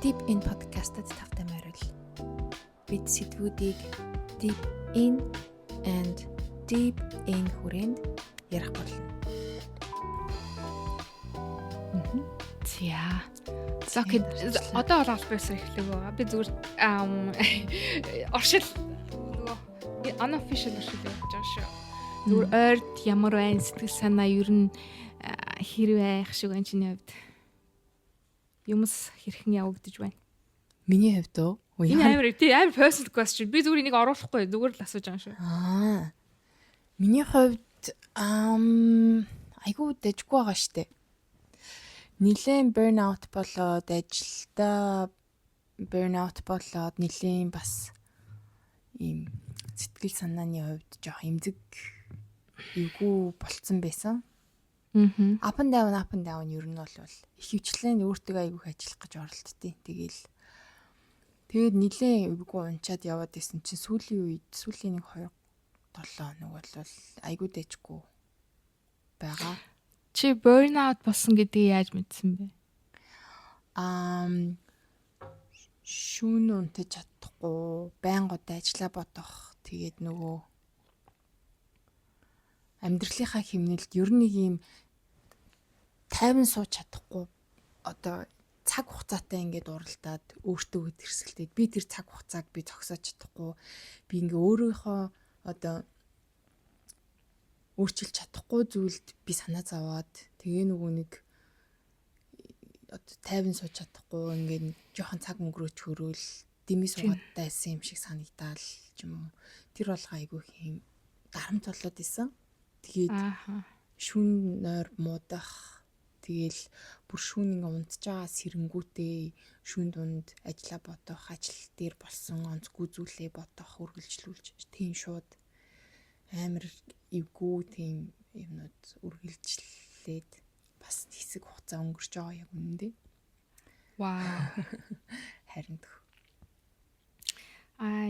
Deep In podcast-д тавтай морил. Бид сэдвүүдийг deep in and deep in хүрээнд ярих болно. За. Локид одоо олбоос эхлэв байгаа. Би зүгээр оршил нөгөө unofficial оршил явуулж байгаа шүү. Зүгээр ойрд ямар байна сэтгэл санаа ер нь хэрэг байх шиг байна чиний хувьд. Юмс хэрхэн явагдаж байна? Миний хувьд оо. Энэ амар personal question. Би зүгээр энийг оруулахгүй зүгээр л асууж байгаа шүү. Миний хувьд айгуу дэжгүй байгаа штэ. Нилийн burnout болоод ажилдаа burnout болоод нилийн бас ийм сэтгэл санааны хувьд жоох эмзэг эвгүй болцсон байсан. Up and down ер нь бол ихэвчлэн өөртөө айгүйх ажиллах гэж оролддیں۔ Тэгээд нилийн эвгүй унчаад яваад исэн чинь сүүлийн 1 2 7 хоног бол айгүй дэжгүй байгаа. Чи burnout болсон гэдгийг яаж мэдсэн бэ? Шүүн унтаж чадахгүй, байнга удаа ажиллаа бодох. Тэгээд нөгөө амьдралынхаа хэмнэлд ер нь нэг юм тайван сууж чадахгүй. Одоо цаг хугацаатай ингээд уралдаад өөртөө тэрсэлтээд би тэр цаг хугацааг би зогсоож чадахгүй. Би ингээ өөрийнхөө одоо өөрчилж чадахгүй зүйлд би санаа зовоод тэгээ нөгөө нэг одоо тайван сууж чадахгүй ингээд жоохон цаг өнгөрөөч хөрөөл дэмий суугаад байсан юм шиг санагдаал ч юм уу. Тэр болгоо айгүй хэм дарамт болоод исэн. Тэгээд шүүн нойр муудах тэгэл бүр шүүн ингээ унтж байгаа сэрэнгүүтээ шүүн дунд ажилла бодох, ажил дээр болсон онцгүй зүйлээ бодох, үргэлжлүүлж тийм шууд амар эвгүй тийм юмнууд үргэлжлээд бас хэсэг хугацаа өнгөрч байгаа яг үнэндээ. Вау. Харин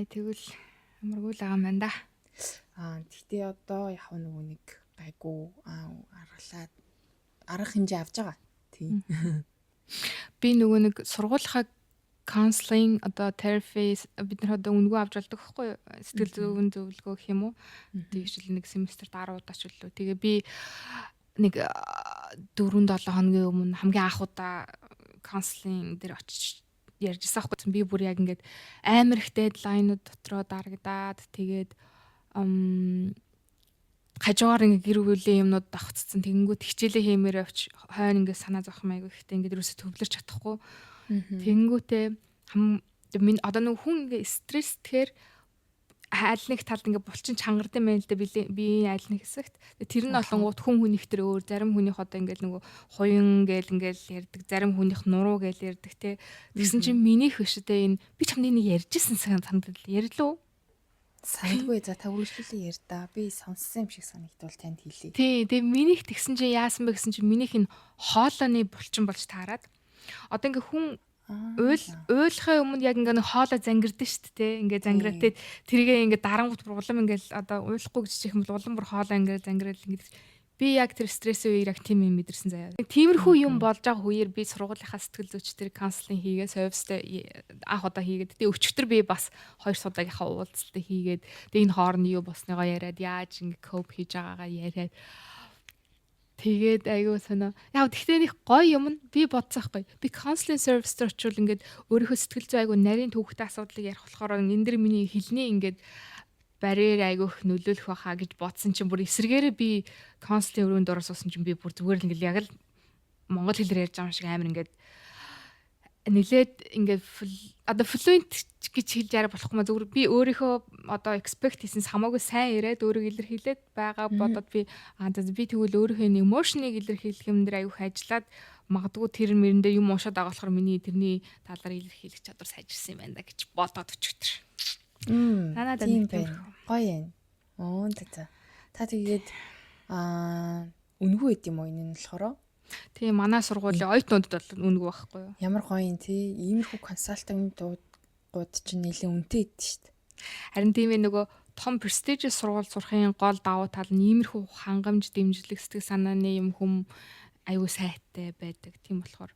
тэгвэл амаргүй л байгаа юм да. Гэхдээ одоо яг нөгөө нэг гайгүй арга хэмжээ авч байгаа. Тийм. Би нөгөө нэг сургуулийнхаа counseling одоо therapy бид нар одоо үнэгүй авч болдог байхгүй юу? Сэтгэл зүйн зөвлөгөө гэх юм уу? Тэгээд жишээл нэг семестрт 10 удаач үлээ. Тэгээ би нэг 4-7 хоногийн өмнө хамгийн анх удаа counseling дээр очиж ярьжсэн байхгүй. Би бүр яг ингээд амар их deadline-ууд дотроо дарагдаад тэгээд хажуугаар ингээ гэр бүлийн юмнууд давхцсан. Тэгэнгүүт хичээлээ хиймээр авч хойно ингээ санаа зовх майгүй ихтэй ингээ ерөөсө төвлөрч чадахгүй. Тэгэнгүүтээ одоо нэг хүн ингээ стресс тэгэхээр аль нэг талд ингээ булчин чангардсан байна л да би аль нэг хэсэгт. Тэр нь олонгууд хүн хүнийхтэр өөр зарим хүнийх одоо ингээ нөгөө хуян гээл ингээл ярьдаг, зарим хүнийх нуруу гээл ярьдаг те. Тэгсэн чинь минийх биш дээ энэ би чамд энийг ярьжсэн санагдал ярьлуу. Сандгүй за та үргэлжлүүлээ яар да. Би сонссон юм шиг санагдвал танд хэлье. Тий, тэгээ минийх тэгсэн чинь яасан бэ гэсэн чинь минийх нь хоолойны булчин болж таарад. Одоо ингээ хүн уйлахын өмнө яг ингээ хоолой зангирдэн шүү дээ. Ингээ зангираад тэргээ ингээ дарангуут улам ингээл одоо уйлахгүй гэж чихэн бол улам бүр хоолой ингээ зангирал ингээ би яг тэр стрессийн үеэр яг тийм юм мэдэрсэн заяа. Тиймэрхүү юм болж байгаа үеэр би сургуулийнхаа сэтгэл зүйчдэр counseling хийгээд serviceтэй анх удаа хийгээд тэгээ өчигдөр би бас 2 судаагийнхаа уулзалтыг хийгээд тэгээ энэ хооронд юу болсныгоо яриад яаж ингээ cope хийж байгаагаа яриад тэгээд айгуу санаа. Яг тэгтээ нэг гоё юм нь би бодсоох гоё. Би counseling service дээр очивол ингээд өөрийнхөө сэтгэл зүй айгуу нарийн төвөгтэй асуудлыг ярих болохоор энэ дэр миний хэлний ингээд барьер айгүйх нөлөөлөх байхаа гэж бодсон чинь бүр эсрэгээрээ би counseling өрөөнд орсон чинь би бүр зүгээр л ингээл яг л монгол хэлээр ярьж байгаа юм шиг амар ингээд нилээд ингээд одоо fluent гэж хэлж яриа болохгүй маа зүгээр би өөрийнхөө одоо expect хийсэнс хамаагүй сайн яриад өөрийгөө илэрхийлээд байгаа бодоод би би тэгвэл өөрийнхөө emotion-ыг илэрхийлэх юм дээр айгүйх ажиллаад магадгүй тэр мэрэндээ юм уушаад байгаа болохоор миний тэрний талаар илэрхийлэх чадвар сайжирсан юм байна да гэж бодоод өчтөр. Танаад тийм байна. Гоё юм. За. Та тэгээд үнгүй байд юм уу энэ нь болохоор? Тийм манай сургуулийн оюутнуудад бол үнгүй байхгүй юу? Ямар гоё юм тий. Иймэрхүү консалтингууд чинь нэлээд үнэтэй идэв шүү дээ. Харин тийм ээ нөгөө том prestigious сургууль сурахын гол давуу тал нь иймэрхүү хангамж дэмжлэг сэтгэл санааны юм аюу сайтай байдаг. Тийм болохоор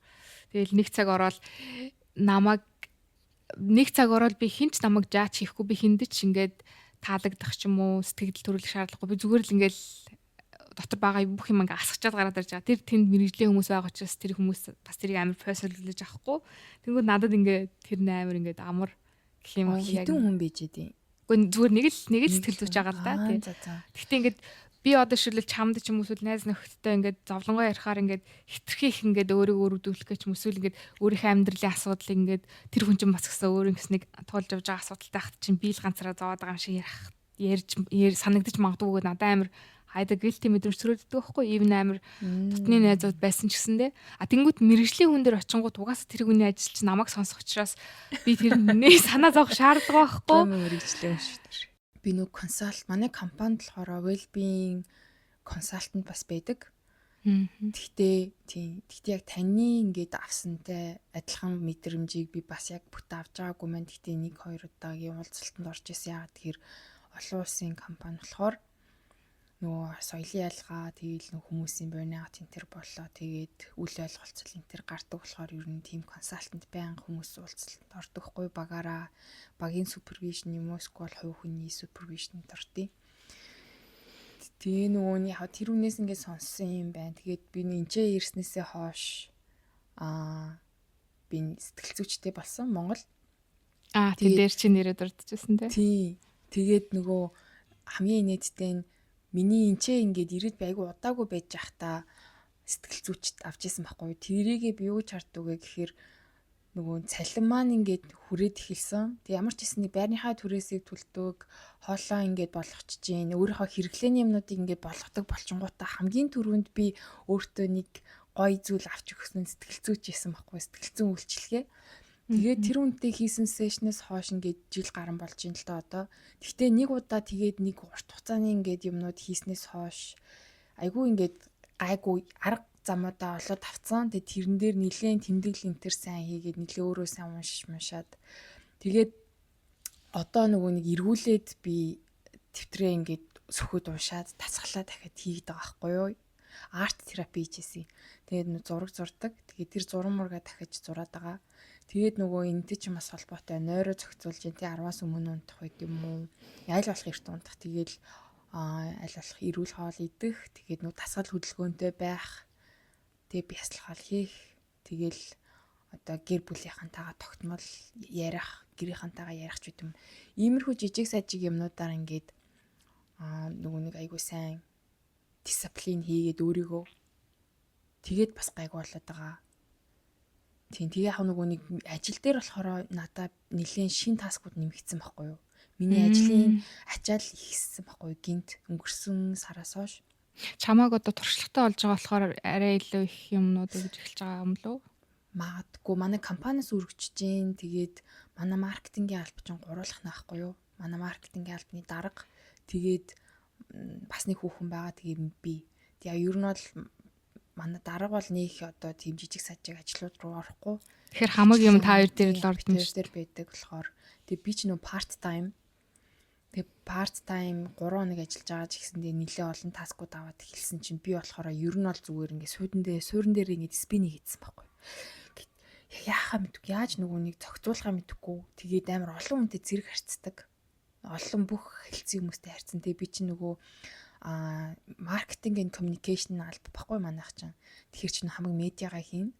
тэгэл нэг цаг ороод намайг нэг цаг ороод би хинч намайг жаач хийхгүй, би хиндэж ингээд таалагдах ч юм уу, сэтгэл төрүүлэх шаардлагагүй. Би зүгээр л ингээд дотор байгаа бүх юм ингээ асгачаад гараад ирж байгаа. Тэр тэнд мэрэгжлийн хүмүүс байгаа учраас тэр хүмүүс бас тэрийг амар фэсэлж авахгүй. Тэнгүүд надад ингээ тэр амар ингээ амар гэх юм уу, Хитэн хүн бийж идэв. Гэхдээ зүгээр нэг л сэтгэл зүйж байгаа л да тий. За за. Гэхдээ ингээд би одоо шилэл чамд ч юм уу эсвэл найз нөхдөдтэй ингээд зовлонгоо ярихаар ингээд хитрхи их ингээд өөрийгөө өргөдүүлэх гэж юм эсвэл ингээд өөрийнхөө амьдралын асуудлыг ингээд тэр хүн чинь бас гэсэн өөр юмсныг туулж явж байгаа асуудалтай хат чинь би л ганцаараа зовоод байгаа юм шиг ярьж санагдаж магадгүй надад амар хайда guilty мэдрэмж төрөлддөг байхгүй even амар дотны найзууд байсан ч гэсэндээ тэнгууд мэрэгжлийн хүн дээр очингууд угаасаа тэр хүний ажил чинь намайг сонсох учраас би тэрний санаа зовох шаардлага байхгүй мэрэгжлийн хүн шүү дээ. Би нэг консалт манай компанид болохоор well-being консалтант бас байдаг. Гэхдээ яг таны ингээд авсантай адилхан мэдрэмжийг би бас яг бүт авч байгаагүй маань. Гэхдээ 1-2 удаагийн уулзалтанд орж исэн. Яагаад тэгэхээр олон улсын компани болохоор нөгөө соёлын ялгаа тэгээл нөгөө хүмүүсийн burnout энтер болоо тэгээд үл ойлголцол энтер гардаг болохоор ер нь team consultant байнга хүмүүс уулзалтанд ордог хгүй багаараа багийн supervision юм уу эсвэл хувь хүний supervision дуртай. Тэгээ нөгөө нь яг тэр үнээс ингээд сонссон юм байна. Тэгээд би энчээ ирснээсээ хойш би сэтгэл зүйчтэй болсон Монгол. Тэг дээр чи нэрээ дурдчихсан тий. Тэгээд нөгөө хамгийн инээдтэй нь миний энчээ ингээд ирээд байгүй удаагүй байж захта сэтгэл зүйчд авч исэн байхгүй. Тэрийгээ би юу ч харддаг вэ гэхээр нөгөө цалин маань ингээд хүрээд эхэлсэн. Тэг ямар ч хэсний байрныхаа түрээсийг төлдөг, хоолоо ингээд болгочихж гин, өөрийнхөө хэрэглээний юмнуудыг ингээд болгодог болчингуудаа хамгийн түрүүнд би өөртөө нэг гоё зүйл авч өгсөн сэтгэл зүйч исэн байхгүй. Сэтгэл зүйн үйлчилгээ. Тэгээд тэр үнтэй хийсэн сешнээс хойш ингээд жил гарan болж ин л доо одоо. Гэхдээ нэг удаа тэгээд нэг урт хугацааны ингээд юмнууд хийснээс хойш айгүй ингээд гайгүй арга замуудаа олоод авцсан. Тэгээд тэрэн дээр нилээн тэмдэглэл энтер сайн хийгээд нилээ өөрөө сайн уншаад тэгээд одоо нөгөө нэг эргүүлээд би тэмдрээ ингээд сөхөд уншаад тасглаа дахиад хийгээд байгаа байхгүй юу? Арт терапи хийжсэн. Тэгээд зураг зурдаг. Тэгээд тэр зураг мургаа дахиж зураад байгаа. Тэгээд нөгөө энэтэй ч бас холбоотой нойроо зохицуулж энэ 10-аас өмнө унтах байт юм уу? Аль болох эрт унтах. Тэгээд аль болох эрүүл хоол идэх. Тэгээд нөгөө дасгал хөдөлгөөнтэй байх. Тэгээд бясалгал хоол хийх. Тэгэл одоо гэр бүлийнхантайгаа тогтмол ярих, гэрийнхантайгаа ярих ч гэдэм. Иймэрхүү жижиг сажиг юмнуудаар ингээд нөгөө нэг айгуу сайн дисциплин хийгээд өөрийгөө тэгээд бас гайгүй болоод байгаа. Тэгээ яг нөгөө нэг ажил дээр болохоор надад нэлээд шин таскууд нэмэгдсэн байхгүй юу? Миний ажлын ачаал ихссэн байхгүй юу? Гинт өнгөрсөн сараас хойш. Чамааг одоо туршлагатай болж байгаа болохоор арай илүү их юмнууд өгж эхэлж байгаа юм лөө? Магадгүй манай компаниас үргэлжж гин. Тэгээд манай маркетингийн алба чинь гуруулах наахгүй юу? Манай маркетингийн албаны дарга. Тэгээд бас нэг хүүхэн байгаа. Тэгээд би. Тэгээ ер нь бол манай дарга бол нэг одоо тийм жижиг сажиг ажлууд руу орохгүй. Тэгэхээр хамаг юм та хоёр дээр л ордон шүү дээ байдаг болохоор. Тэгээ би ч нөө part time. Тэгээ part time 3 хоног ажиллаж байгаа ч гэсэндээ нэлээ олон таскууд аваад эхэлсэн чинь би болохоор ер нь бол зүгээр ингээд суурин дээр ингээд спинning хийсэн байхгүй. Яахаа мэдгүй яаж нөгөө нэг зохицуулахаа мэдгүй. Тэгээд амар олон хүнтэй зэрэг харьцдаг. Олон бүх хэлцэн хүмүүстэй харьцсан. Тэгээ би чи нөгөө маркетинг and communication алба баггүй манайх чинь. Тэгэхээр чинь хамаг медиагаа хийн.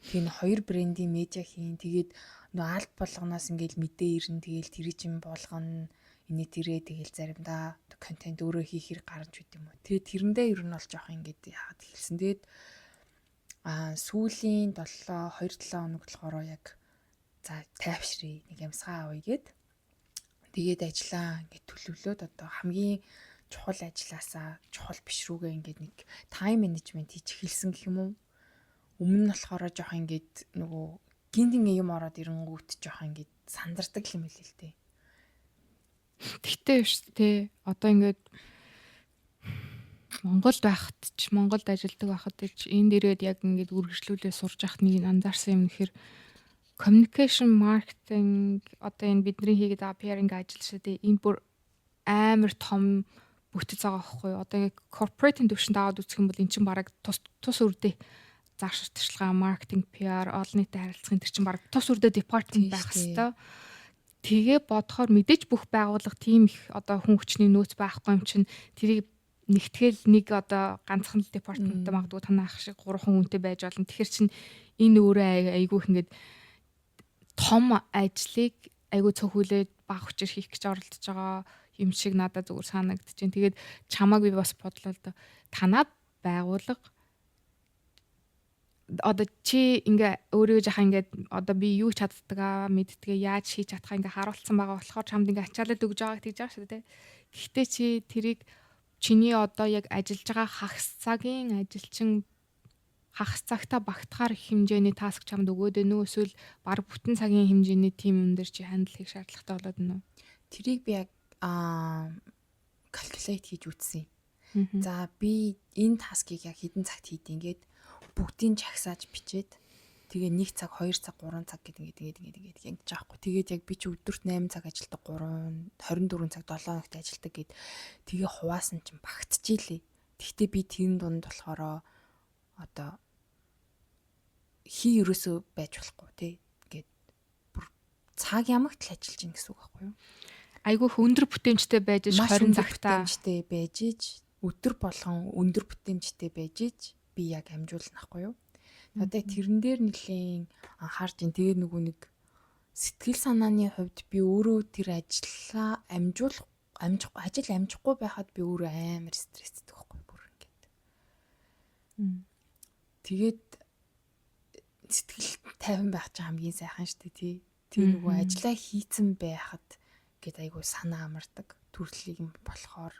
Тэгээ хоёр брендийн медиа хийн. Тэгээд нөө алба болгоноос ингээл мэдээ ирнэ. Тэгээл тэр чинь болгоно. Инээ тэрээ тэгээл заримдаа контент өөрөө хийх хэрэг гарч үт юм уу. Тэгээд тэрэндээ ер нь бол жоох ингээд яагаад хэлсэн. Тэгээд сүүлийн 2-7 хоног болохоор яг за тайвшрий нэг ямсгаа авъя гэд. Тэгээд ажиллаа ингээд төлөвлөөд одоо хамгийн чухал ажилласаа чухал биш рүүгээ ингээд нэг тайм менежмент хийж эхэлсэн гэх юм уу. Өмнө нь болохоор жоох ингээд нөгөө гинтин юм ороод ирэнгүүт жоох ингээд сандардаг юм хэлээ л дээ. Тэгтээ шүү дээ. Одоо ингээд Монголд ажилдаг байхад ч энэ дээрээ яг ингээд үргэлжлүүлээ сурж явахад нэг анзаарсан юм гэхээр communication marketing одоо энэ бидний хийгээд байгаа PR-ing ажил шүү дээ. Энэ бүр амар том бүтэц байгаа байхгүй юу? Одоо ингээд corporate-ийн төвшөнд аваад үзэх юм бол эн чинь бараг тус үрдээ зар шатшилгаа, маркетинг, PR, олон нийтэд харилцахын тэр чинь баг тус үрдэ департамент Тийм байх шүү дээ. хэвээр. Тэгээ бодохоор мэдээж бүх байгууллага тийм их одоо хүн хүчний нөөц байхгүй юм чинь тэрийг нэгтгэл нэг одоо ганцхан л департаменттай магадгүй танах шиг 3 хүнтэй байж болно. Тэгэхээр чинь энэ өөрөө айгүйх ингээд том ажлыг айгүй цөөхөлээд баг хүчээр хийх гэж оролдож байгаа юм шиг надад зүгээр санагдаж байна. Тэгээд чамааг би бас бодлоо л да. Танаа байгууллага одоо чи ингээ өөрөө жахаа ингээд одоо би юу чаддгаа мэддгээ яаж хийж чадхаа ингээ харуулсан байгаа болохоор чамд ингээ ачаалал өгж байгааг тэгж байгаа шүү дээ. Гэхдээ чи тэрийг чиний одоо яг ажиллаж байгаа хагас цагийн ажилчин хагас цагта багтахаар их хэмжээний таск чамд өгөөд байна уу эсвэл баг бүтэн цагийн хэмжээний тим юм дээр чи хандл хийх шаардлагатай болоод байна уу? Тэрийг би яг calculate хийж үзсэн. За би энэ таскийг яг хэдэн цагт хийд ингээд бүгдийг чагсааж бичээд тэгээ 1 цаг 2 цаг 3 цаг гэдэг ингэж аахгүй. Тэгээд яг би чи өдөрт 8 цаг ажилладаг 24 цаг 7 хоногт ажилладаг гэд тэгээ хуваасан чинь багтчихжээ. Тэгтээ би тэрэн дунд болохоор одоо ерөөсөө байж болохгүй тий. Ингээд бүр цаг ямагт л ажиллаж ийн гэсэн үг байхгүй юу? Айгүйх өндөр бүтээмжтэй байж 20 цагтаа бүтээмжтэй байж иж өдөр болгон өндөр бүтээмжтэй байж иж би яг амжуулна ахгүй юу? Одоо тэрэн дээр нэлийн анхаарч ин тэгээ нөгөө нэг сэтгэл санааны хувьд би өөрөө тэр ажил амжихгүй байхад би өөрөө амар стресстэй байхгүй бүр ингээд. Тэгээд сэтгэл тайван байх ч хамгийн сайхан шүү дээ тий. Тэр нөгөө ажиллаа хийцэн байхад гэд айгу санаа амардаг төрлийг юм болохоор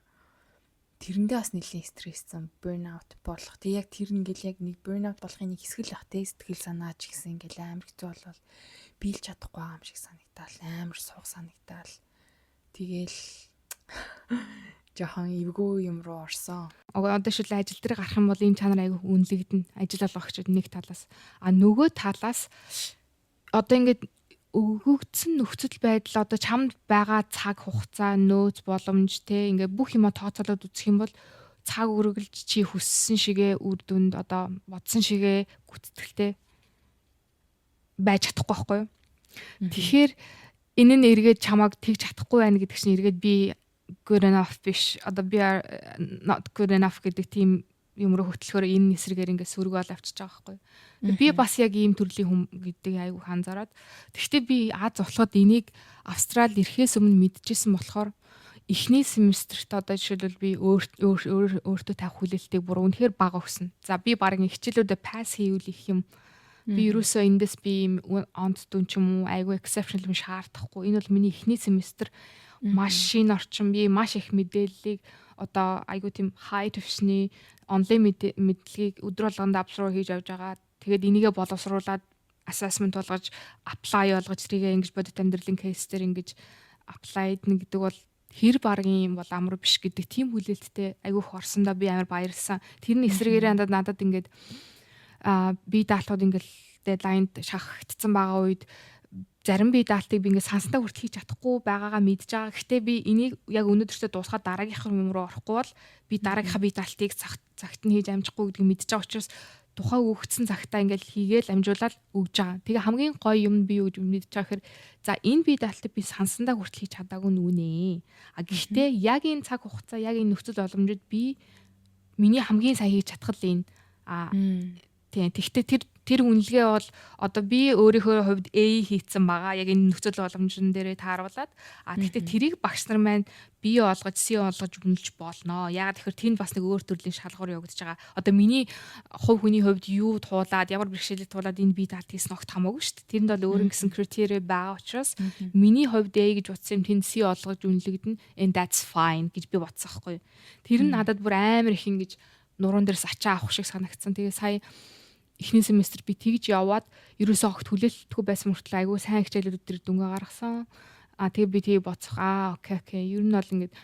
тэрэндээ бас нэлийн стресссэн burnout болох. Тэг яг тэр ингээл яг нэг burnout болохын нэг хэсэг л бах те сэтгэл санаа ч гэсэн ингээл амар хэцүү болвол биелж чадахгүй юм шиг санагдаал амар суух санагдаал. Тэгэл жохон эвгүй юм руу орсон. Одоо шил ажил дээр гарах юм бол энэ чанар айгүй үнэлэгдэнэ. Ажил олгогчд нэг талаас. Нөгөө талаас одоо ингээд өгөгдсөн нөхцөл байдал одоо чамд байгаа цаг хугацаа нөөц боломж те ингээ бүх юма тооцоолоод үзэх юм бол цаг үргэлж чи хүссэн шигээ үр дүнд одоо бодсон шигээ гүтэтгэлтэй байж чадахгүй байхгүй юу? Тэгэхээр энэ нь эргээд чамааг тэгж чадахгүй байна гэдэг чинь эргээд би good enough биш одоо би not good enough гэдэг тийм юм руу хөтлөхөөр энэ эсрэгээр ингээ сүргөөл авчиж байгаа байхгүй. Би бас яг ийм төрлийн хүн гэдэг айгүй ханзараад. Гэхдээ би Аз болоход энийг Австрали ирэхээс өмнө мэдчихсэн болохоор эхний семестрт одоо жишээлбэл би өөртөө тавих хүлээлтийг бүр үнэхээр бага өгсөн. За би баг хичээлүүдэд пасс хийвэл их юм. Би ерөөсөө эндээс би онц дүн ч юм уу айгүй exceptional юм шаардахгүй. Энэ бол миний эхний семестр маш шин орчин би маш их мэдээллийг одоо айгүй тийм high төвшний онлайн мэдлэгийг өдөр болгонд авсруу хийж авч байгаа. Тэгээд энийгээ боловсруулад assessment болгож apply болгож тэрийгээ ингэж бодит амьдралын кейс дээр ингэж apply дна гэдэг бол хэр баргийн юм бол амар биш гэдэг тийм хүлээлттэй айгүйх орсондоо би амар баярлсан. Тэрний эсрэгээрээ надад ингээд би даалтууд ингээл дедлайнд шахагдсан байгаа үед зарим би даалтыг би ингээд сансандаа хүртэл хийж чадахгүй байгаагаа мэдж байгаа. Гэхдээ би энийг яг өнөөдөртөө дуусгаад дараагийнх юм руу орохгүй бол би дараагийнхаа би даалтыг цагт нь хийж амжихгүй гэдгийг мэдж байгаа учраас тухайн өгөгдсөн цагтаа ингээд хийгээл амжуулаад өгж байгаа. Тэгээ хамгийн гоё юм би юу гэж мэдж байгаа гэхээр за энэ би даалтыг би сансандаа хүртэл хийж чадаагүй нүнэ. Гэхдээ яг энэ цаг хугацаа яг энэ нөхцөл боломжид би миний хамгийн сайн хийж чадхал энэ тийм. Тэгвэл тэр үнэлгээ бол одоо би өөрийнхөө хувьд A хийцэн байгаа. Яг энэ нөхцөл боломжн дээрээ тааруулаад. Тэгвэл тэрийг багш нар маань B олгож C олгож үнэлж болно. Ягаад гэхээр тэнд бас нэг өөр төрлийн шалгуур явагдаж байгаа. Одоо миний хувь хүний хувьд юу туулаад ямар бэрхшээлийг туулаад энэ B даалт хийсэн огт хамаагүй шүү дээ. Тэнд бол өөр нэгэн критерий байгаа учраас миний хувьд A гэж утсан юм тэнд C олгож үнэлэгдэнэ. And that's fine гэж би бодсон байхгүй. Тэр нь надад бүр амар их ингэж нуруунд дээрс ачаа авах шиг санагдсан. Тэгээ сая эхний семестр би тэгж яваад ерөөсөө огт хүлээлтгүй байсан мөртлөө айгүй сайн хичээлүүд дээр дүнгээ гаргасан. Тэгээ би тийг бодсох. Окей. Ер нь бол ингээд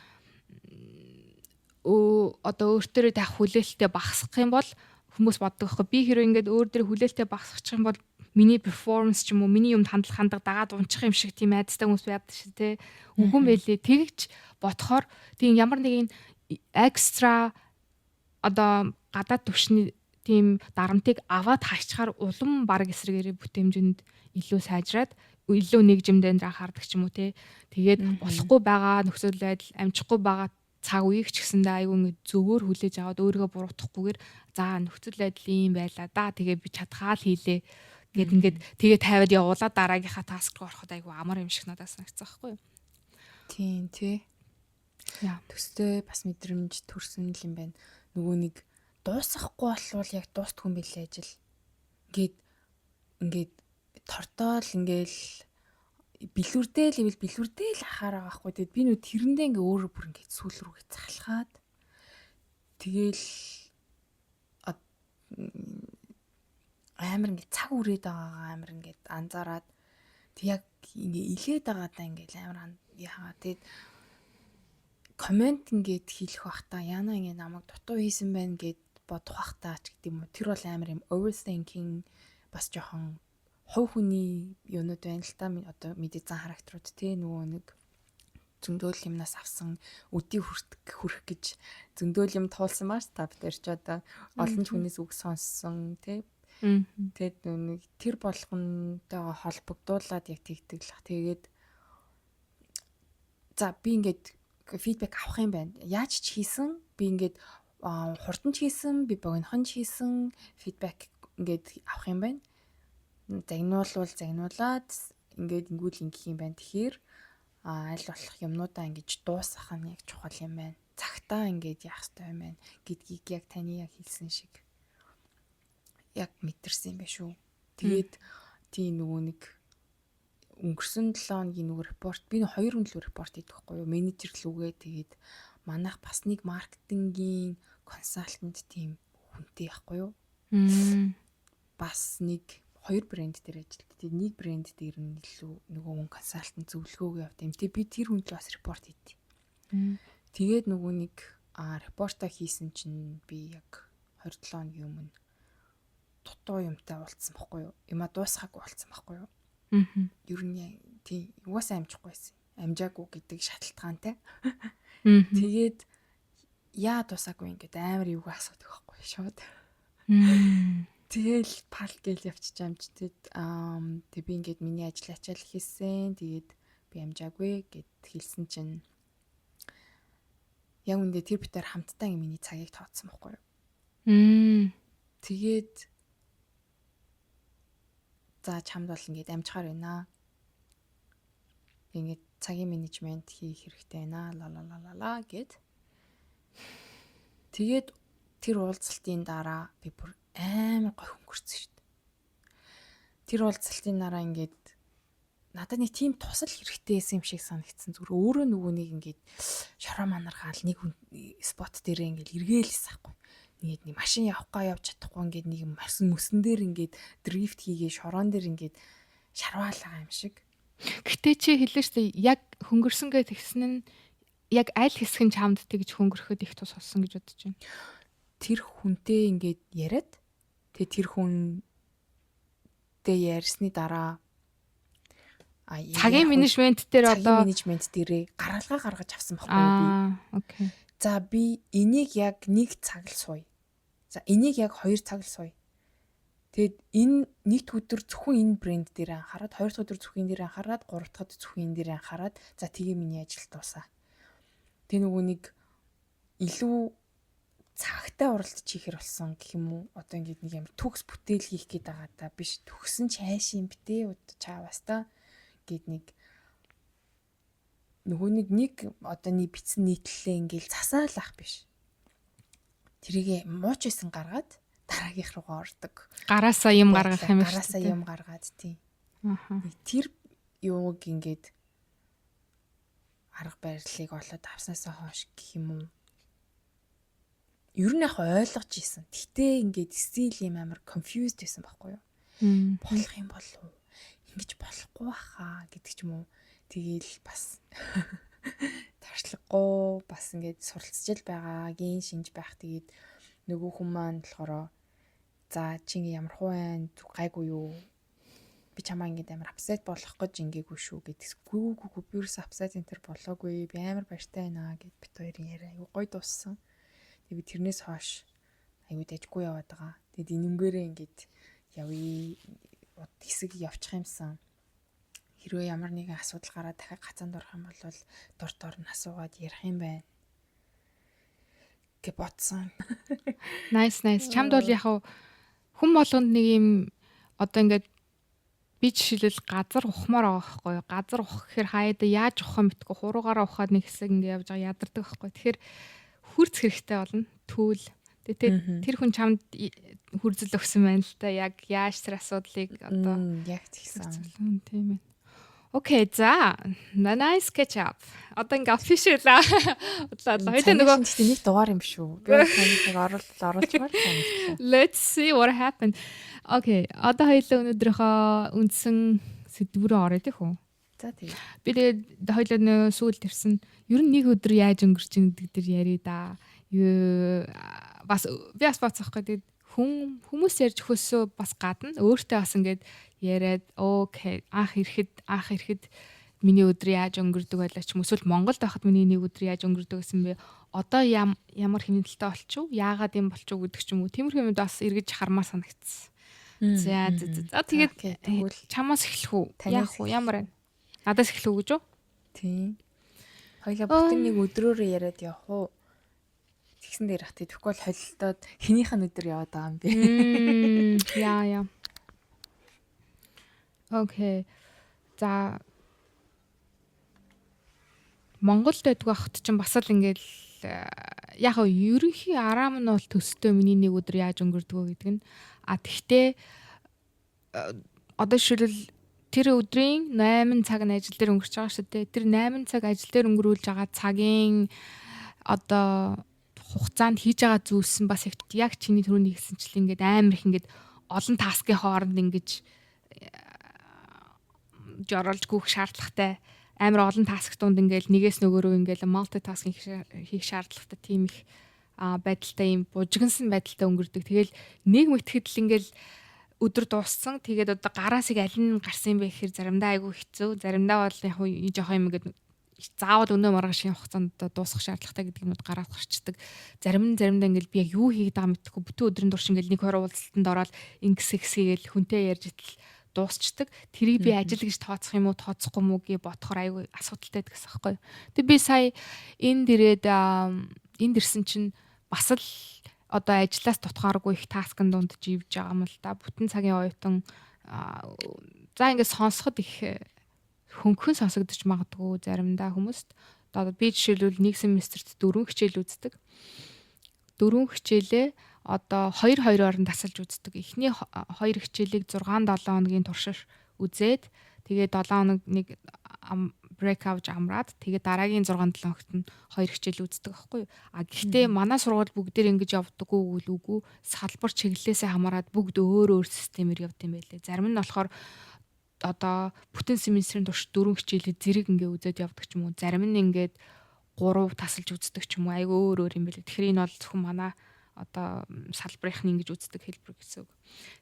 одоо өөртөө тавих хүлээлттэй багасгах юм бол хүмүүс боддог байхгүй. Би хэрэг ингээд өөр дээр хүлээлттэй багасгачих юм бол миний перформанс ч юм уу миний юмд хандлага дагаад унчих юм шиг тийм айдастай хүмүүс байдаг шүү дээ. Үгүй байлээ. Тэгж бодохоор тийм ямар нэгэн экстра одоо гадаад төвшний тийм дарамтыг аваад хаачаар улам баг эсрэгээрээ бүтээмжинд илүү сайжраад илүү нэгжимдээ анхаардаг ч юм уу те. Тэгээд болохгүй байгаа нөхцөл байдал амжихгүй байгаа цаг үеийг ч гэсэндээ айгүй ингэ зөвөр хүлээж аваад өөрийгөө буруутгахгүйгээр за нөхцөл байдал ийм байла да. Тэгээ би чадхаа л хийлээ гэд ингээд тэгээ тавиад явуулаад дараагийнхаа таск руу ороход айгүй амар юм шиг надад санагдсан байхгүй юу? Тийм тий. Яа. Төстэй бас мэдрэмж төрсөн юм байна. Нөгөө нэг дуусахгүй болвол яг дуустгүй юм билээ ажил. Ингээд тортоол ингээл бэлүрдээл ахаар байгаа хгүй. Тэгэд би нөө тэрэндээ ингээ өөрөө бүр ингээ сүүл рүүгээ цахалхаад тэгэл амар ингээ цаг үрээд байгаагаа амар ингээ анзаараад тэг яг ингээ илээд байгаадаа ингээ амар яагаа тэгэд комент ингээд хийх бах та яна ингээ намайг дутуу хийсэн байна гэд бодох бах та ч гэдэм үү. Тэр бол амар юм overthinking бас жоохон хувь хүний юунууд байна л та. Одоо мэдээзэн характерууд те нөгөө нэг зөндөөл юмнаас авсан өдий хүрэх гэж зөндөөл юм туулсан маш та бид ч одоо олон ч хүнээс үг сонссон те. Тэгээд нэг тэр болгонтойгоо холбогдуулаад яг тэгдэг л. Тэгээд за би ингээд фидбек авах юм байна. Яаж ч хийсэн би ингээд хурдан ч хийсэн би богинохон ч хийсэн фидбек ингээд авах юм байна. Загнуулаад ингээд ингүүл ингэх юм байна. Тэгэхээр аль болох юмнуудаа ингэж дуусгах нь яг чухал юм байна. Цагтаа ингээд яах хэрэгтэй юм байна гэдгийг яг таны яг хэлсэн шиг яг мэдэрсэн юм байна шүү. Тэгээд тийм нөгөө нэг өнгөрсөн 7 хоногийн нөгөө репорт би 2 хүн л репорт хийдэг байхгүй юу? Менежер лүгээ тэгээд манайх бас нэг маркетингийн консалтант тийм хүнтэй байхгүй юу? Бас нэг 2 брэнд дээр ажилладаг. Тэгээд нэг брэнд дээр нь илүү нөгөө хүн консалтант зөвлөгөөгөө явуулдаг юм. Тэгээд би тэр хүнд л бас репорт хийдэг. Тэгээд нөгөө нэг репортоо хийсэн чинь би яг 27 хоногийн өмнө дутуу юмтай уулзсан байхгүй юу? Юма дуусгаагүй уулзсан байхгүй юу? Ер нь тийм угаасаа амжихгүй байсан. Амжаагүй гэдэг шалтгаантай. Тэгээд яа тусаагүй ингээд амар юугаа асуудаг байхгүй шууд. Тэгэл пал гээл явчих амж тэгэд тэг би ингээд миний ажил ачаал хийсэн. Тэгээд би амжаагүй гэд хэлсэн чинь яг үндэ тэр битээр хамтдаа миний цагийг тооцсон байхгүй юу? Тэгээд за чамд бол ингээд амжихаар байна. Ингээд цагийн менежмент хийх хэрэгтэй байна. Ла гэд. Тэгээд тэр уулзалтын дараа би бүр амар гой хөнгөрсөн шүү дээ. Тэр уулзалтын дараа ингээд надад нэг тийм тусал хэрэгтэй байсан юм шиг санагдсан. Зүгээр өөрөө нөгөө нэг ингээд шороо манаргаал нэг спот дээр ингээд эргээлсэн байхгүй. Нэг машин явахгүй явж чадахгүй ингээд нэг мөсөн дээр ингээд дрифт хийгээ шороон дээр ингээд шарваалгаа юм шиг. Гэтэ чи хэлээ шүү дээ яг хөнгөрсөнгөө тэгсэн нь яг аль хэсэг нь чамд тэгж хөнгөрөхөд их тус болсон гэж бодож байна. Тэр хүнтэй ингээд яриад тэгээ тэр хүнтэй ярьсны дараа цагийн менежмент дээр одоо менежмент дээрээ гаргалгаа гаргаж авсан байхгүй юу би. Окей. За би энийг яг 1 цаг л сууя. За энийг яг 2 цаг л сууя. Тэгэд энэ нэгд өдөр зөвхөн энэ брэнд дээр анхаарад, хоёр дахь өдөр зөвхөн энэ дээр анхаарад, гурав дахьд зөвхөн энэ дээр анхаарад, за тэгээ миний ажил дуусаа. Тэ нөгөө нэг илүү цагтай оролцож хийхэр болсон гэх юм уу? Одоо ингээд нэг юм төгс бүтээл хийх гээд байгаа та биш. Төгсөн ч хайшин битээ чаавас та гээд нэг нөгөө нэг одоо нэг битсэн нийтлэлээ ингээл засаалах биш. Тэрийг муучсан гаргаад дараагийнх руугаа ордог. Гараасаа юм гаргах юм шүү. Гараасаа юм гаргаад тий. Тэр юуг ингээд арга барилыг олоод авснаасаа хойш гэх юм уу? Ер нь яг ойлгож ийсэн. Гэтэ ингээд стил юм амар confused байсан байхгүй юу? Болох юм болов уу? Ингэж болохгүй баха гэдэг ч юм уу. Тэгээл бас тарчлаггүй бас ингээд суралцж л байгаа, гийн шинж байх. Тэгээд нөгөө хүн маань болохоор за чи ингэ ямар хуу байна? Гайгүй юу? Би чамаа ингэ амар апсет болох гэж ингээгүй шүү гэдэггүй. Би юус апсет энтер болоогүй. Би амар баяртай байна гэд бит хоёрын яриа аюу гой дууссан. Тэгээ би тэрнээс хойш аюу дэжгүй яваад байгаа. Тэгээд энэмгээрээ ингээд явъя хэсэг явчих юмсан. Хэрвээ ямар нэгэн асуудал гараад дахиад гацаанд орох юм бол дор нь асуугаад ярих юм байна гэж бодсон. Nice. Чамд бол яг хүн болгонд нэг юм одоо ингээд би жишээлбэл газар ухмаар байгаа байхгүй юу? Газар ухах гэхээр хаяада яаж ухах юм битгүү хуруугаараа ухаад нэг хэсэг ингээд явж байгаа ядардаг байхгүй. Тэгэхээр хүрц хэрэгтэй болно. Түүл. Тэгээд тэр хүн чамд хүрзэл өгсөн байна л та. Яг яаж тэр асуудлыг одоо яг тэгсэн. Тийм ээ. Окей, за. Nice catch up. Одоо ингээ official аа. Хоёулаа нөгөө нэг дугаар юм шүү. Би таныг оруулчмаар байна. Let's see what happened. Окей, одоо хоёулаа өнөөдрийнхөө үндсэн сэдвүүрээ орё гэх үү? За тийм. Би тэгээд хоёулаа нөө сүүлд ирсэн. Ер нь нэг өдөр яаж өнгөрч ийн гэдэг дэр яриа да. Бас би бас бацахгүй тэгээд хүмүүс ярьж өгсөө бас гадна өөртөө бас ингээд яриад окей анх ирэхэд миний өдөр яаж өнгөрдөг байлаа ч юм эсвэл Монголд байхад миний нэг өдөр яаж өнгөрдөг гэсэн бэ одоо ямар хэмнэлтэй болчихв яагаад юм болчихв гэдэг ч юм уу тиймэрхүү юмд бас эргэж хармаар санагдсан. За тэгээд чамаас эхлэх үү яах вэ ямар вэ надаас эхлэх үү гэж үү? Тийм. Хоёлаа бүтэн нэг өдрөөрөө яриад явах уу? Тэгсэн дээр хат тэгэхгүй бол холилдоод хинийх нь өдөр яваад байгаа юм бэ. Яа. Окей. За Монголд байдаг байхад ч бас л ингээл яг ерөнхий араам нь бол төстэй миний нэг өдөр яаж өнгөрдөг гэдэг нь тэгтээ одоо жишээлбэл тэр өдрийн 8 цаг нь ажил дээр өнгөрч байгаа шүү дээ. Тэр 8 цаг ажил дээр өнгөрүүлж байгаа цагийн одоо хугацаанд хийж байгаа зүйлсэн бас яг чиний түрүүний хэлсэнчлэн ингээд амар их ингээд олон таскын хооронд ингэж жоролж гүөх шаардлагатай амар олон таск дунд ингээл нэгээс нөгөөрөө ингээл multitasking хийх шаардлагатай тийм их байдалтай юм бужигнсан байдалтай өнгөрдөг. Тэгэл нэг мэтгэл ингээл өдөр дууссан. Тэгээд одоо гараас их аль нь гарсан юм бэ гэхээр заримдаа айгүй хэцүү. Заримдаа бол яг жоох юм ингээд заавал өнөө маргаашийн хугацаанд дуусгах шаардлагатай гэдэг юмуд гараад гарчдаг. Заримдаа ингээл би яг юу хийгээд байгаа мэдэхгүй бүтэн өдрийн турш ингээл нэг хоёр уулзалтанд ороод ингэсгээл хүнтэй ярьж итэл дуусчдаг. Тэрийг би ажил гэж тооцох юм уу, тооцохгүй мүү гэж бодохоор айгүй асуудалтай гэдэг гэсэн хэвхэв. Тэг би сая энд ирсэн чинь бас л одоо ажлаас дутгааргүй их таскын дунд живж байгаа юм л да. Бүтэн цагийн оюутан за ингээд сонсоход их хөнгөн сонсогдож магадгүй заримдаа хүмүүст. Одоо би жишээлбэл нэг семестрт 4 хичээл үздэг. 4 хичээлээ одоо 2-2-оор нь тасалж үздэг. Эхний 2 хичээлийг 6-7 хоногийн туршиж үзээд тэгээд 7 хоног нэг break авч амраад тэгээд дараагийн 6-7 хоногт нь 2 хичээл үздэг байхгүй юу? Гэхдээ манай сургууль бүгдээр ингэж явдаггүй үгүй. Салбар чиглэлээсээ хамаарат бүгд өөр системээр явд юм байлээ. Зарим нь болохоор одоо бүтэн семестрийн турш 4 хичээлээ зэрэг ингээ үзээд явдаг ч юм уу. Зарим нь ингээд 3 тасалж үздэг ч юм уу. Айгүй өөр юм байлээ. Тэгэхээр энэ бол зөвхөн манай одоо салбарынхны ингэж үздэг хэлбэр гэсэн үг.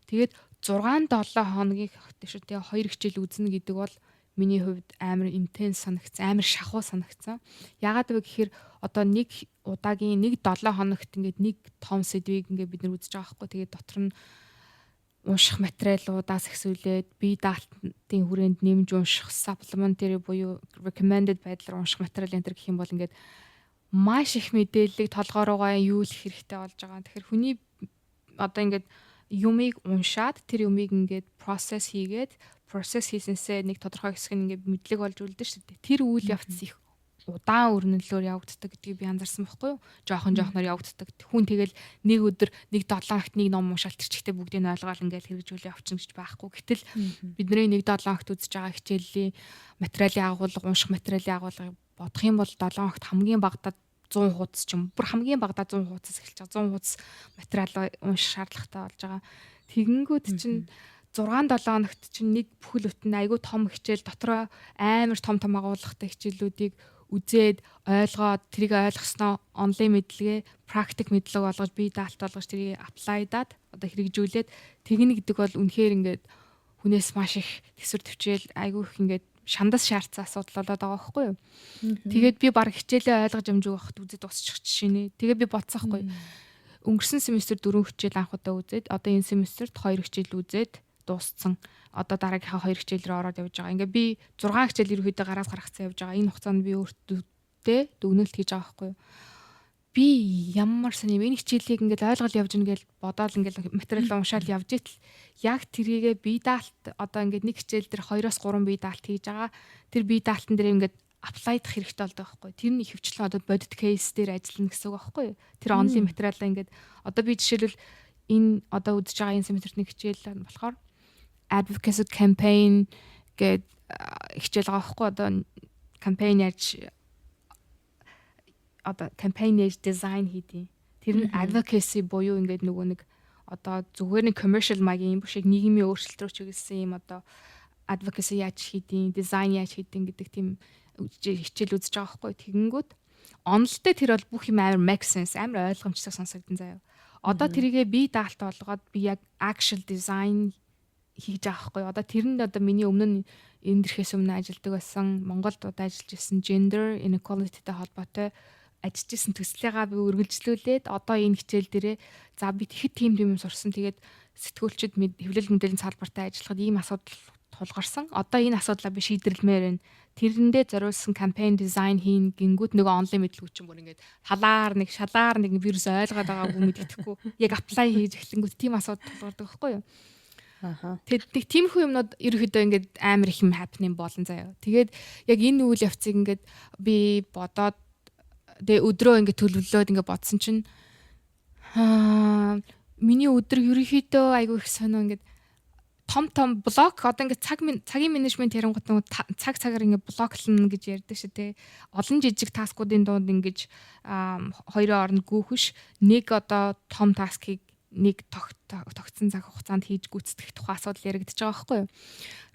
Тэгээд 6-7 хоногийн тийш үү 2 хичээл үзнэ гэдэг бол миний хувьд амар интенс санагцсан, амар шахуу санагцсан. Яагаад вэ гэхээр одоо нэг удаагийн 1-7 хоногт ингээд нэг том сэдвийг ингээд бид нар үзэж байгаа байхгүй. Тэгээд дотор нь унших материалуудаас эхсүүлээд бие даалтын хүрээнд нэмж унших, supplementary буюу recommended байдлаар унших материал энэ гэх юм бол ингээд маш их мэдээллийг толгоороо юулах хэрэгтэй болж байгаа. Тэгэхээр хүний одоо ингээд юмыг уншаад тэр юмыг ингээд процесс хийсэнсээ нэг тодорхой хэсэг нь ингээд мэдлэг болж үлдэн шүү дээ. Тэр үйл явц их удаан өрнөлөөр явагддаг гэдгийг би анзаарсан байхгүй юу? Жоохноор явагддаг. Хүн тэгэл нэг өдөр нэг 7 хоногт нэг ном уншаал тэр чигтээ бүгдийг ойлгоол ингээд хэрэгжүүлээ явчихна гэж байхгүй. Гэтэл бидний нэг 7 хоногт үзэж байгаа хичээлийн материалын агуулга, унших материалын агуулгыг бодох юм бол 7 хоногт хамгийн багадаа 100 хуудас ч юм. Бүр хамгийн багадаа 100 хуудасаас эхэлж байгаа. 100 хуудас материал унших шаардлагатай болж байгаа. Тэгэнгүүт чинь 6-7 хоногт чинь нэг бүхэл бүтэн айгүй том хичээл дотроо амар том агуулгатай хичээлүүдийг үзээд ойлгоод тэрийг ойлгосноо онлайн мэдлэгээ практик мэдлэг болгож бие даалт болгож тэрийг аплайдаад одоо хэрэгжүүлээд тэгнэ гэдэг бол үнэхээр ингээд хүнээс маш их төсвөр төвчээл айгүй их ингээд шандас шаардсан асуудал болоод байгаа байхгүй юу. Тэгээд би баг хичээлээ ойлгож амжиг байхад үзэж дуусчих жишээ нэ. Тэгээд би бодсоохгүй. өнгөрсөн семестр 4 хичээл анх удаа үзээд одоо энэ семестрт 2 хичээл үзээд дууссан. Одоо дараагийнхаа 2 хичээл рүү ороод явж байгаа. Ингээ би 6 хичээл ерөөхдөө гараас гаргацсан явж байгаа. Энэ хугацаанд би өөртөө дүгнэлт хийж байгаа байхгүй юу? Би ямар сони энэ хичээлийг ингээд ойлгол явж гин гэж бодоол ингээд материал уншаал явж итэл яг тэрийгээ бие даалт одоо ингээд нэг хичээл дээр 2-оос 3 бие даалт хийж байгаа. Тэр бие даалтан дээр ингээд аплайдах хэрэгтэй болдог байхгүй. Тэр нь ихэвчлэн одоо бодит кейс дээр ажиллана гэсэн үг байхгүй. Тэр онлайн материалаа ингээд одоо би жишээлбэл энэ одоо үзэж байгаа энэ семестрт нэг хичээл болохоор advocacy campaign гэдэг хичээл байгаа байхгүй. Одоо campaign яаж одоо campaign яаж design хийдэг. Тэр нь advocacy буюу ингээд нөгөө нэг одоо зүгээр нэг commercial маягийн юм биш нийгмийн өөрчлөлт рүү чиглэсэн юм одоо advocacy яаж хийдэг, design яаж хийдэг гэдэг тийм хичээл үзэж байгаа байхгүй. Тэгэнгүүт онолтой тэр бол бүх юм амар make sense, амар ойлгомжтой сонсогдсон заяа. Одоо тэрийгээ би даалтаа олгоод би яг actual design хийж байгаа байхгүй. Одоо тэрэнд одоо миний өмнө нь энэ дэрхээс өмнө ажилладаг байсан Монголд одоо ажиллаж ирсэн gender inequality-тэй холбоотой ажиллаж ирсэн төслийгаа би үргэлжлүүлээд одоо энэ хичээл дээрээ за би тэгэхэд тийм юм сурсан. Тэгээд сэтгүүлчид хэвлэл мэдээллийн салбартай ажиллахад ийм асуудал тулгарсан. Одоо энэ асуудлаа би шийдэрлэмээр байна. Тэрэндээ зориулсан campaign design хийн гингүүд нөгөө онлайн мэдлэг чинь бүр ингээд шалаар нэг вирус ойлгоод байгаагүй мэддэхгүй. Яг apply хийж эхлэнгүүт тийм асуудал тулгардаг байхгүй юу? Тэгээд тиймэрхүү юмнууд ерөөхдөө ингээд амар их юм happening болон заяа. Тэгээд яг энэ үйл явцыг ингээд би бодоод тэгээ өдрөө ингээд төлөвлөөд ингээд бодсон чинь миний өдөр ерөөхдөө айгүй их сонио ингээд том блок одоо ингээд цагийн менежмент ярангууд нэг цагаар ингээд блоклно гэж ярьдаг шүү дээ. Олон жижиг таскуудын дунд ингээд хоёрын оронд гүйхвш нэг одоо том таскийг нэг тогтсон цаг хугацаанд хийж гүйцэтгэх тухай асуудал яригдчихэж байгаа байхгүй юу.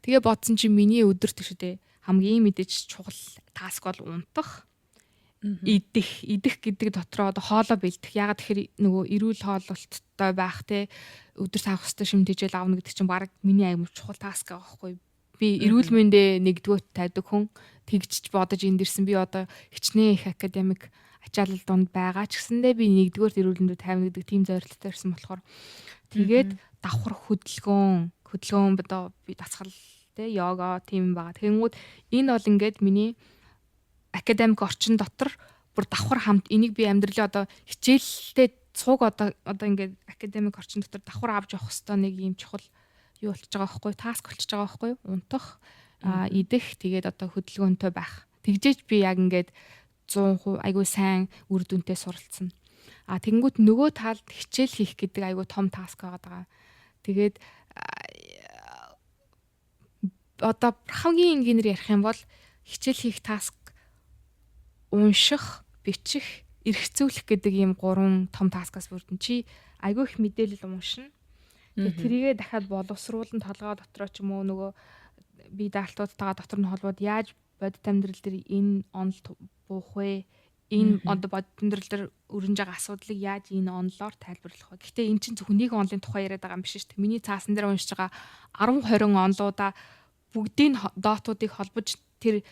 Тэгээ бодсон чинь миний өдөрт шүү дээ. Хамгийн мэдээж чухал таск бол унтах, идэх гэдэг дотроо одоо хоолоо бэлдэх. Ягаад тэгэхээр нөгөө эрүүл хооллолттой байх те өдөр таах хөстө шимтгийжэл аавна гэдэг чинь баг миний аймаг чухал таск байгаа байхгүй. Би эрүүл мэндэ нэгдүгürt тавьдаг хүн тэгжиж бодож энд ирсэн. Би одоо хичнээн их академик ачаалал донд байгаа ч гэсэндээ би нэгдүгürt эрүүл мэндэ тавина гэдэг тийм зорилттой ирсэн болохоор тэгээд давхар хөдөлгөөн одоо би дасгал те йога тийм байгаа. Тэгэнгүүт энэ бол ингээд миний академик орчин дотор бүр давхар хамт энийг би амьдралаа одоо хичээлдээ цуг одоо ингээд академик орчин дотор давхар авч явах хэвээр нэг юм чухал юу болчихж байгаа байхгүй таск болчихж байгаа байхгүй унтах идэх тэгээд одоо хөдөлгөөнтэй байх. Тэгжээж би яг ингээд 100% айгүй сайн үр дүнтэй суралцсан. Тэгэнгүүт нөгөө талд хичээл хийх гэдэг айгүй том таск байгаа. Тэгээд одоо хамгийн энгийнээр ярих юм бол хичээл хийх таск унших, бичих, эргэцүүлэх гэдэг ийм 3 том таскаас бүрдэн чи айгүй их мэдээлэл уншина. Тэгээд тэрийгээ дахиад боловсруулан толгой дотроо ч юм уу нөгөө бие даалтуудтайгаа дотор нь холбоод яаж бодит амьдрал дээр энэ онол буух вэ? Энэ одоо бодит амьдрал дээр өрнөж байгаа асуудлыг яаж энэ онолоор тайлбарлах вэ? Гэхдээ эн чинь зөвхөн нэг онолын тухай яриад байгаа юм биш шүү дээ. Миний цаасан дээр уншиж байгаа 10-20 онолуудаа бүгдийн доотуудыг холбож тэр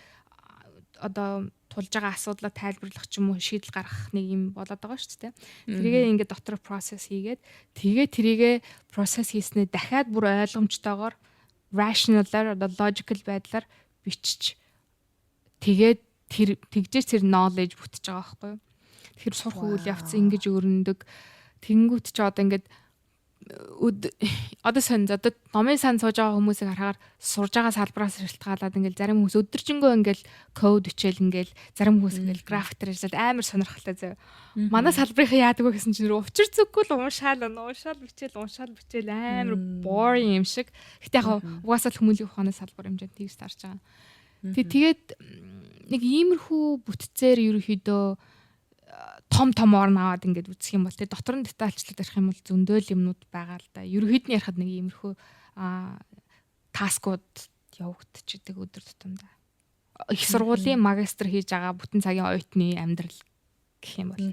одоо тулж байгаа асуудлаа тайлбарлах ч юм уу шийдэл гаргах нэг юм болоод байгаа шүү дээ. Тэрийгээ ингээд дотор процесс хийгээд тэрийгээ процесс хийснээр дахиад бүр ойлгомжтойгоор rational-аар одоо logical байдлаар бичиж тэгээд тэгжээж тэр knowledge бүтэж байгаа байхгүй юу. Тэгэхээр сурах үйл явц ингэж өрнөдөг. Тэнгүүт ч одоо ингээд одоо сан одоо номын сан сууж байгаа хүмүүсийг харахаар сурж байгаа салбараас шалтгаалаад ингээл зарим хүмүүс өдөржингөө ингээл код хичээл ингээл зарим хүмүүс ингээл графиктер ажиллаад амар сонирхолтой зав. Манай салбарынхаа яадаг вэ гэсэн чинь учир зүггүй л уншаал бичээл амар boring юм шиг. Гэтэ яг угаасаа л хүмүүлийн ухааны салбар хэмжээнд тэгж тарж байгаа. Тэгээд нэг иймэрхүү бүтцээр ерөөхдөө том орн аваад ингээд үзэх юм бол тэ дотор нь детальчлаад ярих юм бол зөндөөл юмнууд байгаа л да. Ерөөхдөө ярихад нэг иймэрхүү таскууд явагдчихдаг өдөр тутамдаа. Их сургуулийн магистр хийж байгаа бүтэн цагийн оюутны амьдрал гэх юм бол.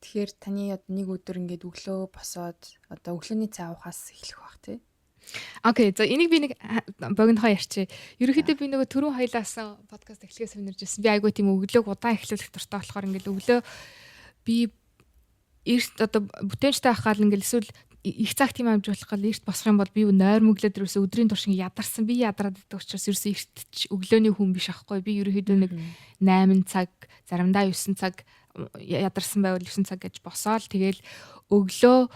Тэгэхээр таны нэг өдөр ингээд өглөө босоод одоо өглөөний цай уухаас эхлэх бах тий. Окей, за энийг би нэг богинохоо ярьчих. Ерөнхийдөө би нөгөө түрүүн хоёлаас подкаст эхлэхээс өмнө иржсэн. Би айгүй тийм өглөөг удаан эхлүүлэх дуртай болохоор ингээд өглөө би эрт одоо бүтээнчтэй байх гал ингээл эсвэл их цаг тийм амжуулах гал эрт босох юм бол би нойр мөглөд ерөөсө өдрийн турш ядарсан би ядраад байдаг учраас ерөөсө эрт өглөөний хүн биш аахгүй би ерөөхдөө нэг 8 цаг заримдаа 9 цаг ядарсан байвал 9 цаг гэж босоол тэгэл өглөө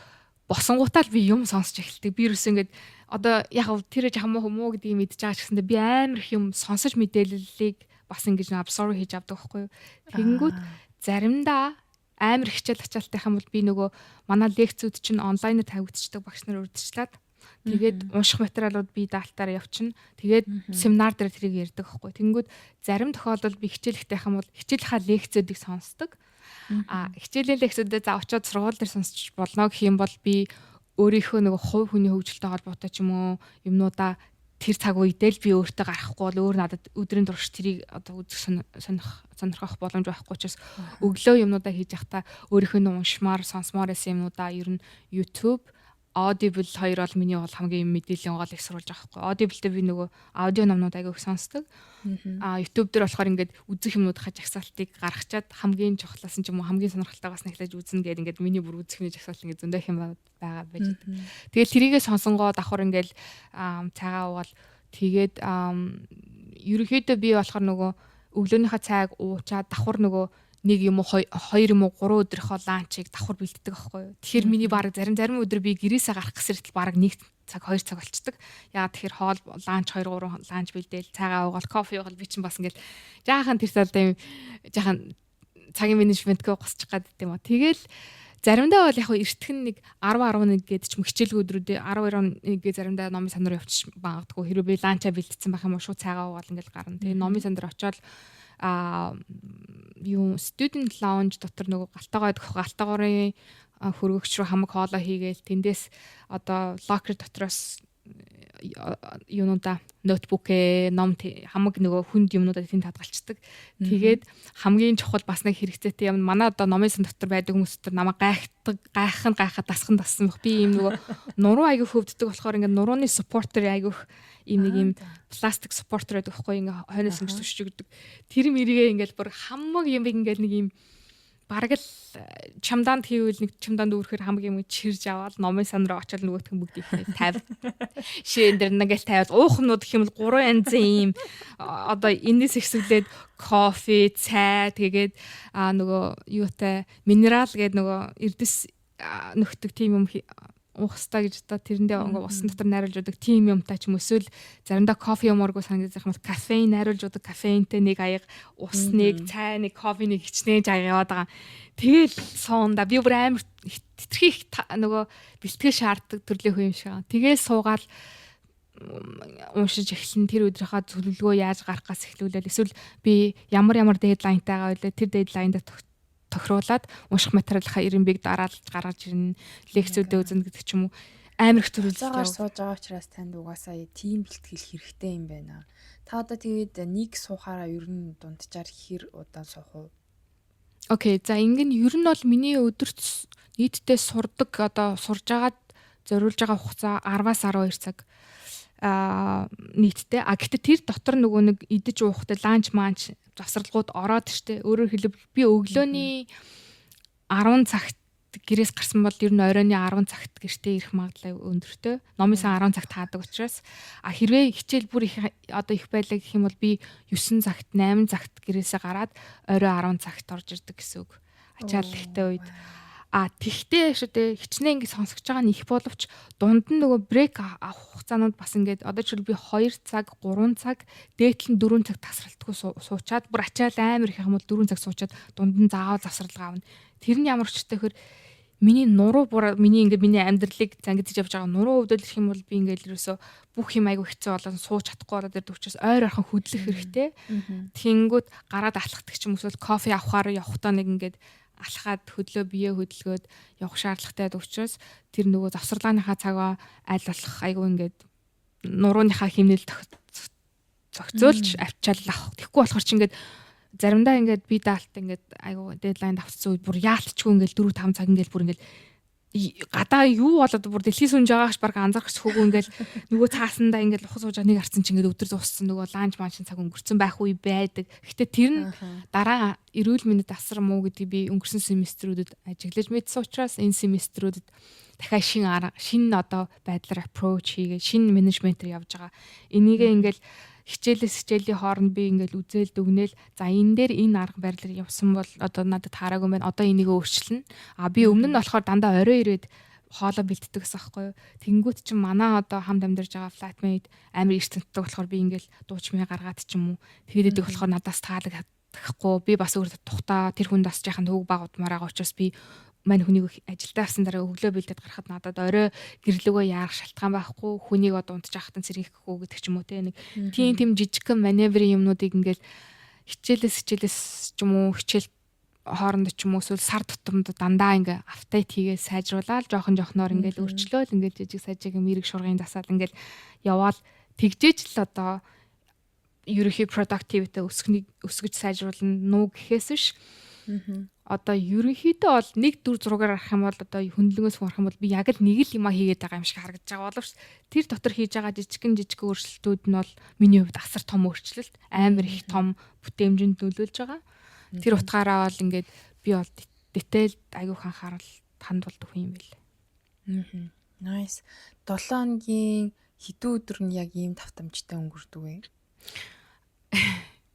босонгуудаа л би юм сонсч эхэлдэг би ерөөсө ингээд одоо яг тэр жахам муу гэдгийг мэдж байгаа ч гэсэндээ би амар их юм сонсож мэдээллийг бас ингэж абсорб хийж авдаг байхгүй юу тэгэнгүүт заримдаа амар хичээл ачаалттай юм бол би нөгөө манай лекцүүд чинь онлайнаар тавигдчихдаг багш нар урьдчилаад тэгээд унших материалууд би даалтаар явчихна. Тэгээд семинар дээр тэрийг ярьдаг байхгүй. Тэнгүүд зарим тохиолдолд би хичээлэхтэй юм бол хичээлийнхаа лекцүүдийг сонсдог. Хичээлийн лекцүүдэд за очиод сургууль дээр сонсч болно гэх юм бол би өөрийнхөө нөгөө хувь хүний хөгжилтэй холбоотой ч юм уу юмнуудаа тэр цаг үедээ л би өөртөө гарахгүй бол өөр надад өдрийн турш тэрийг одоо үзэх сонирхох боломж байхгүй учраас өглөө юмнуудаа хийж явахдаа өөрийнхөө уншмаар сонсмоор байсан юмнуудаа ер нь YouTube Audible хоёр бол миний бол хамгийн мэдээллийн гол их сурвалж байгаа байхгүй. Audible дээр би нөгөө аудио номнууд аяг их сонсдог. YouTube дээр болохоор ингээд үзэх юмнуудынхаа жагсаалтыг гаргачаад хамгийн чухлаас нь ч юм уу хамгийн сонирхолтойгоос нь эхлэж үзнэ гэдэг ингээд миний бүр үзэх юмний жагсаалт ингээд зөндөх юм байгаа байж байгаа. Тэгээд тэрийгээ сонсонгоо давхар ингээд цагаа уугаал тэгээд ерөнхийдөө би болохоор нөгөө өглөөнийхөө цайг уучаад давхар нөгөө нэг юм уу хоёр юм уу гурван өдрийнхөө ланчийг давхар бэлддэг аахгүй юу. Тэгэхээр миний баг зарим өдөр би гэрээсээ гарах гэсэртэл баг 1 цаг 2 цаг болцдог. Яагаад тэгэхээр хоол ланч 2 3 ланч бэлдээл цайгаа уугаал кофе уугаал би чинь бас ингээд жаахан тэр талдаа жаахан цагийн менежментгээ госчих гад гэдэг юм аа. Тэгэл заримдаа бол яг эртхэн нэг 10 11 гээд ч хичээлгүй өдрүүдээ 12 11 заримдаа номын сан руу явчих магадгүй. Хэрэв би ланчаа бэлдсэн байх юм уу шууд цайгаа уугаал ингээд гарна. Тэгээ номын сан дээр очиод юу student lounge дотор нөгөө галтаагарын хөргөгч рүү хамаг хоолоо хийгээл тэндээс одоо locker дотроос юунуудаа ноутбук ном хамаг нөгөө хүнд юмнуудаа тэнд хадгалцдаг. Тэгээд хамгийн чухал бас нэг хэрэгцээтэй юм манай одоо номын сан дотор байдаг хүмүүс дотор намайг гайхахад тасхан тассан байх. Би ийм нөгөө нуруу аяг хөвддөг болохоор ингээд нурууны supporter аяг ийм нэг ийм пластик supporter байдаг байхгүй ингээ хойноос ингэж төшөж өгдөг. Тэр мэрийгээ ингээл бүр хамаг юм ингээл нэг ийм бараг л чамдаанд хийвэл нэг чамдаанд үүрхээр хамаг юм чирж аваад номын сан руу очиод нөгөөх нь бүгдийг тавь. Шин дээр нэгэл тавиад уухнууд гэх юм бол 3 янзын ийм одоо энэс ихсвлээд кофе, цай тэгээд нөгөө юутай минерал гэдэг нөгөө эрдэс нөхдөг тийм юм уухстай гэж одоо тэрэндээ ингээ усан дотор найруулж удаг тийм юмтай ч юм эсвэл заримдаа кофе юморгоо санагдаж байгаа юм кофеин найруулж удаг кофеинтэй нэг аяг усныг цай нэг кофенийг хичнээн жагаад байгаа. Тэгэл суунда би бүр амар хитрхи нөгөө бэлтгэл шаарддаг төрлийн хүн юм шиг байгаа. Тэгэл суугаал уншиж эхлэн тэр өдрийнхөө зөвлөгөө яаж гаргахаас эхлүүлээд эсвэл би ямар дедлайнтайгаа байлаа тэр дедлайнд тохируулаад унших материалынхаа 90-ийг дараалж гаргаж ирнэ. Лекцүүдээ үзнэ гэдэг ч юм уу. Амар их төрөлцөөр сууж байгаа учраас танд угаасаа тийм бэлтгэл хэрэгтэй юм байна. Та одоо тэгээд нэг суухаараа ер нь дунджаар хэр удаан суух уу? Окей, за ингэн ер нь бол миний өдөрт нийтдээ сурдаг одоо сурж агаад зориулж байгаа хугацаа 10-аас 12 цаг нийтдээ. Гэхдээ тэр дотор нөгөө нэг идэж уухтай ланч манч завсралгууд ороод штэ. Өөрөөр хэлбэл би өглөөний 10 цагт гэрээс гарсан бол ер нь оройны 10 цагт гэртээ ирэх магадлал өндөртэй. Номын сан 10 цагт хаадаг учраас хэрвээ хичээл бүр их одоо их байлаа гэх юм бол би 9 цагт 8 цагт гэрээсээ гараад орой 10 цагт орж ирдэг гэсэн үг. Ачаал ихтэй үед тэгтээ шүү дээ хичнээн ингэ сонсож байгаа нь их боловч дунд нь нөгөө брейк авах хугацаанууд бас ингээд одоо жишээл би 2 цаг 3 цаг дээтлэн 4 цаг тасралтгүй суучаад бүр ачаал амар их юм бол 4 цаг суучаад дунд нь заавал завсралгаа авна. Тэр нь ямар ч гэхээр миний нуруу миний ингээд миний амьдралыг зангидж явж байгаа нуруу өвдөл гэх юм бол би ингээд ерөөсө бүх юм айгу хэцүү болоод сууж чадахгүй болоод ирдэг учраас ойр орхон хөдлөх хэрэгтэй. Тэнгүүд гараад алхахдаг ч юм эсвэл кофе авахаар явахдаа нэг ингээд алхаад хөдлөө бие хөдөлгөөд явах шаардлагатай учраас тэр нөгөө завсарлааныхаа цагаа аль болох айгу ингээд нурууныхаа хэмнэл зохицуулж авчаал авах. Тэгэхгүй болохоор чи ингээд заримдаа ингээд би даалт ингээд айгу дедлайн авцсан үед бүр яалтчгүй ингээд 4 5 цаг ингээд бүр ингээд гадаа юу болоод бүр дэлхий сүнж байгаагаш баг анзаарч хөөгүй ингээл нөгөө цаасандаа ингээл ухаж сууж нэг харцсан чинь ингээд өдөр дууссан нөгөө ланч манчин цаг өнгөрцөн байх үе байдаг. Гэхдээ тэр нь дараа эрүүл мэндийн асар муу гэдгийг би өнгөрсөн семестрүүдэд ажиглаж мэдсэн учраас энэ семестрүүдэд дахиад шинэ одоо байдлаар approach хийгээ шинэ менежментээр явж байгаа. Энийгээ ингээл хичээлийн хооронд би ингээл үзэл дүгнээл за энэ дээр энэ арга барилаар явсан бол одоо надад таараагүй байна. Одоо энийг өөрчилнө. Би өмнө нь болохоор дандаа орой ирээд хоолоо бэлддэг гэсэн байхгүй юу. Тэнгүүт чинь манай одоо хамт амьдарч байгаа flatmate амар эртэнтдэг болохоор би ингээл дуучмаа гаргаад ч юм уу. Тэгээд идэх болохоор надаас таалагдахгүй. Би бас өөр тухтаа тэр хүнд бас жаахан төвөг баг удмаар байгаа учраас би мань хүнийг ажилдаа авсан дараа өглөө бэлдээд гарахад надад орой гэрлөгөө яарах шалтгаан байхгүй хүнийг одоо унтж яхахтан сэргийхгүй гэдэг ч юм уу те нэг тийм жижигхэн маневрын юмнуудыг ингээл хичээлээс ч юм уу хичээл хоорондоо ч юм уу эсвэл сар тутамд дандаа ингээ апдейт хийгээ сайжруулаад жоохоноор ингээл өөрчлөөл ингээл жижиг сажиг мэрэг шургын дасаал ингээл яваал тэгжээч л одоо ерөнхий productivity өсгөж сайжруулна нуу гэхээс биш. Одоо ерөнхийдөө бол нэг дүр зургаар арах юм бол одоо хөндлөнгөөс харах юм бол би яг л нэг л юм хийгээд байгаа юм шиг харагдаж байгаа боловч тэр дотор хийж байгаа жижиг өөрчлөлтүүд нь бол миний хувьд асар том өөрчлөлт амар их том бүтээмжинд нөлөөлж байгаа. Тэр утгаараа бол ингээд би бол detailed айгүйх анхаарал хандуулдаг хүн юм байл. Nice. 7 хоногийн хэдэн өдөр нь яг ийм тавтамжтай өнгөрдөг вэ?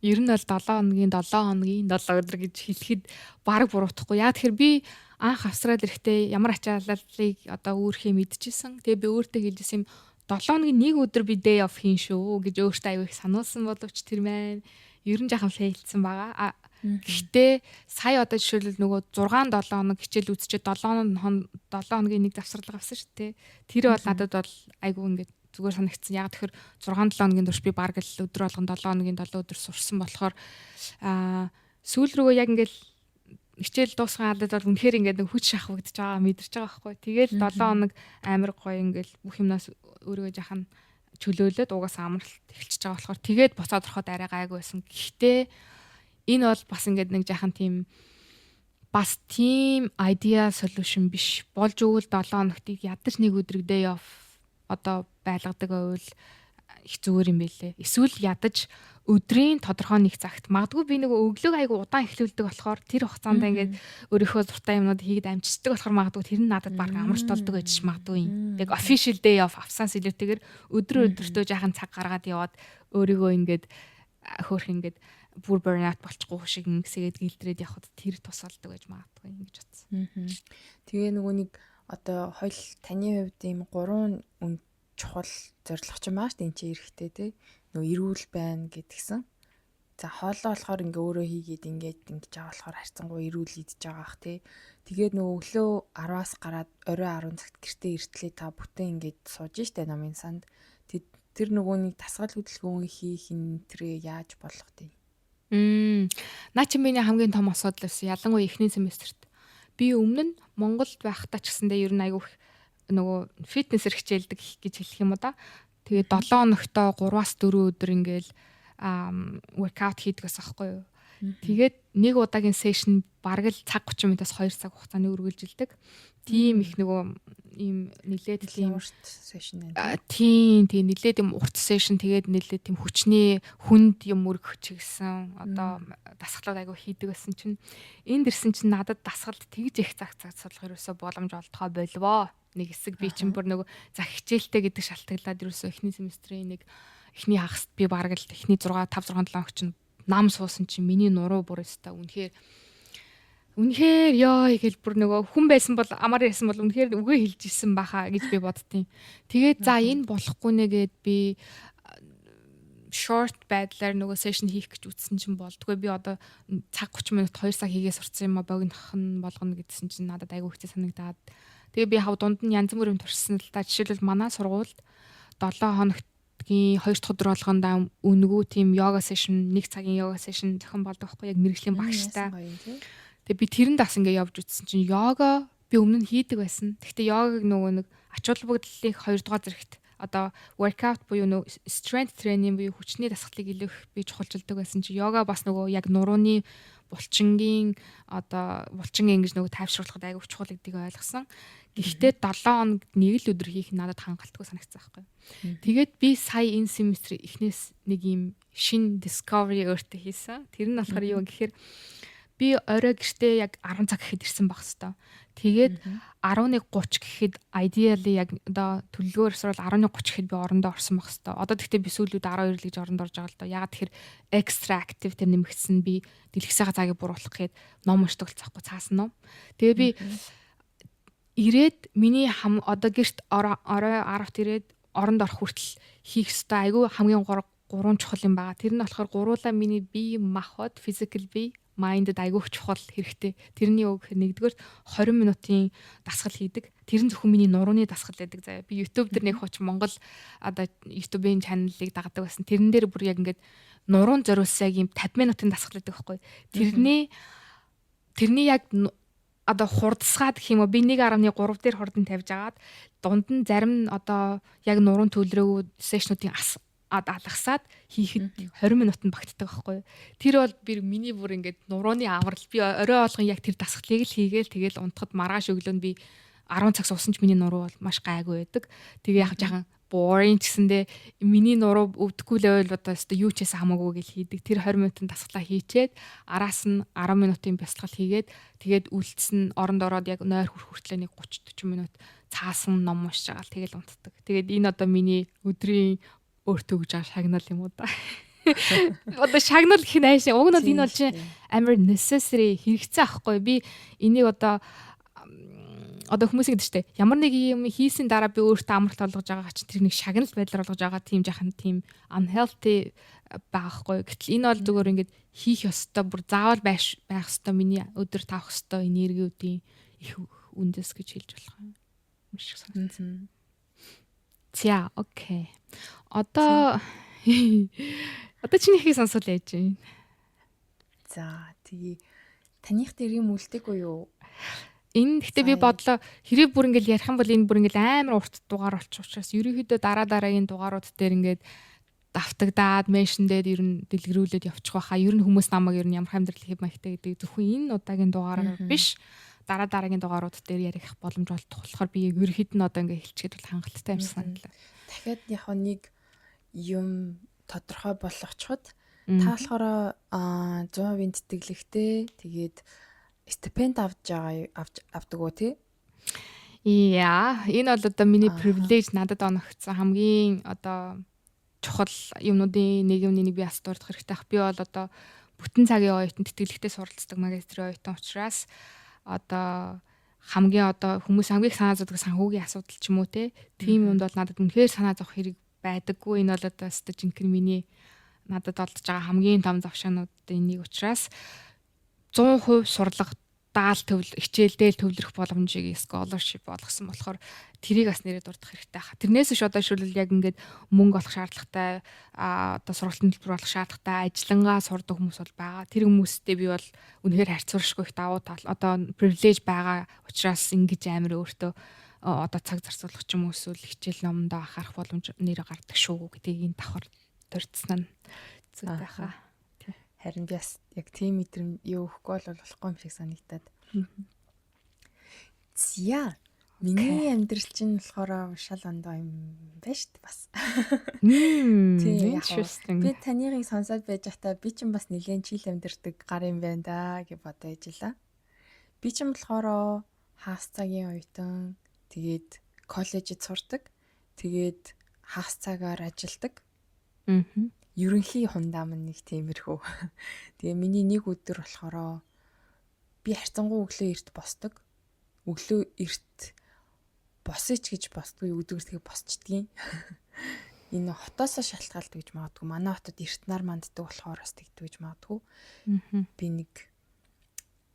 Ер нь бол 7 хоногийн 7 өдөр гэж хэлэхэд баг буруутахгүй. Яа тэгэхээр би анх австрал ирэхдээ ямар ачааллыг одоо өөрхий мэдчихсэн. Тэгээ би өөртөө хэлжсэн юм 7 хоногийн нэг өдөр би day off хийн шүү гэж өөртөө аягүй их сануулсан боловч тэр маань ер нь жаахан фейлдсэн байгаа. Гэхдээ сая одоо жишээлбэл нөгөө 6-7 хоног хичээл үзчихэд 7 хоногийн нэг давсарлага авсан шүү дээ. Тэр бол надад бол айгүй ингээд зүгээр санагдсан. Яг тэгэхээр 6-7 хоногийн турш би баг л өдөр болгон 7 хоногийн 7 өдөр сурсан болохоор сүүл рүү яг ингээл хичээл дуусган хадад бол үнэхээр ингээд нэг хүч шахагдж байгаа мэдэрч байгаа байхгүй. Тэгээл 7 хоног амар гоё ингээл бүх юмнаас өөрийгөө жахан чөлөөлөд угаасаа амралт эхэлчихэж байгаа болохоор тэгээд буцаад ороход арай гайгүй байсан. Гэхдээ энэ бол бас ингээд нэг жахан тийм бас team idea solution биш. Болж өгвөл 7 хоногтыг ядаж нэг өдрөг day off одоо байлгадаг байвал их зүгээр юм байлээ. Эсвэл ядаж өдрийн тодорхой нэг цагт магадгүй би нэг өглөөг айгу удаан эхлүүлдэг болохоор тэр хугацаанд ингээд өөрийнхөө дуртай юмнууд хийгээд амжицдаг болохоор магадгүй тэр нь надад баг амралт болдог байж магадгүй юм. Яг official day off авсан сэлүүтэйгээр өдрөдөртөө жаахан цаг гаргаад яваад өөрийгөө ингээд хөөх ингээд бүр burnout болчихгүй шиг ингэсгээд гэлдрээд явхад тэр тусалдаг байж магадгүй юм гэж бодсон. Тэгээ нөгөө нэг одоо хойл таны хувьд ийм 3 чухал зорилго ч юм ааш энэ чи эрэхтэй те нөгөө эрүүл байна гэдгсэн. За хоолоо болохоор ингээ өөрөө хийгээд ингэж байгаа болохоор харьцангуй эрүүл идэж байгаа ах те. Тэгээд нөгөө өглөө 10-аас гараад орой 10 цагт гэртээ иртлээ та бүтэн ингээд сууж штэ намын санд. Тэр нөгөө нэг тасгал хөдөлгөөн хийх энэ тэрээ яаж болох вэ? Наа чи миний хамгийн том асуудал байсан. Ялангуяа эхний семестрт. Би өмнө нь Монголд байхдаа ч гэсэндээ ер нь айгүй нөгөө фитнесэр хичээлдэг гэж хэлэх юм уу да. Тэгээд 7 хоногтоо 3-аас 4 өдөр ингээл workout хийдгээс аахгүй юу. Тэгээд нэг удаагийн сешн бараг л цаг 30 минутаас 2 цаг хугацааны үргэлжилдэг. Тийм их нөгөө ийм нилээд тийм урт сешн байна. Тийм нилээд юм урт сешн тэгээд нилээд тийм хүчний хүнд юм өргөх чигсэн одоо дасгалууд айгу хийдэг байсан чинь энд ирсэн чинь надад дасгалд тэгж их цаг цуглах ерөөсө боломж олдгоо болвоо. Нэг хэсэг би чинь бүр нөгөө зах хичээлтэй гэдэг шалтгаалаад ерөөсө эхний семестрийн нэг эхний хагасд би бараг л эхний 5 6 7 хоног чинь нам суусан чинь миний нуруу бүр өстой үнэхээр ёо гэл бүр нөгөө хүн байсан бол амар ясан бол үнэхээр үгээ хэлж исэн баха гэж би боддtiin. Тэгээд за энэ болохгүй нэгээд би short байдлаар нөгөө session хийх гэж үтсэн чинь болдгоо би одоо цаг 30 минут 2 цаг хийгээ сурцсан юм а богинох нь болгоно гэдсэн чинь надад айгүй хэцүү санагдаад. Тэгээ би хав дунд нь янз бүрийн туршсан л та жишээлбэл манай сургуульд 7 хоногтгийн 2 дахь өдөр болгондоо үнгүү тийм йога session 1 цагийн йога session зохион болдог байхгүй яг мэрэгжлийн багштай. Тэгээ би тэрэнд бас ингээ явж үзсэн чинь йога би өмнө нь хийдэг байсан. Гэхдээ йогаг нөгөө нэг ач холбогдлын 2 дугаар зэрэгт одоо workout буюу нөө strength training буюу хүчний дасгалыг илүү их би чухалчилдаг байсан чи йога бас нөгөө яг нурууны булчингийн одоо булчин ингэж нөгөө тайвшруулахад аягүй чухал гэдгийг ойлгосон. Гэхдээ 7 хоног нэг л өдөр хийх нь надад хангалтгүй санагдсан байхгүй. Тэгээд би сая энэ семестр эхнээс нэг юм шин discovery өөртөө хийсэн. Тэр нь болохоор юу гэхээр би орой гэртээ яг 10 цаг гэхэд ирсэн баг хэвээр. Тэгээд 11:30 гэхэд ideally яг одоо төлөвлөгөөр эсвэл 11:30 гэхэд би орондоо орсон баг хэвээр. Одоо тэгтээ би сүүлүүд 12 л гэж оронд орж байгаа л доо. Ягаад тэгэхээр extra active тэр нэмэгдсэн би дэлгэсээ цагийг буруулах гээд ном уншдаг болцоохгүй цаасан ном. Тэгээ би ирээд миний одоо гэрт орой 10-т ирээд оронд орох хүртэл хийх ёстой айгүй хамгийн 3 чухал юм байгаа. Тэр нь болохоор гуруула миний бие махбод physical бие майндд айгүйх чухал хэрэгтэй. Тэрний үг нэгдүгээр 20 минутын дасгал хийдэг. Тэр нь зөвхөн миний нурууны дасгал байдаг заяа. Би YouTube дээр нэг хоч Монгол одоо YouTube-ийн чаналыг дагадаг байсан. Тэрэн дээр бүр яг ингээд нуруунд зориулсан яг юм 50 минутын дасгал байдаг байхгүй. Тэрний яг одоо хурдсгаад гэх юм уу би 1.3 дээр хурдан тавьж агаад дунд нь зарим нь одоо яг нуруунд төлрөөгөө сешнуудын алгасаад хийхэд 20 минутанд багтдаг байхгүй. Тэр бол би миний бүр ингээд нурууны аврал би орой болгон яг тэр дасгалыг л хийгээл тэгэл унтахад маргааш өглөө нь би 10 цаг суусан ч миний нуруу бол маш гайгүй байдаг. Тэгээ яг жаахан boring гэсэндээ миний нуруу өвдөхгүй л байвал одоо юу ч гэсэн хамаагүй гэж хийдэг. Тэр 20 минутын дасгалаа хийчээд араас нь 10 минутын бясалгал хийгээд тэгээд үлдсэн оронд ороод яг нойр хүртэл нэг 30-40 минут цаасан ном уншиж байгаа л тэгэл унтдаг. Тэгээд энэ одоо миний өдрийн өөртөө гэж шагнал юм уу да. Одоо шагнал гэх нь аашаа. Уг нь бол энэ бол чинь амар necessary хэрэгцээ ахгүй. Би энийг одоо хүмүүс ингэдэг штэ. Ямар нэг юм хийсэн дараа би өөртөө амралт олгож байгаа ч тэр нэг шагнал байдлаар олгож байгаа тийм жахан тийм unhealthy байхгүй. Гэтэл энэ бол зүгээр ингээд хийх ёстой бүр заавал байх ёстой миний өдөр тавах ёстой энергиудын их үндэс гэж хэлж болох юм. Маш их санагдсан. За окей. Одоо чиний ихийг сонсвол яаж вэ? За тэгээ таних дээр юм үлдээгүй юу? Энэ гэхдээ би бодлоо хэрэг бүр ингээл ярих юм бол энэ бүр ингээл амар урт дугаар болчих учраас ерөнхийдөө дараагийн дугаарууд дээр ингээд давтагдаад меншн дээр ер нь дэлгэрүүлээд явчих байхаа. Ер нь хүмүүс намайг ер нь ямар амьдрал хэв маягтай гэдэг зөвхөн энэ удаагийн дугаараар биш дараагийн дугаарууд дээр ярих боломж олдох болохоор би ерөнхийд нь одоо ингээд хэлчихэд бол хангалттай юм санагдав. Дахиад яг нэг юм тодорхой болгочиход та болохоор 100% тэтгэлэгтэй тэгээд стипенд авдаг уу тий? Яа, энэ бол одоо миний privilege надад оногдсон хамгийн одоо чухал юмнуудын нэг би асуурдах хэрэгтэй ах. Би бол одоо бүтэн цагийн оюутан тэтгэлэгтэй суралцдаг магистрийн оюутан учраас одоо хамгийн одоо хүмүүс хамгийн их санаа зовдөг санхүүгийн асуудал ч юм уу те. Тийм юмд бол надад үнэхээр санаа зовх хэрэг байдаггүй. Энэ бол одоо жинхэнэ миний надад олдож байгаа хамгийн том завшаануудын нэг учраас 100% сурлага хичээлдээ төвлөрөх боломжийг scholarship болгосон болохоор тэрийг бас нэрээ дурдах хэрэгтэй хаа. Тэрнээс ш одоо шүлэл яг ингээд мөнгө олох шаардлагатай одоо сургалтын төлбөр олох шаардлагатай ажиллангаа сурдаг хүмүүс бол байгаа. Тэр хүмүүстэй би бол үнэхээр харьцуулшгүй их давуу тал одоо privilege байгаа учраас ингэж амар өөртөө одоо цаг зарцуулах ч юм уу эсвэл хичээл номдоо анхаарах боломж нэрээ гардаг шүү гэдгийг энэ давхар дурдсан нь зүг байхаа. Харин би бас яг тийм мэдрэмж юу өгөхгүй бол болохгүй юм шиг санагдаад. Зя миний амьдрал чинь болохоор шал ондоо юм байна шүү дээ бас. Тийм. Би таныг сонсоод байж байхдаа би чинь бас нэлээд чил амьдэрдэг гар юм байна да гэж бодож ижила. Би чинь болохоор хагас цагийн оюутан тэгээд коллежид сурдаг. Тэгээд хагас цагаар ажилдаг. Ерөнхий хундам нэг тиймэрхүү. Тэгээ миний нэг өдөр болохоор би харцангуй өглөө эрт босдог. Өглөө эрт босыч гэж босдгүй өдөрт тэгээ босчдгийн. Энэ хотоосоо шалтгаалдаг гэж магадгүй. Манай хотод эрт нар манддаг болохоор бас тэгдэг гэж магадгүй. Би нэг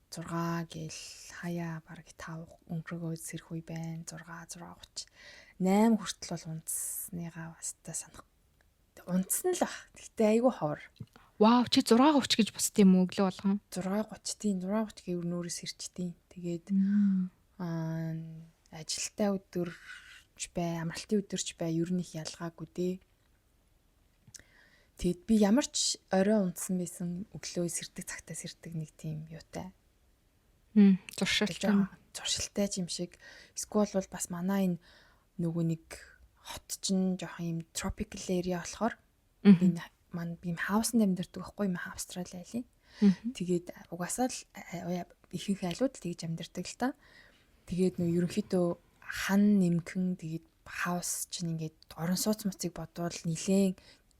6 гээл хаяа бараг 5 өнгөрөөгөө сэрх үе байна. 6:30 8 хүртэл бол унтсныгаа бас та санах. Унтсан л баг. Гэтэ айгүй ховор. Вау, чи 6:30 гэж босд юм уу өглөө болгон? 6:30 тийм 6:30 гэвэл нөөрэс ирчтiin. Тэгээд ажилтай өдөр бай, амралтын өдөрч бай, ер нь их ялгаагүй дээ. Тэгэд би ямар ч орой унтсан байсан өглөө сэрдэг цагтаа сэрдэг нэг тийм юутай. Зуршилтай. Зуршилтай юм шиг. Эсвэл бол бас манай энэ нөгөө нэг хот чинь жоохон юм tropical area болохоор би би хаусанд амьдардаг байхгүй юм Австрали айлын. Тэгээд угаасаа л ихэнх айлууд тэгж амьдардаг л та. Тэгээд нөгөө ерөнхийдөө хан нэмхэн тэгээд хаус чинь ингээд орон сууц муцыг бодвол нилээн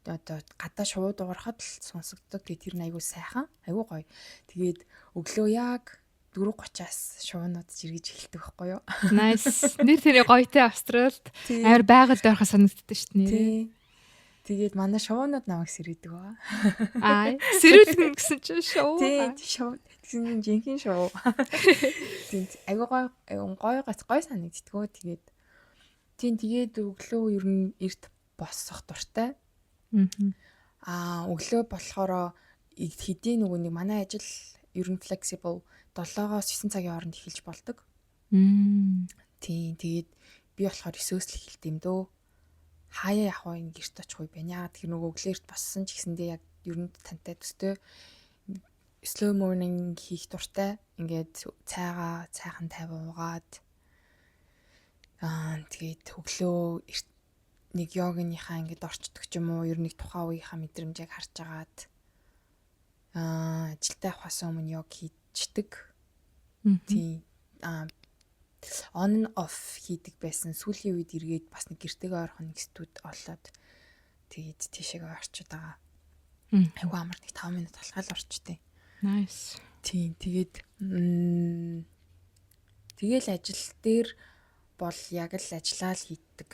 одоо гадаа шууд уурахад л сонсогддог. Тэгээд тэр нь айгүй сайхан, айгүй гоё. Тэгээд өглөө яг 4:30-аас шуунууд жиргэж эхэлдэг байхгүй юу? Nice. Нэр тэрэ гоётэй Австралид амар байгаль дөрхө санагддаг шүү дээ. Тэгээд манай шуунууд намайг сэргэдэг ба. Сэрүүлгэн гэсэн чинь шуу. Тийм, шуу. Тэгсэн жинхэнэ шуу. Тийм, айгүй гоё санагддгөө. Тэгээд өглөө ер нь эрт босох дуртай. Өглөө болохоор хэдийн нөгөө нэг манай ажил ер нь flexible 7-оос 9 цагийн хооронд эхэлж болдог. Тийм, тэгээд би болохоор 9-өөс л эхэлт юм дөө. Хаяа явах вэ гэрт очих үе байна. Тэр нөгөө өглөөрт боссон ч гэсэндээ яг ер нь тантай төстэй slow morning хийх дуртай. Ингээд цайхан тавиа уугаад тэгээд өглөө нэг йогийнхаа ингээд орчдөг ч юм уу, ер нь нэг тухайн үеийнхаа мэдрэмжийг харж агаад ажилдаа явахаас өмнө йог хийдэг. Тийм on and off хийдэг байсан. Сүүлийн үед эргээд бас нэг гэртэйгээ ойрхон нэг студ олоод тэгээд тийшээгээ орчод байгаа. Айгу амар нэг 5 минут алхаал орчтой. Nice. Тийм тэгээд ажил дээр бол яг л ажиллаа л хийдэг.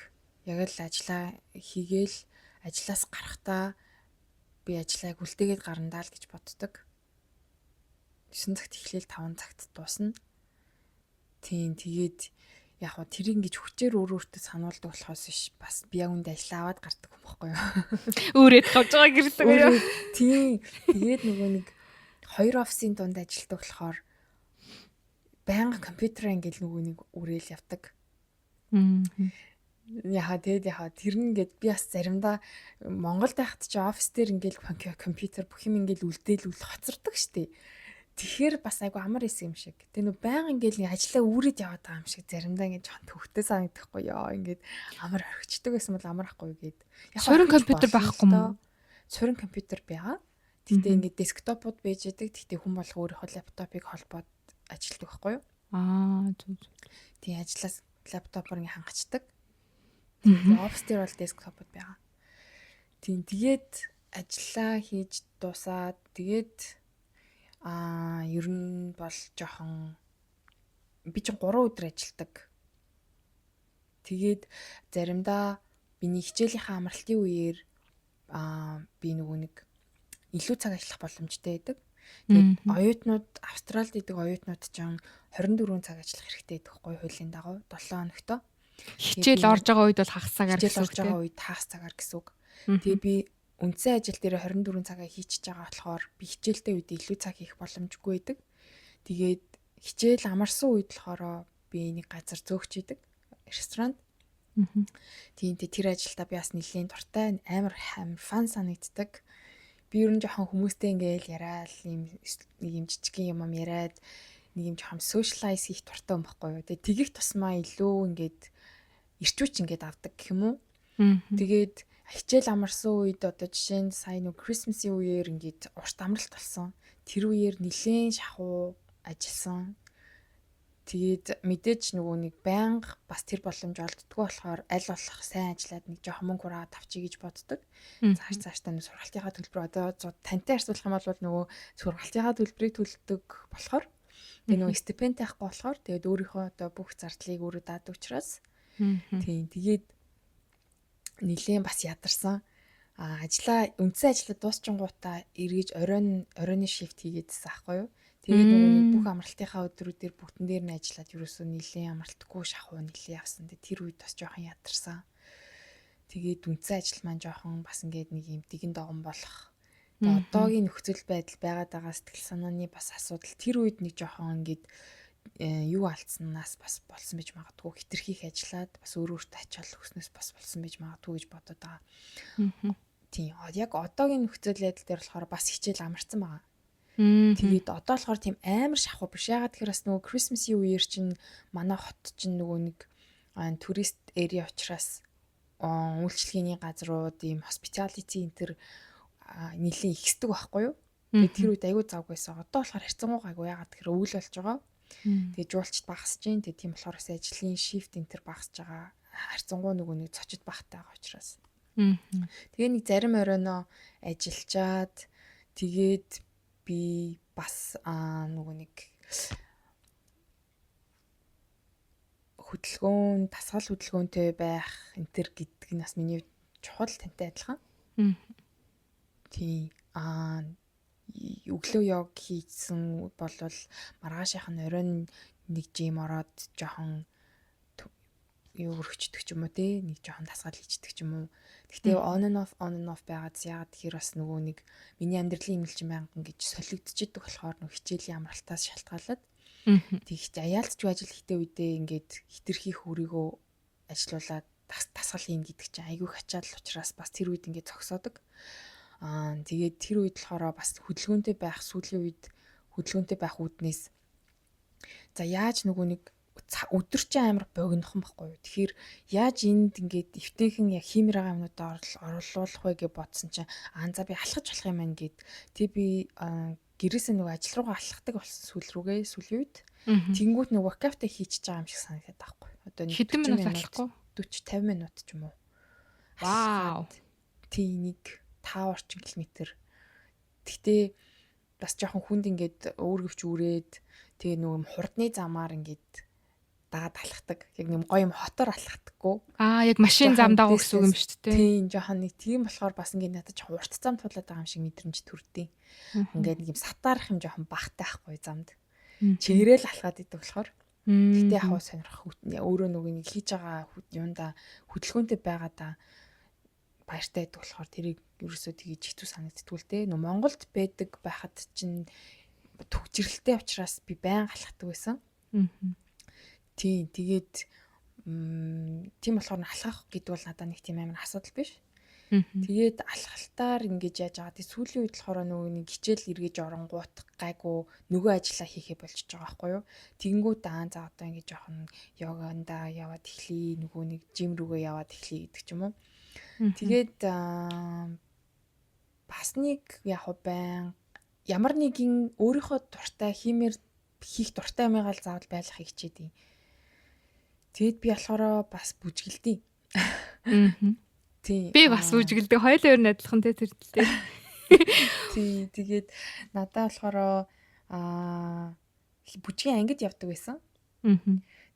Яг л ажиллаа хийгээл ажлаас гарахдаа би ажиллааг үлдээгээд гарандаа л гэж боддог. 9 цагт эхлээл 5 цагт дуусна. Тийм тэгээд яг хөө тэр ингэж хүчээр өөртөө сануулдаг болохоос биш бас би яг үндэ ажиллаа аваад гардаг юм баггүй юу. Өөрөд гавж байгаа гэрдэг юу. Тийм тэгээд нөгөө нэг 2 офисын дунд ажилладаг болохоор байнга компьютераа ингээл нөгөө нэг үрээл явдаг. Яхаа тэр нь ингээд би бас заримдаа Монголд байхад чи офис дээр ингээл компьютер бүх юм ингээл үлдээл хоцордог штеп. Тэгэхээр бас айгу амар исэн юм шиг. Тэгээ нөө байнга ингээл ажиллаа үүрээд яваад байгаа юм шиг заримдаа ингээд жоон төвхтэй санагдахгүй ёо. Ингээд амар орхичдаг байсан бол амар ахгүй гээд. Сурин компьютер байхгүй юм. Сурин компьютер байгаа. Тэгтээ ингээд десктопууд байж байдаг. Тэгтээ хүн болго өөрийнхөө лаптопыг холбоод ажилладаг байхгүй юу? Зүг. Тэгээ ажиллаас лаптопоор ингээ хангацдаг. Тэгээ офис дээр бол десктопууд байгаа. Тэгээд ажиллаа хийж дуусаад тэгээд ер нь бол жоохон би чинь 3 өдөр ажилладаг. Тэгээд заримдаа миний хичээлийнхаа амралтын үеэр би нөгөө нэг илүү цаг ажиллах боломжтой байдаг. Тэгээд оюутнууд Австралид идэг оюутнууд ч 24 цаг ажиллах хэрэгтэй байдаг хгүй хуулийн дагуу 7 хоногтой. Хичээл орж байгаа үед бол хагас цагаар хичээл орж байгаа үед хагас цагаар гэсэн үг. Тэгээ би үндсэн ажил дээр 24 цагаа хийчихэж байгаа болохоор би хичээлтэй үед илүү цаг хийх боломжгүй байдаг. Тэгээд хичээл амарсан үед болохоор би нэг газар зөөгч идэг ресторанд. Тийм тэр ажилдаа би бас нэлийн дуртай амар фан санагддаг. Би ер нь жоохон хүмүүстэй ингээл яриад нэг юм жижигхэн юм яриад нэг юм жоохон socialize хийх дуртай юм баггүй юу. Тэгээ тэгэх тусмаа илүү ингээд ирчүүч ингээд авдаг гэх юм уу. Тэгээд хичээл амарсан үед одоо жишээ нь сая нэг Christmas-ийн үеэр ингээд урт амралт болсон. Тэр үеэр нилээн шахуу ажилласан. Тэгээд мэдээж нөгөө нэг байнга бас тэр боломж олддгоо болохоор аль болох сайн ажиллаад нэг жоохон мөнгө ураад авчий гэж боддог. Цаашдаа нэг сургалтынхаа төлбөр одоо тантай харьцуулах юм бол нөгөө сургалтынхаа төлбөрийг төлдөг болохоор тэгээ нөгөө стипенд авахгүй болохоор тэгээд өөрийнхөө одоо бүх зардлыг өөрөө даадаг учраас тийм тэгээд нилээн бас ядарсан. Үндсэн ажлаа дуусчингуудаа эргэж оройн шифт хийгээдсэн аахгүй юу. Тэгээд нөгөө бүх амралтынхаа өдрүүдээр бүгдэн дээр нь ажиллаад ерөөсөө нилээн амралтгүй шахуу нилээн явсан. Тэр үед бас жоохон ядарсан. Тэгээд үндсэн ажил маань жоохон бас ингээд нэг юм дэгэн догон болох. Тэгээд одоогийн нөхцөл байдал байгаад байгаа сэтгэл санааны бас асуудал тэр үед нэг жоохон ингээд юу алдсанаас бас болсон байж магадгүй, хитрхийх ажиллаад бас өөртөө ачаал өгснөөс бас болсон байж магадгүй гэж бодоод байгаа. Тийм яг одоогийн нөхцөл байдал дээр болохоор бас хичээл амарсан байгаа. Тэгээд одоо болохоор тийм амар шахуу биш. Ягаад тэгэхээр бас нөгөө Christmas-ийн үеэр чинь манай хот чинь нөгөө нэг турист area учраас үйлчлэгээний газрууд, ийм hospitality энтер нэлийн ихсдэг байхгүй юу? Тэгээд тэр үед аягүй завг байсан. Одоо болохоор харьцангуй гайгүй. Ягаад тэгэхээр өвөл болж байгаа. Тэгээд жуулчд багасж гин. Тэгээд тийм болохоор бас ажлын shift энтер багасж байгаа. Харьцангуй нөгөө нэг цочид багтай байгаа учраас. Тэгээ нэг зарим оройноо ажиллаад тэгээд би бас нөгөө нэг хөдөлгөөн, дасгал хөдөлгөөнтэй байх энтер гэдэг нь бас миний чухал тантай адилхан. Тий. Өглөө йог хийсэн болвол маргаашийнх нь оройн нэг жим ороод жоохон юу өргөчдөг ч юм уу те, нэг жоохон дасгал хийждэг ч юм уу. Гэхдээ on and off байгаад яагаад тэгэхээр бас нөгөө нэг миний амьдралын имэлжин байнган гэж солигдчихдаг болохоор нөгөө хичээлийн амралтаас шалтгаалаад тэгж аяалцч ажил хийдэг үедээ ингээд хитрхийх өөрийгөө ажилуулад дасгал хийн гэдэг чинь айгүй хачаал учраас бас тэр үед ингээд зогсоодог. Тэгээд тэр үед болохоор бас хөдөлгөөнтэй байх сүүлийн үед хөдөлгөөнтэй байх үүднээс за яаж нөгөө нэг өдөр чинь амар богинохон байхгүй юу. Тэгэхээр яаж энд ингээд эвтэнхэн яг хиймэр байгаа юмнуудаа оруулах вэ гэж бодсон чинь за би алхаж болох юм байна гэд. Тэг би гэрээсээ нөгөө ажил руугаа алхахдаг болсон сүүлийн үед. Тэнгүүт нөгөө workout хийчихэж байгаа юм шиг санагдаад байхгүй. Одоо нэг хэдэн минут алхахгүй? 40-50 минут ч юм уу. Вау. Тийм нэг 5 орчим километр. Гэхдээ бас жоохон хүнд ингээд өөргөвч үрээд тэгээ нөгөө хурдны замаар ингээд дагаад алхдаг. Яг нэм гоё юм хотоор алхдаггүй. Яг машин зам дагуу гэсэн үг юм шүү дээ. Тийм жоохон нэг тийм болохоор бас ингээд надад жоохон урт зам тулаад байгаа юм шиг мэдрэмж төрдөө. Ингээд нэг юм сатаарах юм жоохон багтай ахгүй замд. Чигээрэл алхаад идэг болохоор. Гэтэ яг сонирх өөрөө нөгөө нэг хийж байгаа юунда хөдөлгөөнтэй байгаа да баяртай байдаг болохоор тэрийг ерөөсөө тгийж хэцүү санагддгүй л дээ. Нөө Монголд байдаг байхад чинь төгжрэлтэй учраас би байн алхадаг байсан. Тийм тэгээд тийм болохоор алхах гэдэг бол надад нэг тийм амар асуудал биш. Тэгээд алхалтаар ингэж яаж байгаа. Тэгээд сүүлийн үед болохоор нөгөө нэг хичээл эргэж оронгуут гайгүй нөгөө ажиллаа хийхээ болчихж байгаа байхгүй юу. Тэгэнгүүт за одоо ингэж жоохон йоганда яваад эхлэе, нөгөө нэг жим рүүгээ яваад эхлэе гэдэг ч юм уу. Тэгээд бас нэг яг байн ямар нэгэн өөрийнхөө дуртай хийх дуртай юмгаа л заавал байлгахыг хичээдэг. Тэгэд би болохоор бас бүжгэлдээ. Тийм. Би бас бүжгэлдэг. Хоёулаа өөр адилхан те тэр тэлтэй. Тийм. Тэгээд надад болохоор бүжгийн ангид явдаг байсан.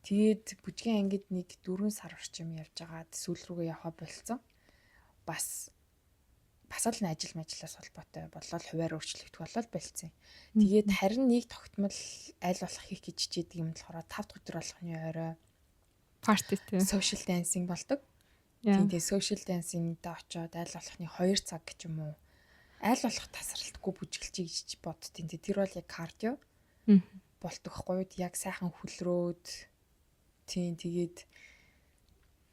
Тэгээд бүжгийн ангид нэг 4 сар орчим явж байгаа. Сүүл рүүгээ яваа болцсон. Бас л ажлаас холбоотой болол хуваар өөрчлөгдөх болол болцсон. Тэгээд харин нэг тогтмол аль болох хийх гэж хичээдэг юм болохоор 5 дахь өдөр болгоны орой парти тий. Social dancing болдог. Тэгээд social dancing-д очиод аль болохны 2 цаг гэж юм уу. Аль болох тасралтгүй бүжгэлчий гэж боддtiin. Тэр бол яг кардио болдог хгүй юу? Яг сайхан хөлрөөд тийм тэгээд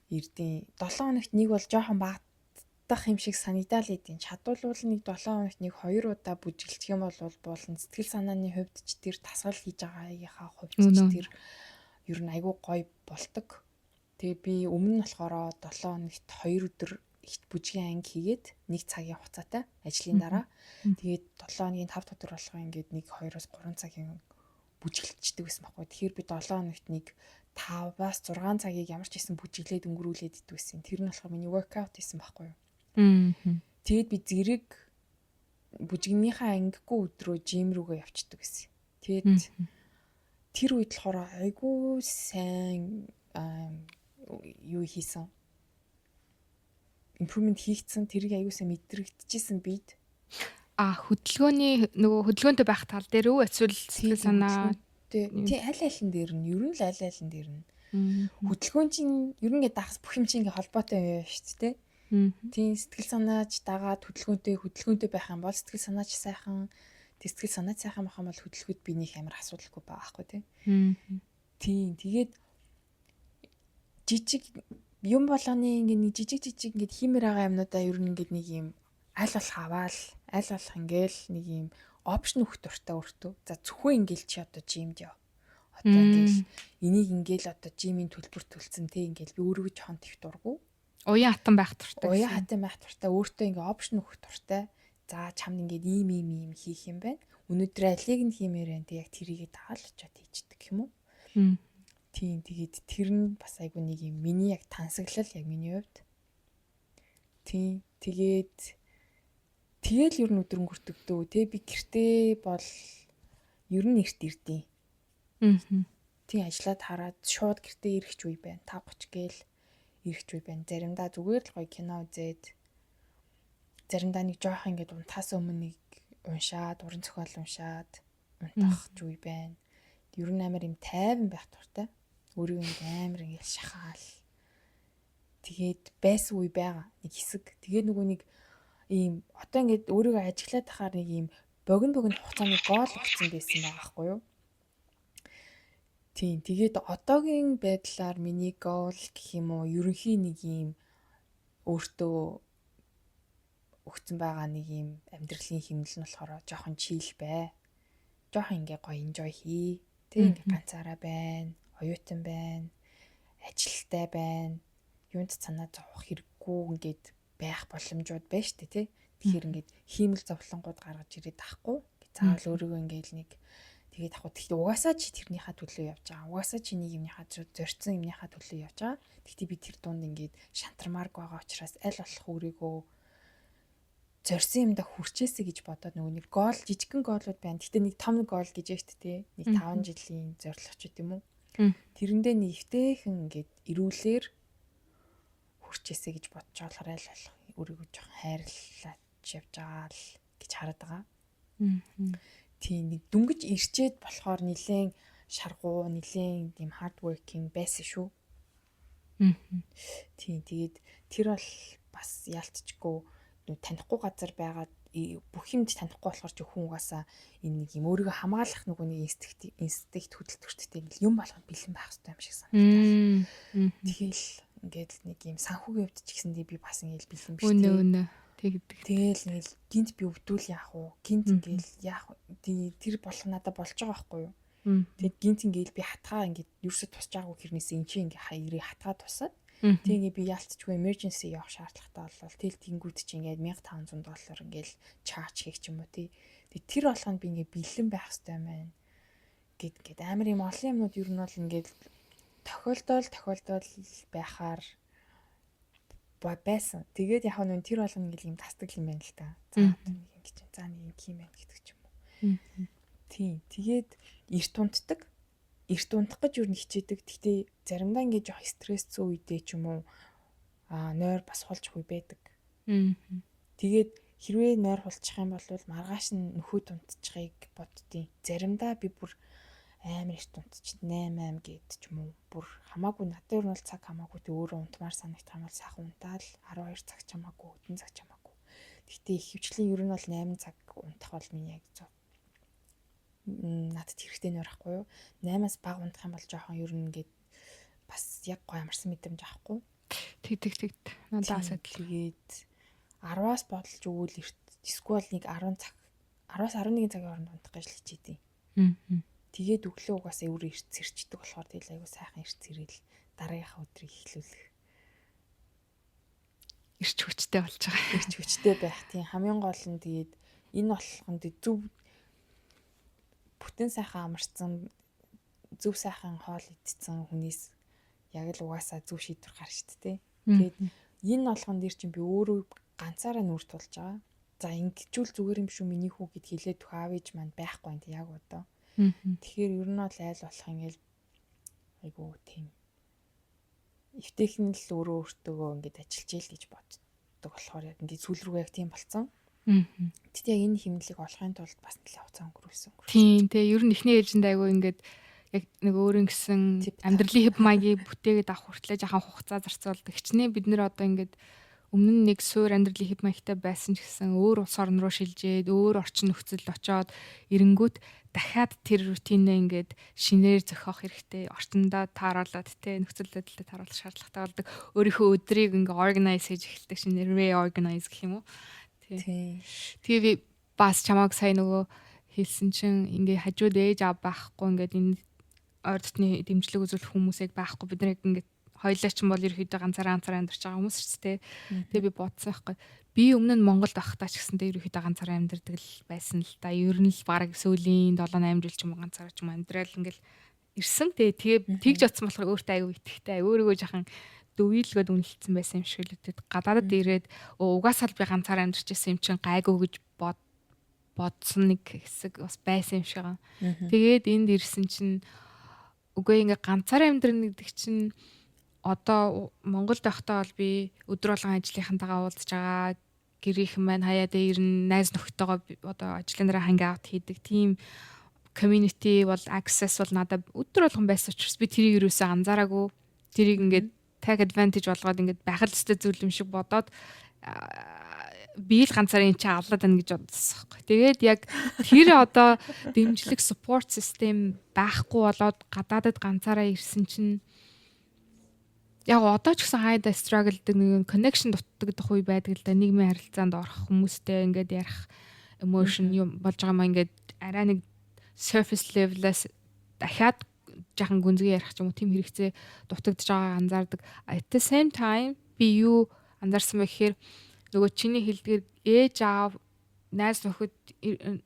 эрдэн 7 хоногт нэг бол жоохон багтах юм шиг санагдал идэв. Чадвал нэг 7 хоногт нэг 2 удаа бүжгэлчих юм бол болно. Сэтгэл санааны хувьд ч тэр тасгал хийж байгаагийнхаа хувьд ч тэр ер нь айгүй гоё болдог. Тэгээ би өмнө нь болохоор 7 хоногт 2 өдөр бүжгийн анги хийгээд 1 цагийн хугацаатай ажлын дараа. Тэгээд 7 хоногийн 5 дахь өдөр болгоо ингээд нэг 2-оос 3 цагийн бүжгэлждэг байсан байхгүй. Тэгэхээр би 7 хоногт нэг 5-аас 6 цагийг ямар ч хэсэн бүжиглээд өнгөрүүлээд идэв байсан. Тэр нь болохоор миний workout хийсэн байхгүй юу. Тэгээд би зэрэг бүжигнийхаа ангигүй өдрөө жим рүүгээ явчихдаг байсан. Тэгээд тэр үед болохоор айгүй сайн юу хийсэн. Improvement хийгдсэн, тэрийг айгүй сайн мэдрэгдэжсэн бид. Хөдөлгөөнтэй байх тал дээр үү эсвэл сэтгэл санаа тийм аль алин дээр нь ер нь л аль алин дээр нь хөдөлгөөн чинь ер нь дагас бүх юм чинь ингээ холбоотой юм шүү дээ. Тийм сэтгэл санаач дагаад хөдөлгөөнтэй байх юм бол сэтгэл санаач сайхан Тэсгэл санаа сайхан махам бол хөдөлгөөд би нэг амар асуудалгүй байхгүй тий. Мгм. Тийм тэгээд жижиг юм болгоны ингээд нэг жижиг ингээд хиймээр байгаа юмнуудаа ер нь ингээд нэг юм аль болох аваал аль болох ингээл нэг юм опшн өгөх дуртай өөртөө. За зөвхөн ингээл чи одоо жимд яа. Одоо ингээл энийг ингээл одоо жимийн төлбөр төлсөн те ингээл би өөрийгөө жоохон их дургу. Уян хатан байх туртай. Уян хатан байх туртай өөртөө ингээ опшн өгөх туртай. За чамд ингээд ийм хийх юм байна. Өнөөдөр алийг нь хиймээр байна. Тэг яг тэрийгээ даал очиод хийчихдэг юм уу? Тийм тэгээд тэр нь бас айгу нэг юм миний яг тансаглал яг миний хувьд. Тийм тэгээд тэгэл ер нь өдрөнгөртөгдөө те би гэртээ бол ер нь эрт ирдээ. Тийм ажиллаад хараад шууд гэртээ ирэх үе байна. 5:30 гээл ирэх үе байна. Заримдаа зүгээр л гоё кино үзээд заримдаа нэг жоох ингээд унтахаас өмнө нэг уншаад, уран зохиол уншаад унтах үе байна. Ер нь амар юм тайван байх дуртай. Өөрийгөө амар ингээд шахаал. Тэгээд байсан үе байгаа нэг хэсэг. Тэгээд нөгөө нэг ийм одоо ингээд өөрийгөө ажиглаад тахаар нэг ийм богино хугацааны гол өгсөн байсан байгаа байхгүй юу? Тийм тэгээд одоогийн байдлаар миний гол гэх юм уу ерөнхий нэг ийм өөртөө өгсөн байгаа нэг ийм амьдралын хэмнэл нь болохоор жоохон чийл бай. Жоохон ингээ гоё enjoy хий. Тэг ингээ ганцаараа байна, оюутан байна, ажилтай байна. Юунд санаа зовох хэрэггүй ингээд байх боломжууд байна шүү дээ, тий. Тэгэхээр ингээд хиймэл зовлонгууд гаргаж ирээд ахгүй. Заавал өөрийгөө ингээд нэг тэгээд авах. Тэгэхдээ угаасаа чи тэрнийхээ төлөө явж байгаа. Угаасаа чи нэг юмныхаа зорьсон юмныхаа төлөө явж байгаа. Тэгэхдээ би тэр дунд ингээд шантармаарг байгаа учраас аль болох өөрийгөө зорьсон юмдаа хүрчээсэй гэж бодоод нөгөө нэг гол жижигхэн гоолууд байна. Гэтэ нэг том гол гэж яашт тий. Нэг 5 жилийн зорилго ч гэдэм үү. Тэрэндээ нэг өвтэйхэн ингээд ирүүлэр хүрчээсэй гэж бодож болохоор аль болох өөрийгөө жоохон хайрлаад явж байгаа л гэж хараад байгаа. Тийм нэг дүнгиж ирчээд болохоор нилээн шаргуу, нилээн тийм hard working байсан шүү. Тийм тэгээд тэр бол бас яалтчгүй танихгүй газар байгаад бүх юмд танихгүй болохоор ч хүн угаасаа энэ нэг юм өөрийгөө хамгаалах нөгөө нэг инстинкт хөдөлтөрттэй юм болгоод бэлэн байх хэрэгтэй юм шиг санагдав. Тэгэл ингээд нэг юм санхүүгийн хувьд ч гэсэндээ би бас ингээд бэлэн биш Үнэ. Тэгдэг. Тэгэл ингээл гинт би өвдүүл яах вэ? Гинт ингээл яах вэ? Тэр болох надад болж байгаа байхгүй юу? Тэгээд гинт ингээл би хатгаа ингээд юусаа тусч байгаагүй хэрнээсээ эн чинь ингээ хаярыг хатгаа тусаад тэгээ би яалтчгүй emergency явах шаардлагатай болвол тэл тэнгүүд чи ингээд $1500 ингээл чаарч хийх ч юм уу тий. Тэгээд тэр болгонд би ингээд бэлэн байх хэрэгтэй байна. Гэт амар юм олон юмнууд ер нь бол ингээд тохиолдол байхаар байсан. Тэгээд яг нь тэр болгоно ингээл юм тасдаг юм байна л та. За нэг ингэж за нэг юм хийм байх гэдэг ч юм уу. Тийм. Тэгээд эрт унтдаг. Эрт унтах гэж юу хичээдэг. Гэхдээ заримдаа ингээд жоох стрессцэн үедээ ч юм уу нойр бас хулж хуй байдаг. Тэгээд хэрвээ нойр хулчих юм бол маргааш нь нөхөд унтчихыг боддیں۔ Заримдаа би бүр амар эрт унтчих 8 гээд ч юм уу бүр хамаагүй надад ер нь бол цаг хамаагүй тэ өөрөө унтмаар санагдах юм бол сайхан унтаал 12 цаг ч хамаагүй өдөн цаг ч хамаагүй. Гэхдээ их хвчлэн ер нь бол 8 цаг унтах бол миний яг зөв надад хэрэгтэй нөрөхгүй юу. 8-аас бага унтах юм бол жоохон ер нь ингээд бас яг гоё амарсан мэдрэмж авахгүй. Тэгдэг. Надаас адил. Тэгээд 10-аас бодолж өгвөл эрт эсвэл нэг 10 цаг 10-аас 11 цагийн хооронд унтах гэж хичээдэг. Тэгээд өглөө угаасаа өөр эрт цэрчдэг болохоор тэгэл айгу сайхан эрт цэрэл дараагийнхаа өдрийг эхлүүлэх. Ирч хүчтэй болж байгаа. Ирч хүчтэй байх тийм хамгийн гол нь тэгээд энэ болохонд зөв бүтэн сайхан амарсан зөв сайхан хоол идсэн хүнээс яг л угаасаа зөв шийдвэр гарна шүү дээ. Тэгээд энэ болгон дээр чинь би өөрөө ганцаараа нүрт болж байгаа. За ингэжүүл зүгээр юм биш үү миний хүү гэд хэлээд төх аав ээж маань байхгүй энэ яг одоо. Тэгэхээр ер нь бол айл болох ингээл айгу тийм эвтэйхэн л өөртөө ингээд ажиллаж ийл гэж боддог болохоор яг ингээд сүүл рүү яг тийм болцсон. Тэгтээ яг энэ хэмнэлийг олохын тулд бас нэлээд хугацаа өнгөрүүлсэн. Тийм тий ер нь эхний ээлжинд айгу ингээд яг нэг өөрийн гэсэн амьдралын хэв маягийг бүтээгээд авах хүртлээр жахан хугацаа зарцуулдаг. Хичнээн бид нэр одоо ингээд өмнө нь нэг суур амьдралын хэд маягтай байсан ч гэсэн өөр улс орн руу шилжээд өөр орчин нөхцөлд очоод ирэнгүүт дахиад тэр рутинээ ингээд шинээр зохиох хэрэгтэй. Орчиндөө тааруулаад те нөхцөл байдлаа тааруулах шаардлагатай болдог. Өөрийнхөө өдрийг ингээ organize хийж эхэлдэг шинээр reorganize гэх юм уу. Тий. Тэгээ би бас чамааг сайн нөгөө хэлсэн чинь ингээ хажууд ээж аав байхгүй ингээд энэ ойр дотны дэмжлэг үзүүлэх хүмүүсийг байхгүй бид нэг ингээд хоёлаа ч юм бол ерөөхдөө ганцаараа амьдарч байгаа хүмүүс ч тий. Тэгээ би бодсон байхгүй. Би өмнө нь Монголд байхдаа ч гэсэндээ ерөөхдөө ганцаараа амьдардаг л байсан л да. Ер нь л баг сүүлийн 7-8 жил ч юм уу ганцаараа ч юм амьдрал ингээл ирсэн. Тэгээ тэгж утсан болохоор өөртөө аягүй итгэхтэй. Өөрийгөө жахан дөвийлгөөд үнэлсэн байсан юм шиг л үтэд. Гадаадд ирээд угаасаа л би ганцаараа амьдарч байсан юм чинь гайгүй гэж бодсон нэг хэсэг бас байсан юм шиг. Тэгээд энд ирсэн чинь үгүй ингээ ганцаараа амьдрна гэдэг чинь одоо Монголд байхдаа бол би өдөр болгон ажлынхантайгаа уулзж байгаа гэрийнхэн маань хаяад ирнэ найз нөхдөйгөө одоо ажлын дараа ханги аут хийдэг тийм community бол access бол надад өдөр болгон байсан учраас би тэрийг юусаа анзаараагүй тэрийг ингээд tag advantage болгоод ингээд байх л ёстой зүйл юм шиг бодоод би л ганцаараа энэ чинь авлаад байна гэж бодсон байхгүй. Тэгээд яг тэр одоо дэмжлэг support system байхгүй болоод гадаадад ганцаараа ирсэн чинь яг одоо ч гэсэн хайда struggleдаг нэг connection дутагдах үе байдаг л да. Нийгмийн харилцаанд орох хүмүүстэй ингээд ярих emotion юм болж байгаа маа ингээд арай нэг surface level-аас дахиад жахан гүнзгий ярих ч юм уу тийм хэрэгцээ дутагдж байгааг анзаардаг. At the same time би юу анзаарсан бэ гэхээр нөгөө чиний хэлдгээр ээж аав найз нөхөд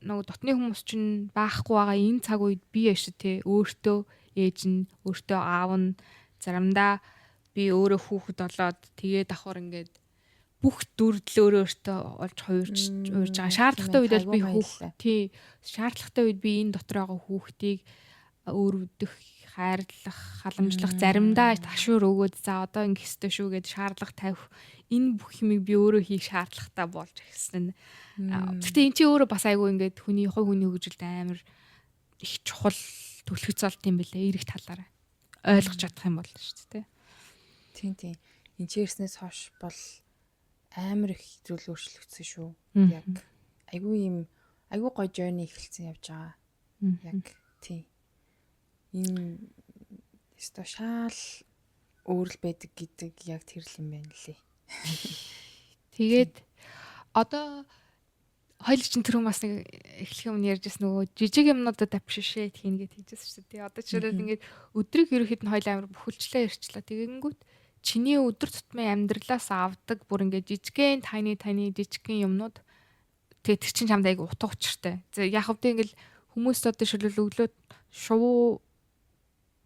нөгөө дотны хүмүүс чинь байхгүй байгаа энэ цаг үед би яаш тэ өөртөө ээж нь өөртөө аав нь заримдаа би өөрөө хүүхэд болоод тэгээд давхар ингээд бүх дүрдлээ өөртөө олж хуурж байгаа. Шаардлагатай үед бол би тий шаардлагатай үед би энэ дотор байгаа хүүхдийг өөрөвдөх, хайрлах, халамжлах заримдаа ташуур өгөөд за одоо ингэх ёстой шүү гэд шаардлага тавих энэ бүх юмыг би өөрөө хийх шаардлагатай болж ирсэн. Гэхдээ эн чинь өөрөө бас айгүй ингээд хүний хувь хүний хөгжилд амар их чухал төлөвлөцөлт юм бэлээ эрэг талаараа ойлгож чадах юм бол шүү дээ. Тийм. Энд чи ирснээс хойш бол амар их зүйл өөрчлөгдсөн шүү. Яг айгүй гоё journey эхэлсэн явж байгаа. Яг тийм. Энэ өстой шаал өөрл байдаг гэдэг яг тэр л юм байна лээ. Тэгээд одоо хоёул чинь тэр хүмүүс нэг эхлэх юм ярьжсэн нөгөө жижиг юмнуудад appreciate хийнэ гэж хэлжсэн шүү дээ. Одоо жишээлбэл ингээд өдрийг ерөөхдөө хоёул амар бүхэлчлээ ярьчлаа. Тэгэнгүүт чиний өдөр тутмын амьдралаас авдаг бүр ингээд жижигхэн таны жижигхэн юмнууд тэгээд тэр чинь чамд айгу утга учиртай. Яг хэвдээ ингээд хүмүүст одоо шилбэл өглөө шувуу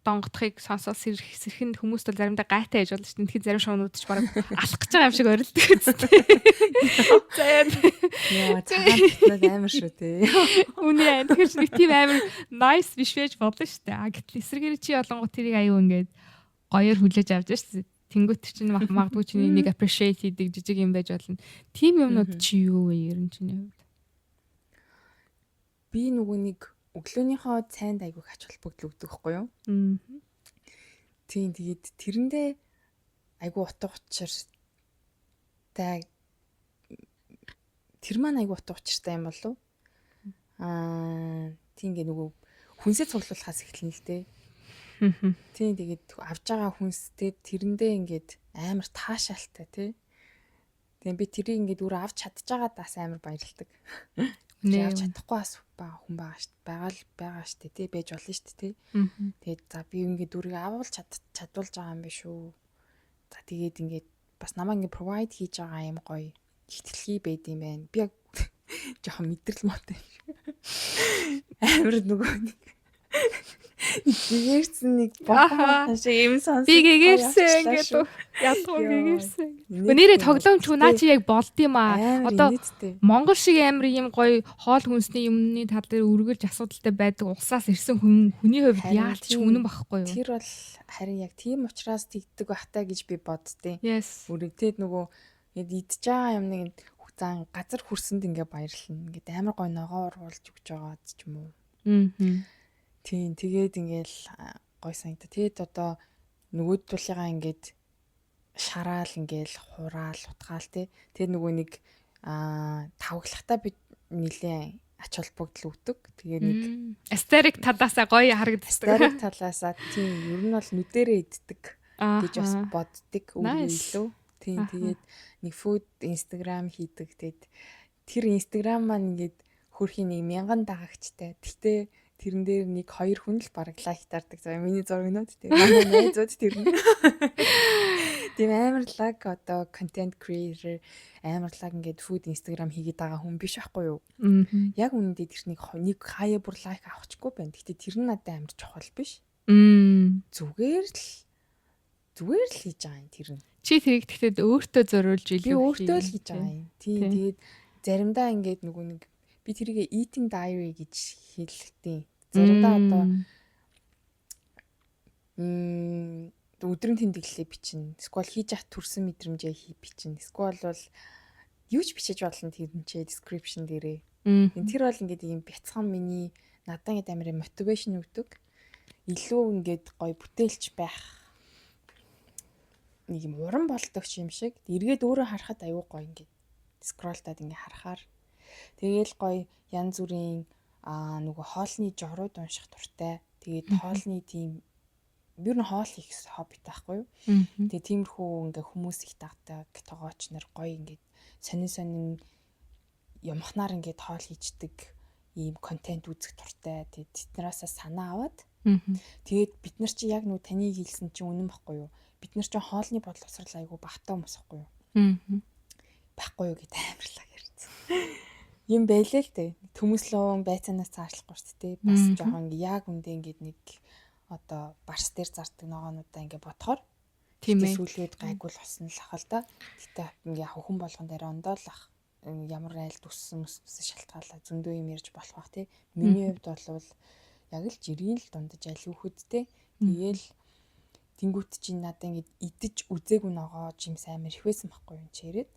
донгодохыг сонсоод сэрхэнд хүмүүст бол заримдаа гайтай яж болно шүү дээ. Тэгэхэд зарим шуунууд ч бараг алах гэж байгаа юм шиг орилдог үстэй. Яа, цаанад амар шүү дээ. Үний тэгэхээр нэг тийм амар nice биш байж болно шүү дээ. Гэтэл эсрэгээр чи олонгоо тэрийг аюу ингээд гоёор хүлээж авч шүү дээ. Тэнгүүт чинь магадгүй чиний нэг appreciate хийдэг жижиг юм байж болно. Тим юмнууд чи юу вэ ер нь чиний хувьд? Би нөгөө нэг өглөөнийхөө цайнд айгуу ач холбогдол өгдөг байхгүй юу? Тийм тэгээд тэрэндээ айгуу утга учиртай тэр маань айгуу утга учиртай юм болов? Тийм ингээ нөгөө хүнсээ цуглуулахаас эхэлнэ л дээ. Тийм тэгээд авж байгаа хүнстэй тэрэндээ ингээд амар таашаалтай тий. Тэгээд би тэрийг ингээд өөр авч чадчихагаадаас амар баярлагдав. Авч чадахгүй бас хүн байгаа штэ тий байж болно штэ тий. Тэгээд за би ингээд дүрийг авуулж чадуулж байгаа юм биш үү. За тэгээд ингээд бас намайг ингээд provide хийж байгаа юм гоё ихтгэлхий байд юм байна. Би яг жоохон мэдрэл мотой амар нөгөө нэг гэгэрсэн нэг бохоо шиг юм сонс. Би гэгэрсэн ингээд ядгүй гэгэрсэн. Нэрээ тоглоомч хүн наа чи яг болд юм аа. Одоо Монгол шиг амар юм гоё хоол хүнсний юмны тал дээр үргэлж асуудалтай байдаг улсаас ирсэн хүний хувьд яалт ч үнэн багхгүй юу? Тэр бол харин яг тийм учраас тэгдэг бахтаа гэж би боддیں۔ Үргэлжлээд нөгөө идж байгаа юм нэг зан газар хүрсэнд ингээ баярлна. Ингээд амар гоё ногоо оруулж өгч байгаа ч юм уу. Тийм тэгээд ингээл гой санагта. Тэгэд одоо нөгөөд тулыгаа ингээд шараал ингээл хураал утгаал те. Тэр нөгөө нэг тавглахтаа бид нилээн ач холбогдол өгдөг. Тэгээ нэг aesthetic талаасаа гоё харагддаг. aesthetic талаасаа тийм ер нь бол нүдэрээ иддэг гэж бас боддог өөрөө илүү. Тийм тэгээд нэг food Instagram хийдэг. Тэгээд тэр Instagram маань ингээд хөрхийн 1000 дагагчтай. Гэтэ тэрэн дээр нэг 2 хүн л бараг лайк таардаг. За миний зургнууд тийм манай найзууд тэр нь. Тийм амар лаг одоо content creator амар лаг ингээд food Instagram хийгээд байгаа хүн биш байхгүй юу? Яг үнэндээ тэр нэг хаяа бүр лайк авчихгүй байна. Гэтэ тэр нь надад амар чухал биш. Зүгээр л хийж байгаа юм тэр нь. Чи тэрийг тэгтээ өөртөө зориулж илүү би өөртөө л хийж байгаа юм. Тийм тэгээд заримдаа ингээд нөгөө нэг би тэрийг eating diary гэж хэлдэг. Заримдаа одоо өдрийн тэмдэглэлээ бичнэ. Эсвэл хийж ах төрсэн мэдрэмжээ бичнэ. Эсвэл бол юу ч бичиж болно тэрнчээ description дээрээ. Тэр бол ингээд ийм бяцхан миний надад ингээд амар мотивашн өгдөг. Илүү ингээд гоё бүтээлч байх нэг юм уран болтогч юм шиг. Эргээд өөрөө харахад аюу гоё ингээд скроллтаад ингээд харахаар. Тэгээл гоё янз бүрийн нөгөө хоолны жорууд унших дуртай. Тэгээд хоолны тийм ер нь хоол хийх хоббит байхгүй юу? Тэгээ тиймэрхүү ингээ хүмүүс их тагтаа тогооч нар гоё ингээд сонин юмхнаар ингээд хоол хийждэг ийм контент үзэх дуртай. Тэгээд тэднээсээ санаа аваад тэгээд бид нар чи яг нөгөө таны хэлсэн чинь үнэн байхгүй юу? Бид нар чинь хоолны бодлогосрал айгу багтаа хүмүүс байхгүй юу? Баггүй юу гэдэг амарлаа ярьсан. Юм байлээ л дээ. Төмөслөө байцаанаас цаашлахгүй шүү дээ. Бас жоохон яг үндэ ингээд нэг одоо барс дээр зардаг ногоонуудаа ингээд бодохоор тийм ээ сүүлүүд гайгүй л болсон л ахал да. Гэтэ ингээ хүн болгон дээр ондоолах ямар айл төссөн шалтгаалаа зөндөө юм ярьж болох бах тий. Миний хувьд бол яг л жирийн л дундаж аль хүүхэдтэй. Тэгээл тэнгуут чинь надаа ингээд идэж үзээгүй ногоо жимс амар их байсан байхгүй юм чирээд.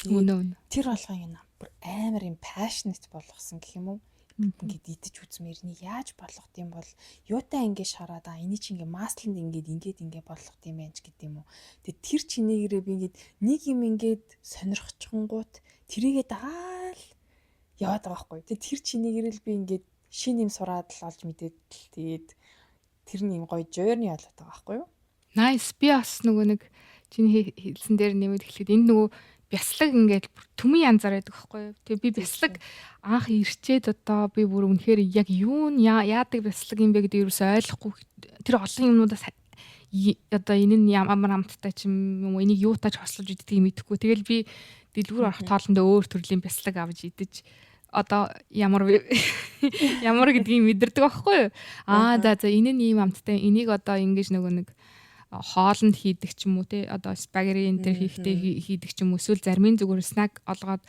Тэр болгоом амар юм passionate болгосон гэх юм уу? Ингээд идэж үзмээр нэг яаж болгох юм бол юутай ингэ шараад эний чи ингээ масланд ингээд болгох юм байна ч гэдэм үү. Тэгээ тэр чинээрээ би ингээд нэг юм ингээд сонирхчихгонгууд тэрийгээ дагаал яваад байгаа байхгүй. Тэгээ тэр чинээрээ л би ингээд шин юм сураад л олж мэдээд л тэгээд тэр нь юм гоё journey болоод байгаа байхгүй юу? Nice. Би бас нөгөө нэг чиний хэлсэн дээр нэмээд эхлэхэд энэ нөгөө бяслаг ингээд төмөн янзаар байдаг байхгүй юу. Тэгээ би бяслаг анх ирчээд одоо би бүр үнэхээр яг юу яадаг бяслаг юм бэ гэдэг юусоо ойлгохгүй тэр олон юмнуудаас одоо энэ нь ямар амттай ч юм уу энийг юутаж хослуулж иддэг юм мэдэхгүй. Тэгэл би дэлгүүр орох тоолондоо өөр төрлийн бяслаг авч идэж одоо ямар гэдгийг мэдэрдэг байхгүй юу. За энэ нь ийм амттай энийг одоо ингэж нөгөө нэг хоолнд хийдэг ч юм уу те одоо спагетти энэ төр хийхдээ хийдэг ч юм уу эсвэл зармын зүгээр снак олгоод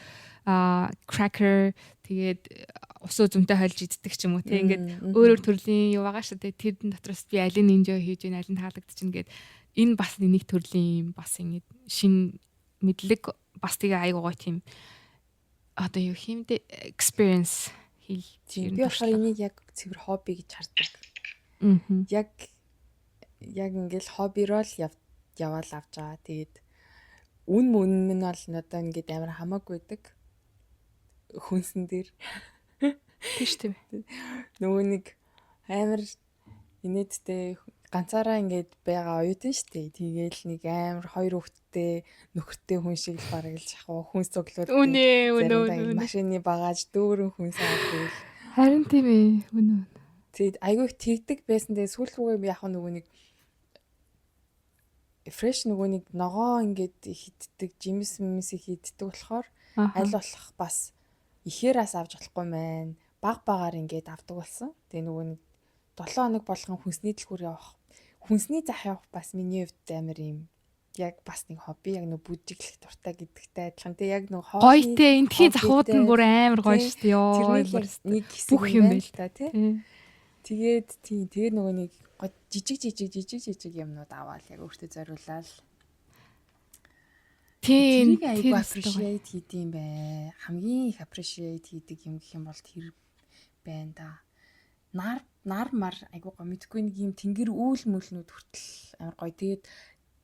cracker тэгээд ус үзэмтэй хольж иддэг ч юм уу те ингээд өөр төрлийн юу байгаа шүү те тэр дотроос би аль нь enjoy хийж байна аль нь таалагдчихна гэд энэ бас нэг төрлийн бас ингэ шин мэдлэг бас тэгээ айгуу гоё тийм одоо юу хэмдэ experience хийл би болохоор энийг яг цэвэр хобби гэж хардаг. Яг ингээл хоббироо л яваал авч байгаа. Тэгээд үн нь бол одоо ингээд амар хамаагүй байдаг. Хүнсэн дээр. Тийш тийм. Нөгөө нэг амар инээдтэй ганцаараа ингээд байгаа оюутан штэ. Тэгээл нэг амар хоёр хүүхэдтэй нөхөртэй хүн шиг л бараг л жахаа хүнс цуглууд. Үнэ. Машины багаж дүүрэн хүнс авдаг. Харин тийм ээ. Үнэ. Тэгээд айгүй их тэгдэг байсан. Тэгээд сүүл рүүгээ яг нөгөө нэг фреш нөгөө нэг ногоо ингээд хиддэг, жимс хиддэг болохоор аль болох бас ихээрээс авч болохгүй мэн. Багаар ингээд авдаг болсон. Тэгээ нөгөө нэг 7 хоног болгон хүнсний дэлгүүр явах. Хүнсний зах явах бас миний хувьд амар юм. Яг бас нэг хобби, яг нөгөө бүжиглэх дуртай гэдэгтэй адилхан. Тэгээ яг нөгөө гоётэй энтхийн захууд нь бүр амар гоё шүү дээ. Ёо. Нэг хэсэг юм байна л та тий. Тэгээд нөгөө нэг жижиг юмнууд аваад яг өөртөө зориулаад тийм айгу appreciate хийдэм бай. Хамгийн их appreciate хийдэг юм гэх юм бол тэр байна да. Нар айгу гоё мэдгүй нэг юм тэнгэр үүл мөлнүүд хүртэл амар гоё. Тэгээд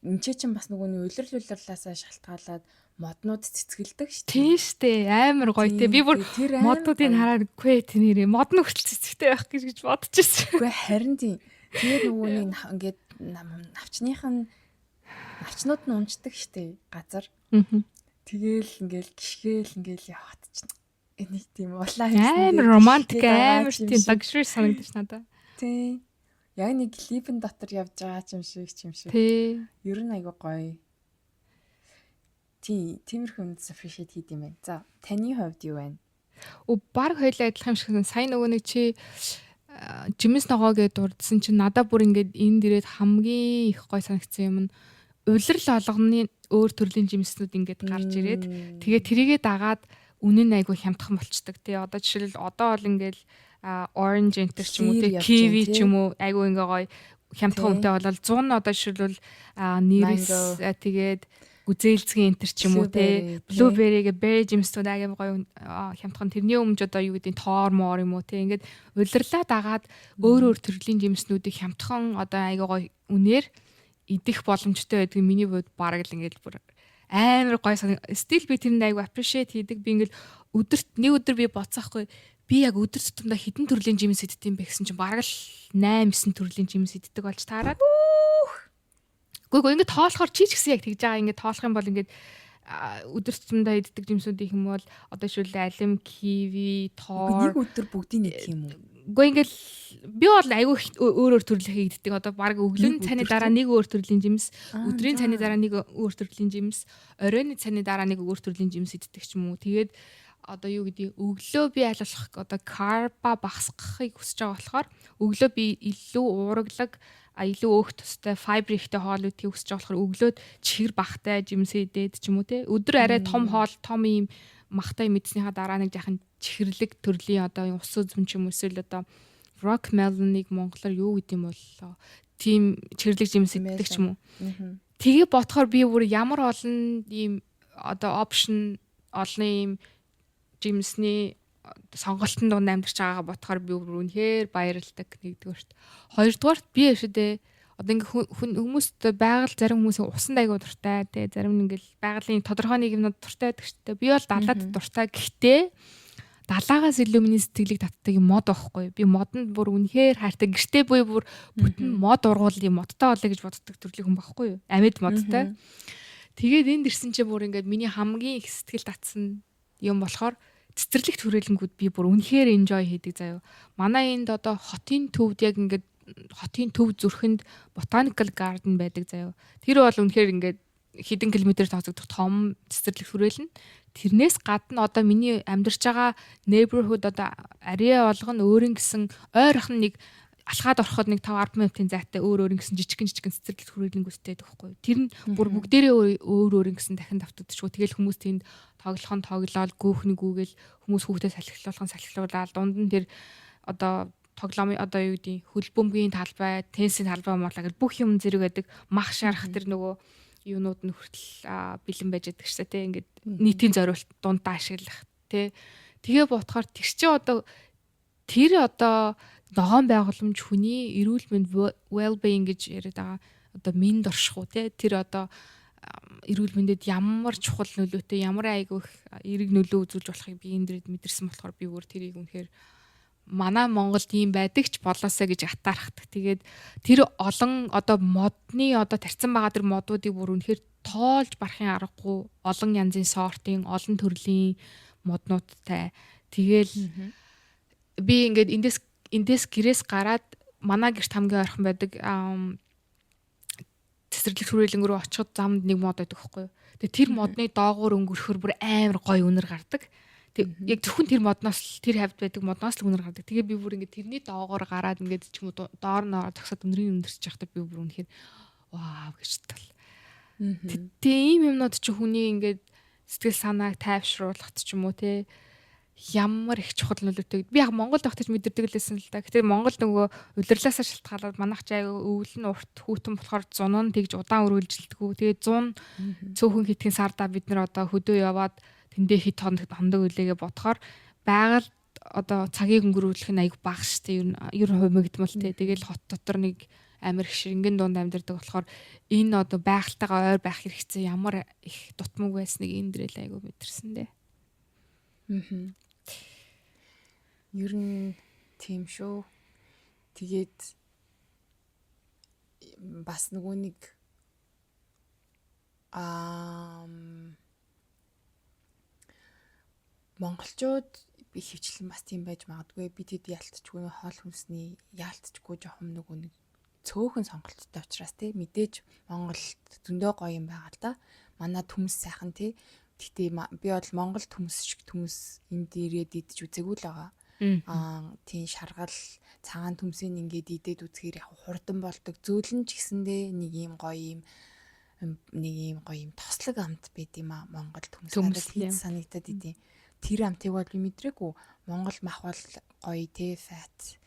энэ чинь бас нөгөөний улирал улирлаасаа шалтгаалаад моднууд цэцгэлдэг шүү дээ. Тийм штэ амар гоё те. Би бүр Тэр амар модуудыг хараад үгүй тэр нэрээ мод нь хүртэл цэцэгтэй байх гэж бодож ирсэн. Үгүй харин тийм. Тэгээд нөгөөний ингээд навчнууд нь унцдаг штэ газар. Тэгэл ингээл гიშгээл ингээл яваад чинь. Энийг тийм улаан амар романтик амар тийм luxury санагдаж надаа. Тийм. Яг нэг клипэн дотор явж байгаа юм шиг. Тий. Ер нь айгу гоё. Тиймэрхүү үндэс appreciate хийд юм байна. За, таны хувьд юу байна? Баг хоёлаа адилхан юм шиг сайн нөгөө нэг чи жимс ногоо гэдээ дурдсан чинь надад бүр ингээд энэ дээрээ хамгийн их гоё санагдсан юм нь улирал олгоны өөр төрлийн жимснүүд ингээд гарч ирээд тэгээ тэрийгээ дагаад үнэн айгу хямдхан болчдөг тий. Одоо жишээл одоо бол ингээд orange enter ч юм уу тий kiwi ч юм уу айгу ингээ гоё хямдхан үнэтэй болол 100 нь одоо жишээлбэл нэрс тэгээд гүзээлцгийн enter ч юм уу тий blueberry-гээ berry жимснүүд айгу гоё хямдхан тэрний өмнө одоо юу гэдэг тоор моор юм уу тий ингээд улирлаа дагаад өөр төрлийн жимснүүдийг хямдхан одоо айгу гоё үнээр идэх боломжтой байдгийг миний хувьд бараг л ингээд бүр амар гоё стил би тэрэнд айгу appreciate хийдэг би ингээд нэг өдөр би боцсохгүй би яг өдөр тутамдаа хэдэн төрлийн жимс иддэг юм бэ гэсэн чинь бараг л 8 9 төрлийн жимс иддэг болж таараад. Гүг ингээд тоолохоор чи ч гэсэн яг тэгж байгаа ингээд тоолох юм бол ингээд өдөр тутамдаа иддэг жимсүүд их юм бол одоо шүл алим, киви, тоор нэг өдөр бүгдийг нэг юм уу? Гүг ингээд би бол айгүй өөр төрлийнхээ иддэг. Одоо баг өглөөний цайны дараа нэг өөр төрлийн жимс, өдрийн цайны дараа нэг өөр төрлийн жимс, оройны цайны дараа нэг өөр төрлийн жимс иддэг ч юм уу. Тэгээд одоо юу гэдэг өглөө би аль болох одоо карба багасгахыг хүсэж байгаа болохоор өглөө би илүү уурглаг илүү өөх тустай файбер ихтэй хоол үтгийг хүсэж байгаа болохоор өглөөд чихэр багтай жимсээ идээд ч юм уу те өдөр арай том хоол том ийм махтай мэдснийхаа дараа нэг жаахан чихэрлэг төрлийн одоо ус үзм ч юм уу эсвэл одоо rock melon-ыг монголоор юу гэдэг юм боллоо тийм чихэрлэг жимс иддэг ч юм уу тэгээ бодохоор би бүр ямар олон ийм одоо опшн олон ийм жимсний сонголтын дунд амьдарч байгаагаа бодохоор би үнэхээр баярлалдаг нэгдүгээрт. Хоёрдугаарт би яшидэ одоо ингээ хүмүүст байгаль зарим хүмүүсийн усан дайгуу дуртай те зарим нь ингээл байгалийн тодорхой нэг юмнууд дуртай байдаг шүү дээ. Би бол далаад дуртай гэхдээ далаагаас илүү миний сэтгэлийг татдаг юм мод байхгүй. Би модонд бүр үнэхээр хайртай. Гэртээ буй бүр бүтэн мод ургуул юм модтой болоо гэж боддог төрлийн хүн байхгүй юу? Амьд модтой. Тэгээд энд ирсэн чинь бүр ингээд миний хамгийн их сэтгэл татсан юм болохоор цэцэрлэг төрөлнгүүд би бүр үнэхээр enjoy хийдэг заяа. Манай энд одоо хотын төвд яг ингээд хотын төв зүрхэнд botanical garden байдаг заяа. Тэр бол үнэхээр ингээд хэдэн километр тооцогдох том цэцэрлэг төрөл нь. Тэрнээс гадна одоо миний амьдарч байгаа neighborhood одоо area болгоно өөрийн гэсэн ойрхон нэг алхаад ороход нэг 5-10 минутын зайтай өөр гэсэн жижигэн цэцэрлэг төрөлнгүүстэй байхгүй. Тэр нь бүр бүгдээрээ өөр гэсэн дахин давтагдчихгүй. Тэгэл хүмүүс тэнд тоглоол гүүхний гүүгээл хүмүүс хүүхдэд салхилуулаад дунд нь тэр одоо тоглоомын одоо юу гэдэг хөлбөмбөгийн талбай, теннисийн талбай моолаа гэл бүх юм зэрэг байдаг. Мах шарах тэр нөгөө юунууд нь хүртэл бэлэн байж байдаг шээ те ингээд нийтийн зориулт дундаа ашиглах те. Тэгээ бодохоор тэр одоо ногоон байгууламж хүний эрүүл мэнд well being гэж яриад байгаа одоо минд орших уу те тэр одоо эрүүл мэндэд ямар чухал нөлөөтэй ямар айгүйх эерэг нөлөө үзүүлж болохыг би энэ дэрэд мэдэрсэн болохоор би өөр тэрийг үнэхээр манай Монголд ийм байдаг ч болоосаа гэж атаархдаг. Тэгээд тэр олон одоо модны одоо тарцсан байгаа тэр модуудыг бүр үнэхээр тоолж барахын аргагүй олон янзын сортын олон төрлийн моднуудтай. Тэгээл би ингээд эндээс гэрээс гараад манай гэрт хамгийн ойрхон байдаг цэцэрлэг төрөлнг рүү очиход замд нэг мод байдаг байхгүй юу. Тэгээ тэр модны доогуур өнгөрөхөр бүр амар гоё үнэр гардаг. Тэг яг зөвхөн тэр модноос тэр хавьд байдаг модноос л үнэр гардаг. Тэгээ би бүр ингээд тэрний доогуур гараад ингээд ч юм уу доор нь зогсоод үнэрийн өндөрч явахдаа би бүр үнэхээр вау гэж тал. Тийм юмнууд чи хүний ингээд сэтгэл санааг тайвшруулахт ч юм уу те ямар их чухал нөлөөтэй. Би яг Монголд байхдаа ч мэдэрдэг лсэн л да. Гэтэ Монгол нөгөө улирлаасаа шалтгаалаад манайх ч аяга өвөл нь урт хүүтэн болохоор 100 нь тэгж удаан үргэлжилдэггүй. Тэгээ 100 цөөхөн хитгэн сарда бид нар одоо хөдөө яваад тэндээ хит хондог үлээгээ бодохоор байгаль одоо цагийг өнгөрүүлэх нь аяг бага штэ ер нь хувимагдмал те. Тэгэл хот дотор нэг амир их ширингийн дунд амьдардаг болохоор энэ одоо байгальтайгаа ойр байх хэрэгцээ ямар их дутмаг байсныг энэ дэрэл айгу мэдэрсэн дээ. Ер нь тийм шүү. Тэгээд бас нөгөө нэг монголчууд би хөвчлэн бас тийм байж магадгүй. Би тэд яалтчгүй хоол хүнсний яалтчгүй жоохон нөгөө нэг цөөхөн сонголттой учраас тий мэдээж Монголд зөндөө гоё юм байгаа л да. Манай төмс сайхан тий. Гэхдээ би бол Монгол төмс шиг төмс энд ирээд идэж үзээгүй л байгаа. Тийм шаргал цагаан төмсийг ингээд идээд үзэхээр яг хурдан болдог. Зөөлөн ч гэсэндээ нэг юм гоё юм тослог амт байд юм аа Монгол төмс надад хит санагдаад идэв. Тэр амтыг бол би мэдрээгүй. Монгол мах бол гоё тий фат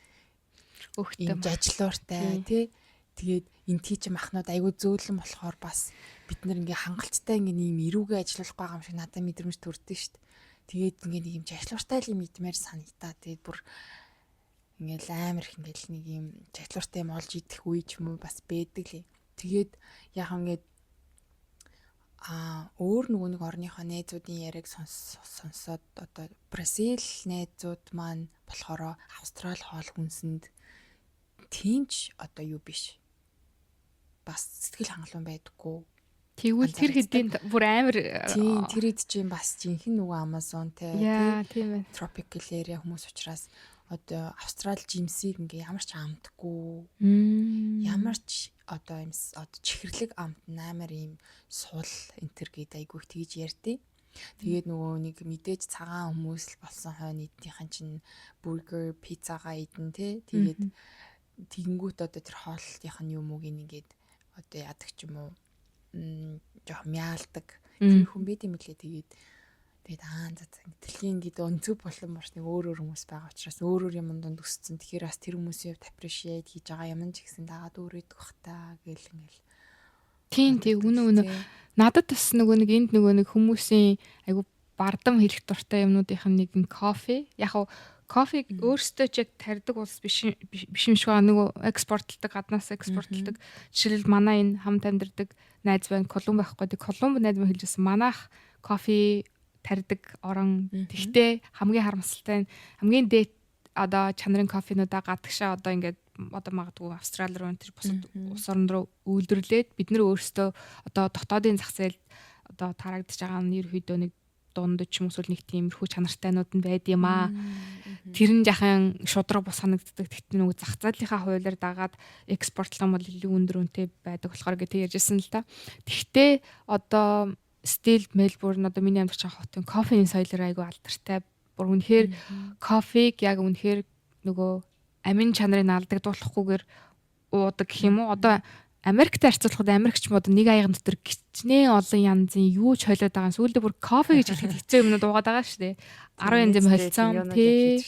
Өгтөм ажлууртай тий. Тэгээд энэ тийч махнууд айгүй зөөлөн болохоор бас бид нар ингээ хангалттай ингээ ийм эрүүгээ ажиллах байгаа юм шиг надад мэдрэмж төрдөө шүү дээ. Тэгээд ингээ нэг юм ажлууртай л юм идмээр санагдаа. Тэгээд бүр ингээл амар их ингээл нэг юм ажлууртай юм олж идэх үе ч юм уу бас байдаг лээ. Тэгээд яг ингээд өөр нөгөө нэг орныхоо найзуудын яриаг сонсоод одоо Бразил найзууд маань болохоор Австрали хоол хүнсэнд тимч одоо юу биш. Бас сэтгэл хангалуун байдаггүй. Тэгвэл тэр хэдийн бүр амар тийм тэр хэд чинь бас жинхэнэ нөгөө Amazon те тийм ээ. tropical area хүмүүс учраас одоо Австрали жимсийг ингээ ямар ч амтгүй. Ямар ч одоо юм одоо чихэрлэг амт амар юм сул энтер гээд айгүйх тэгж ярьдээ. Тэгээд нөгөө нэг мэдээж цагаан хүмүүс л болсон хойно эднийхэн чинь бургер, пиццагаа идэн те. Тэгээд тэгэнгүүт одоо тэр хооллынх нь юм ууг ингээд одоо яадаг ч юм уу жоох мяалдаг тэр хүн бид юм лээ. Тэгээд дэлхийн ингээд өнцөг болон марчныг өөр хүмүүс байгаа учраас өөр юм донд өссөн. Тэгэхээр бас тэр хүмүүсийн хувьд appreciate хийж байгаа юм ч гэсэн дагаад өөрөйдөх бах та гэл ингээл. Тийм үнэ. Надад бас нөгөө нэг энд нөгөө нэг хүмүүсийн айгу бардам хэлэх дуртай юмнуудынх нь нэг нь кофе. Яг нь кофег өөрсдөө ч яг тарьдаг улс биш юм шиг байгаа. Нөгөө экспортлдог, гаднаас экспортлдог. Жишээлбэл манай энэ хамт амьдардаг найз байна. Колумб байхгүй. Колумб найз маань хэлжсэн. Манайх кофе тарьдаг орон. Тэгтээ хамгийн харамсалтай нь хамгийн дээд одоо чанарын кофенуудаа гадагшаа одоо ингээд одоо магадгүй Австрали руу энэ бусад улс орн руу үйлдвэрлээд бид нар өөрсдөө одоо дотоодын зах зээл одоо тараагдж байгаа нь ерөөдөө нэг дунд ч юм уу нэг тиймэрхүү чанартайнууд нь байд юм аа. Тэр нь жахан шудраг бус санагддаг. Тэгтээ нөгөө зах зээлийнхаа хуулиар дагаад экспортлох юм бол илүү өндөр үнэтэй байдаг болохоор гэж ярьжсэн л та. Тэгтээ одоо стил Мельбурн одоо миний амьдарч байгаа хотын кофений соёлоор айгүй алдартай. Бүр үнэхээр кофег яг үнэхээр нөгөө амин чанарыг алдагдуулахгүйгээр уудаг гэх юм уу? Одоо Америктэй харьцуулахад Америкч мод нэг аяған дотор гिचнээ олон янзын юу ч хойлоод байгаа. Сүүлдээ бүр кофе гэж хэлэхэд хэцүү юмнууд уугаад байгаа шүү дээ. 10 янзын холцсон тий.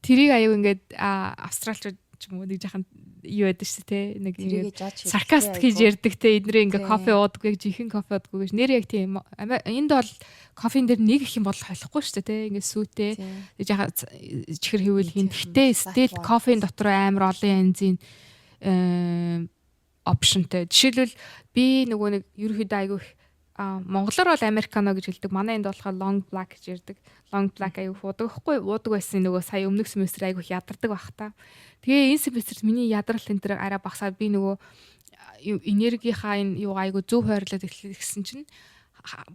Тэрийг аяа ингээд австралчууд ч юм уу нэг жахан юу байдаг шүү дээ. Нэг саркаст хийж ярьдаг те эднэрээ ингээд кофе уудаггүй жинхэнэ кофе уудаггүй гэж нэр яг тийм энд бол кофен дээр нэг их юм бол холихгүй шүү дээ те ингээд сүүтэй жахан чихэр хийвэл хин. Гэхдээ стил кофеин дотор амар олон янзын опшнтэй. Жишээлбэл би нөгөө нэг ерөөхдөө айгүй монголоор бол американо гэж хэлдэг. Манай энд болохоор long black гэж ярьдаг. Long black айгүй уудаг байхгүй уудаг байсан нөгөө сая өмнөх семестр айгүй ядардаг байх та. Тэгээ энэ семестрт миний ядрал энэ төр арай багсаад би нөгөө энергийнхаа энэ юу айгүй зөв хойрлоод эхлэсэн чинь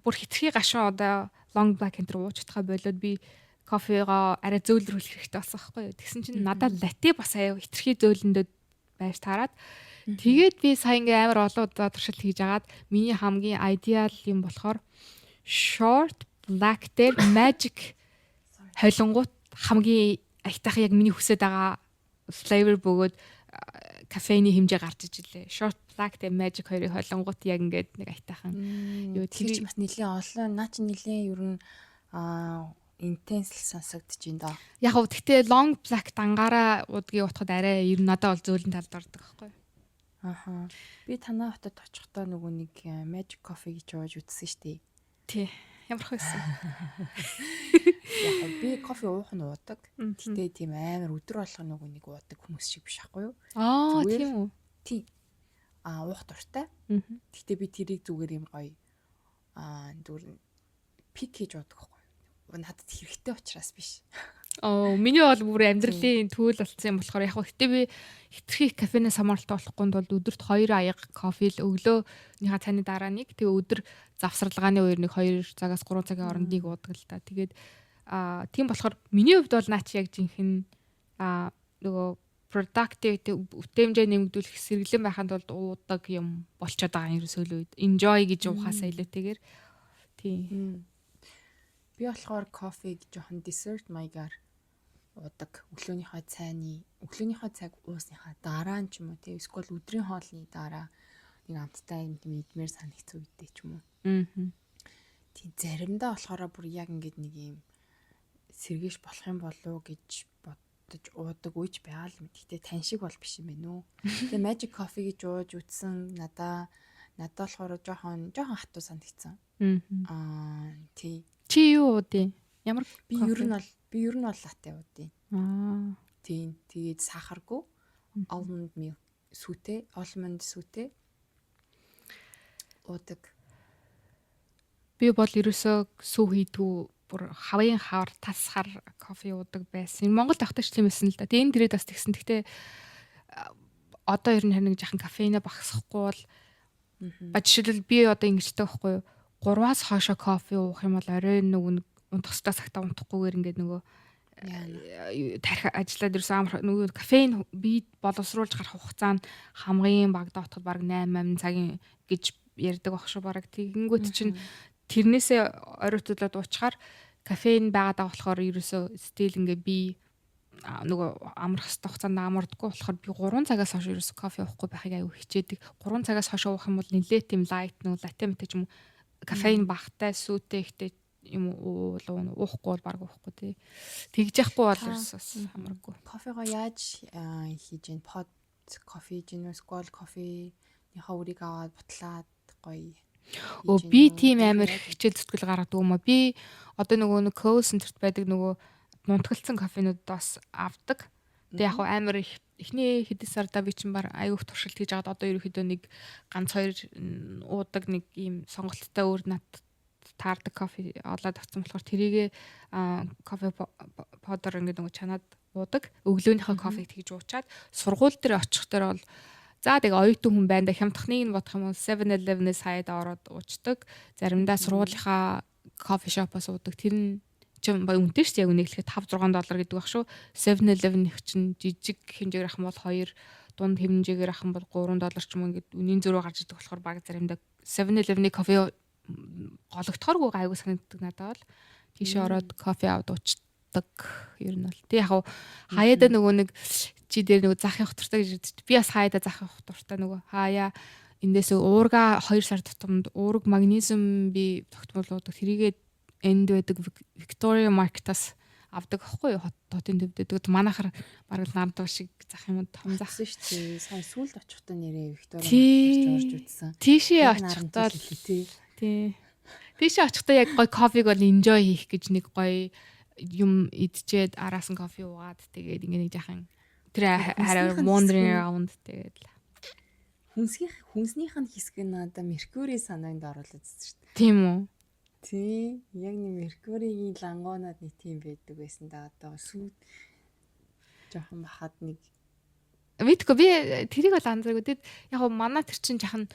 бүр хитрхи гашуун одоо long black энэ төр ууж чадхаа болоод би кофегаа арай зөөлрүүлэх хэрэгтэй болсон байхгүй. Тэгсэн чинь надад латте бас айгүй хитрхи зөөлөндөө байж таарад. Тэгээд би сая ингээм амар олон удаа туршилт хийж агаад миний хамгийн ideal юм болохоор short black дээр magic холингууд хамгийн айтайхан яг миний хүсэж байгаа flavor бөгөөд кофеины хэмжээ гарч иж илээ. Short black дээр magic хоёрын холингууд яг ингээд нэг айтайхан юу тэр бас нэлээд олон наа чи нэлээд ер нь intense сонсогдож байна даа. Яг уу гэхдээ long black дангаараа удгийг утахад арай ер нь надад бол зөөлөн талд ордог байхгүй. Аха. Би танаа хотод очихдоо нөгөө нэг magic coffee гэж ууж үзсэн шүү дээ. Тий. Ямар хөөсөн. Яг би кофе уух нь уудаг. Гэтэ тийм амар өдөр болгоо нөгөө нэг уудаг хүмүүс шиг биш байхгүй юу? Тийм үү. Тий. Уух дуртай. Мгм. Гэхдээ би тэрийг зүгээр юм гоё зүгээр пик хийж уудаг байхгүй. Надад хэрэгтэй учраас биш. Миний бол бүр Тийм. амьдралын түүл болсон юм болохоор яг гэхдээ би хитрхи кофенээс хамааралтай болохгүй тулд өдөрт 2 аяга кофе л өглөөнийхөө цайны дараа нэг тэгээ өдөр завсарлагааны үеэр нэг 2 цагаас 3 цагийн хооронд нэг уудаг л та. Тэгээд тийм болохоор миний хувьд бол наа чи яг жинхэнэ нөгөө productivity бүтээмжээ нэмэгдүүлэх сэргэлэн байханд тулд уудаг юм болчиход байгаа юм ерөөсөө л үед. Enjoy гэж уухаасаа илүүтэйгээр тийм. Би болохоор кофег жоохон dessert маягаар уудаг. Өглөөнийхөө цаг уусныхаа дараа ч юм уу тийм эсвэл өдрийн хоолны дараа нэг амттай юм идмээр санагц үедээ ч юм уу. Тийм заримдаа болохоор бүр яг ингээд нэг юм сэргээш болох юм болов уу гэж бодож уудаг үеч байгаа л юм. Гэхдээ тань шиг бол биш юм байна уу. Тэгээ magic coffee гэж ууж үтсэн надаа болохоор жоохон хатуу санагдсан. Тий. Чи юу уудیں۔ Ямар би ер нь бол латте уудیں۔ Тийм. Тэгээд сахаргүй almond сүтэй уудаг. Би бол ерөөсөө сүү хийдгүү бүр хавын хавар тасхар кофе уудаг байсан. Монгол тахтаж тийм байсан л да. Тэгээд энэ дээрээ бас тэгсэн. Гэхдээ одоо ер нь харин жоохон кофеинээ багасгахгүй бол жишээлбэл би одоо ингэжтэй байхгүй юу? 3-аас хоошо кофе уух юм бол орой нэг унтах ёстой цагтаа унтахгүйгээр ингээд нөгөө тарих ажиллаад ерөөсөө амар нөгөө кофеин бие боловсруулж гарах хугацаа нь хамгийн багадаа утгад баг 8 цагийн гэж ярьдаг баг шүү бараг. Тэгэнгүүт чинь тэрнээсээ оройтуулаад уучаар кофеин байгаад байгаа болохоор ерөөсөө стил ингээ би нөгөө амрах ёстой хугацаанд амардаггүй болохоор би 3 цагаас хойш ерөөсөө кофе уухгүй байхыг аюу хичээдэг. 3 цагаас хойш уух юм бол нэлээд тийм лайт латте ч юм уу кофеин багтай сүтэй ихтэй юм уухгүй бол баг уухгүй тий. Тэгж яахгүй бол ерөөсөө хамаагүй. Кофего яаж хийж ийн под кофе жинус гол кофеныхаа үрийг аваад бутлаад гоё. Би тийм амар хичээл зүтгэл гаргадаг юм аа. Би одоо нөгөө нэг call center-т байдаг нөгөө мунтгалцсан кофенуудаас авдаг. Тэгээ яг амар эхний хэдэн сарда би чинь бар аюух туршилт хийж аваад одоо ерөөхдөө нэг ганц 2 уудаг нэг ийм сонголттой өөр над таардаг кофе олоод авсан болохоор тэрийгэ кофе подер ингээд нөгөө чанаад уудаг. Өглөөнийхөө кофег тэгж уучаад сургууль дээр очих дээр бол за тэгээ оюутан хүн байна да хямдхныг нь бодох юм бол 7-Eleven-ээс хаяад ороод уучдаг. Заримдаа сургуулийнхаа кофе шопоос уудаг. Тэр нь чинь үнэтэй шүү дээ. Яг үнэглэхэд $5-6 гэдэг баг шүү. 7-Eleven их чинь жижиг хэмжээгээр ах юм бол 2, дунд хэмжээгээр ах юм бол $3 ч юм ингээд үнийн зөрөө гарч идэг болохоор баг заримдаа 7-Eleven-ийн кофе гологдохооргүй гайгүй санагддаг надад бол. Тийшээ ороод кофе аваад уучдаг ер нь бол. Тэг яг хаяада нөгөө нэг чи дээр нөгөө зах явах дуртай гэж би бас хаяада зах явах дуртай нөгөө хаяа эндээс уурга 2 сар тутамд уурга магнезиум би тогтмолуудаг. Тэрийгээ энд байдаг Victoria Market-аас авдаг аахгүй хотын төвд. Тэгээд манайхаар бараг нардуу шиг зах юм том захсан шүү дээ. Сайн сүлд очихтой нэрээ Victoria Market-аас орж үзсэн. Тийшээ очихдоо тий. Тийшээ очихдоо яг гоё кофег бол enjoy хийх гэж нэг гоё юм идчихэд араас нь кофе уугаад тэгээд ингээ нэг жахан тэр хараа wandering around тэгээд хүнснийх нь хэсэг нь надаа Mercury санаанд оруулаад үзсэн шүү дээ. Тийм үү? Тий, яг нэг Mercury-гийн лангуунаад нэг тийм байдаг байсан да одоо сүйд жоохон бахад нэг мэдгүй би тэрийг бол анзааргүй. Тэгэд яг манай тэр чин жахан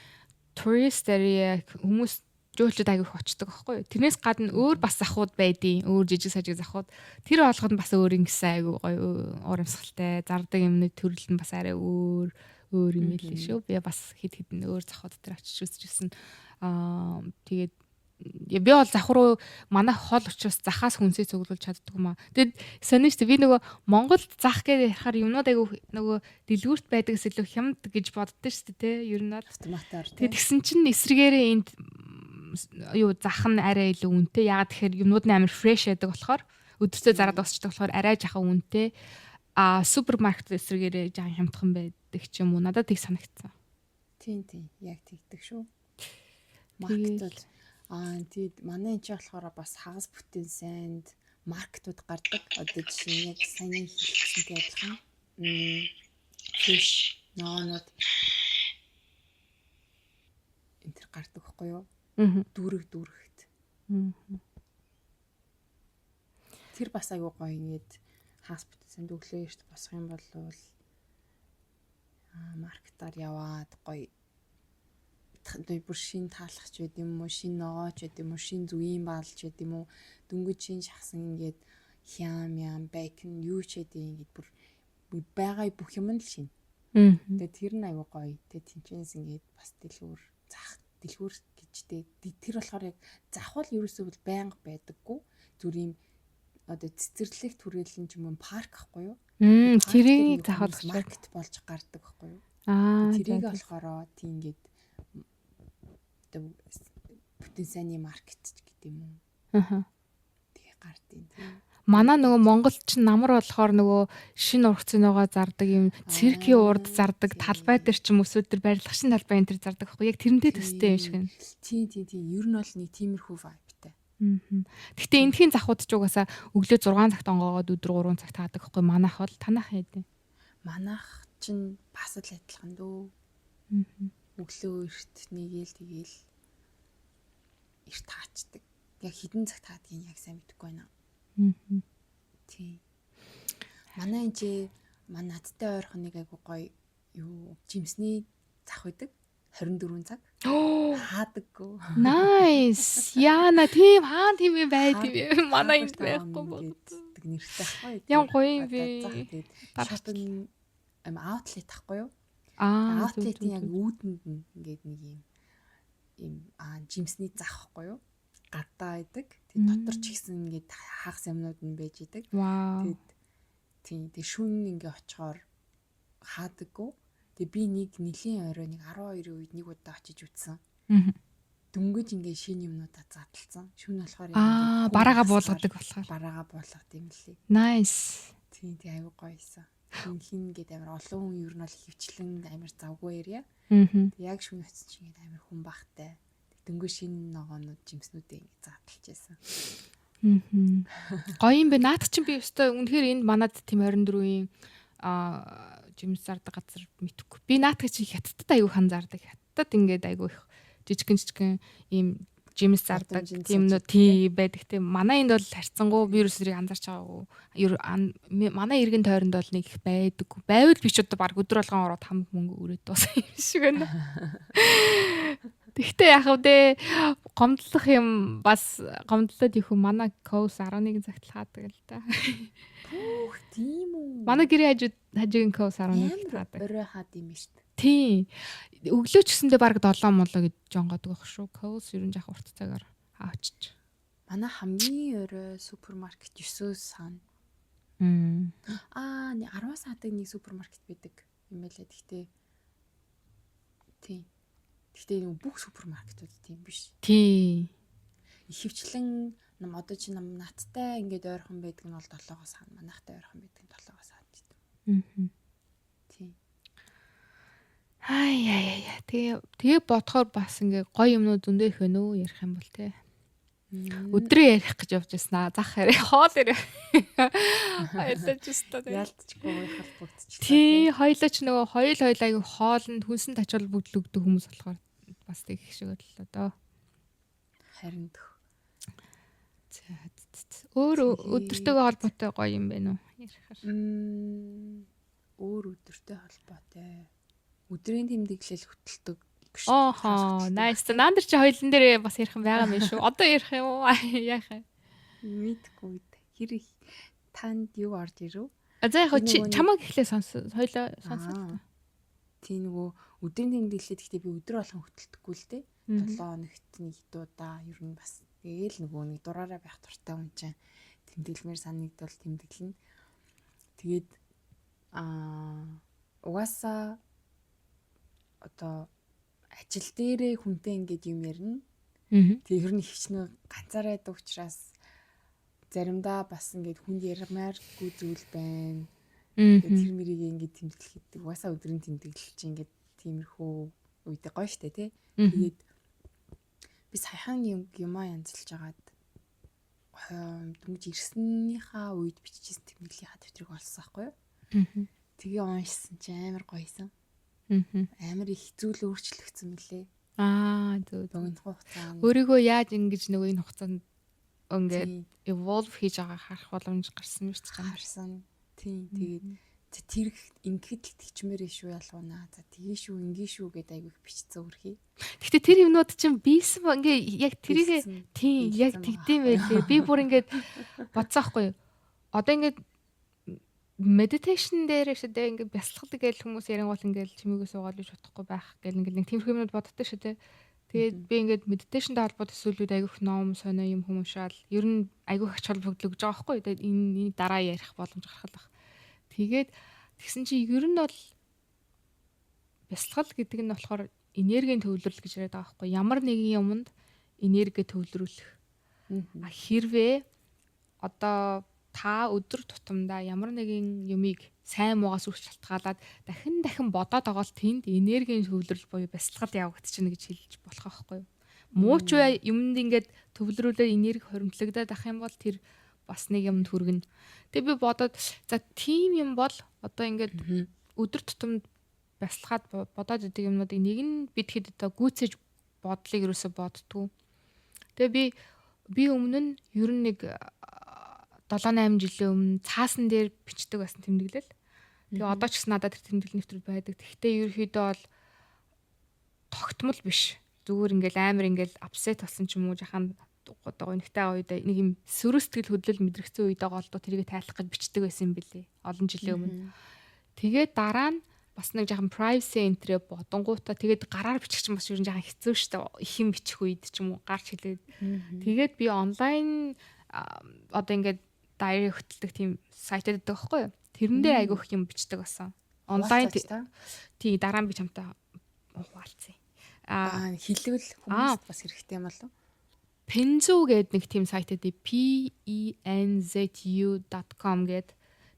tourist area хүмүүс жуулчд аяг их очдог байхгүй юу? Тэрнээс гадна өөр бас захууд байдیں۔ Өөр жижиг сажиг захууд. Тэр болгонд бас өөр ингэсэн аяг гоё урамсгалтай. Зардаг юмны төрөл нь бас арай өөр юм л шүү. Би бас хэд хэдэн өөр захууд дээр очиж үзчихсэн. Тэгээд би бол зах руу манай хол учраас захаас хүнсээ цуглуулж чаддаг юм аа. Тэгэд сонио шүү. Би нөгөө Монголд зах гэж ярихаар юмнууд айгүй нөгөө дэлгүүрт байдагс илүү хямд гэж боддоо шүү дээ. Ер нь автоматар. Тэгэд тэгсэн чинь эсрэгээрээ энд юу зах нь арай илүү үнэтэй. Ягаад тэгэхээр юмнууд нь амар фреш байдаг болохоор өдөртөө зараад дуусчдаг болохоор арай жахан үнэтэй. Супермаркет эсрэгээрээ жахан хямдхан байдаг ч юм уу. Надад тийг санагдсан. Тийм. Яг тэгдэг шүү. Маркетууд тэгээд манай энэ ч болохоор бас хагас бүтэн сайнд маркетууд гардаг. Одоо жишээ нь яг сайн хэлчихсэнтэй адилхан. Фиш, ноонууд энэ төр гардаг байхгүй юу? Мгм. Дүүрэгт. Мгм. Тэр бас аюу гоё ингээд хагас бүтээсэн өглөө эрт босох юм бол маркетаар яваад гоё бүр шин таалахч байд юм уу, шин ногооч байд юм уу, шин зүйн баалж байд юм уу, дөнгөж шин шахсан ингээд хям бэкн юу ч байд ингээд бүр байгаа бүх юм нь л шин. Мгм. Тэгээ тэр нь аюу гоё. Тэгээ тэнчэнс ингээд бас дэлгүүр гэжтэй. Тэр болохоор яг завхал ерөөсөө бол байнга байдаггүй. Зүр юм одоо цэцэрлэг түрээлэн ч юм уу парк ахгүй юу? Тэрийг заахад маркет болж гардаг ахгүй юу? Аа. Тэрийг болохоор тийм ингээд одоо бүтэн сайнны маркет гэдэг юм уу? Аха. Тэгээ гардыг тийм. Манай нөгөө монголч намар болохоор нөгөө шин ургацныгоо зардаг юм циркийн урд зардаг талбай дээр ч юм уу өсөдөр барилгын талбай энэ төр зардаг байхгүй яг тэрнтэй төстэй юм шиг байна. Тийм. Ер нь бол нэг тиймэрхүү vibeтай. Гэхдээ эндхийн завхууд ч угаасаа өглөө 6 цагт онгоогоод өдөр 3 цагт хаадаг байхгүй манайх бол танах хэдэ. Манайх чинь бас л адилхан дөө. Өглөө эрт нэгээл тэгээл эрт таачдаг. Яг хідэн цагт таадгийг яг сайн мэдэхгүй байна. Тий. Манай надтай ойрхон нэг айгу гоё юу жимсний зах байдаг 24 цаг. Хаадаггүй. Nice. Яна тийм хаан тийм юм байд юм. Манай энд байхгүй гэдэг нэртэй ахгүй. Ян гоё юм бэ. Shopping outlet ахгүй юу? Аа. Outlet-ийн яг үүдэнд нь ингээд нэг юм жимсний зах ахгүй юу? Гадаа байдаг. Тэг дотор ч ихсэн ингээд хагас юмнууд нь байж идэг. Тэгээд шүүн ингээ очихоор хаадаггүй. Тэг би нэг нэлийн орой нэг 12-ийн үед нэг удаа очиж үзсэн. Дөнгөж ингээ шин юмнуудаа задлцсан. Шүүн болохоор бараага буулгадаг болохоор. Бараага буулгад юм лээ. Nice. Тийм аюу гоёсэн. Хин гээд амар олон хүн ер нь бол хөвчлэн амар завгүй ярья. Тэг яг шүүн очсон чинь ингээд амар хүн бахтай. Дөнгөж шин ногоонууд жимснүүдээ ингэ зааталж байсан. Гоё юм бэ. Наад чинь би өстой үнэхээр энд манад тийм 24-ийн жимс зардаг газар мэдхгүй. Би наадах чи хятадд аягүй хан зардаг. Хятадд ингээд аягүй их жижигэн ийм жимс зардаг тиймнүүд тий байдаг. Тэ манай энд бол харьцангуй вирусыг анзаарч байгаагүй. Манай иргэн тойронд бол нэг их байдаг. Байвал би ч одоо баг өдөр болгон ороод хам мөнгө өрөөд дуусах юм шиг байна. Тэгтээ яхав дээ гомдлох юм бас гомдлоод их юм манай коус 11 цагт хаадаг л да. Пүүх тийм үү. Манай гэрээ хажуугийн коус 11 цагт хаадаг. Орой хаад юм шүү дээ. Тий. Өглөө ч гэсэндээ баг 7 молоо гэж жонгодог байх шүү. Коус ер нь яг урт цагаар хаачиж. Манай хамгийн орой супермаркет 9-өөс хана. 10-аас хаадаг нэг супермаркет байдаг юм байлаа. Тэгтээ бүх супермаркетууд тийм биш. Тий. Ихэвчлэн одоо чи надтай ингээд ойрхон байдаг нь бол 7-оос хана. Манайхтай ойрхон байдаг нь 7-оос хана гэдэг. Тий. Тэгээ бодохоор бас ингээ гоё юмнууд зөндөө их байна уу ярих юм бол те. Өдрөө ярих гэж явж байснаа. Зах хараа хоол ярих. Хоёлаа ч өстой. Ялцчихгүй холбогдчихлаа. Тий, хоёлаа ч нөгөө хоёул хоолнд хүнсэн тачвал бүдлэгдэх хүмүүс болохоор бас тэг их шиг боллоо доо. Харин өөр өдөртөөгөө холбоотой гоё юм байна уу ярихаар. Өөр өдөртэй холбоотой. Өдрийн тэмдэглэл хөтэлдэг. Nice. Нандэр чи хоёлын дээр бас ярих юм байгаа юм шүү. Одоо ярих юм уу? Яах вэ? Мэдгүй. Хэр их танд юу орж ирв? За яг чи чамаг ихлээ хоёлоо сонсоо. Тий нөгөө өдрийн тэмдэглэлээ гэхдээ би өдөр болгон хөтэлдэггүй л дээ. 7 хоногт нэг удаа ер нь бас тэгээл нөгөө нэг дураараа байх дуртай хүн чинь тэмдэглэмээр санагдвал тэмдэглэнэ. Тэгээд угаасаа одоо ажил дээрээ хүнтэй ингээд юм ярина. Тэгээ ер нь хичнээн ганцаараа байдаг учраас заримдаа бас ингээд хүнд ярмааргүй зүйл байна. Тэр мэрийг ингээд тэмдэглэхэд угаасаа өдрийн тэмдэглэл чинь ингээд тиймэрхүү үедээ гоё штэ тий. Тэгээд би саяхан юмаа янзлж агаад дөнгөж ирснийхаа үед биччихсэн тэмдэглэлийнхаа төвтрийг олсон байхгүй юу? Тэгээ уншсан чи амар гоёсэн. Амар их зүйл өөрчлөгдсөн мөлий. Зөв. Богино хугацаанд Өөрийгөө яаж ингэж нөгөө энэ хугацаанд ингээд тий evolve хийж байгаа харах боломж гарсан юм шүү дээ. харсан. Тийм тэгээд тэр ингээд л тэгчмээр шүү ялгуунаа. За тэгээ шүү ингээ шүү гэдээ айгүй их бичсэн үрхий. Гэхдээ тэр юмнууд чинь бийсэн ба ингээ яг тэрийг тийм яг бийсэн тэгдэм байлээ. Би бүр ингээд бодсаахгүй. Одоо ингээд meditation дээр шүү дээ ингээд бясалгал гээл хүмүүс ярингуул ингээд чимээгүй суугаад гэж бодохгүй байх гэл ингээд нэг тиймэрхүү юмуд боддог шүү дээ. Тэгээд би ингээд медитейшнтэй холбоотой зүйлүүд айгүйх ном сонио юм хүмүүсшаал ер нь айгүйх ач холбогдол өгж байгаа байхгүй. Тэгээд энэ дараа ярих боломж гарах байх. Тэгээд тэгсэн чи ер нь бол бясалгал гэдэг нь болохоор энергийн төвлөрөл гэж яриад байгаа байхгүй. Ямар нэгэн юмд энерги төвлөрүүлэх. Хэрвээ одоо та өдөр тутамдаа ямар нэгэн юмыг сайн муугаас үрч шалтгаалаад дахин бодоод байгаа бол тэнд энергийн төвлөрөл буюу бясалгал явагдчихна гэж хэлж болох байхгүй юу? Мууч юмд ингээд төвлөрүүлээ энерги хоримтлагдаад ах юм бол тэр бас нэг юмд хүргэнэ. Тэгээ би бодоод за тийм юм бол одоо ингээд өдөр тутамд бясалгаад бодоод идэг юмнуудыг нэг нь бид хэд одоо гүйцээж бодлыг юусоо боддгоо. Тэгээ би өмнө нь ер нь нэг 7-8 жилийн өмнө цаасан дээр бичдэг байсан тэмдэглэл. Тэгээ одоо ч гэсэн надад тэр тэмдэглэл нэвтрүүд байдаг. Гэхдээ ерөөхдөө бол тогтмол биш. Зүгээр ингээл амар ингээл апсет болсон ч юм уу жахан одоо гонхтай үед нэг юм сөрөг сэтгэл хөдлөл мэдрэгцэн үед байгаа бол тэрийг тайлах гэж бичдэг байсан юм билээ. Олон жилийн өмнө. Тэгээд дараа нь бас нэг жахан privacy энтрэ бодонгуудаа тэгээд гараар бичих чинь бас ер нь жахан хэцүү шүү дээ. Их юм бичих үед ч юм уу гарч хэлээд. Тэгээд би онлайн одоо ингээд дайри хөтэлдэг тийм сайтад байдаг байхгүй юу? Тэрэн дээр айгүйх юм бичдэг байсан. Онлайн тий дараа нь би чамтай хуваалцъя. хэлвэл хүмүүст бас хэрэгтэй юм болов. Penzu гэдэг нэг тийм сайт дээр penzu.com гэдэг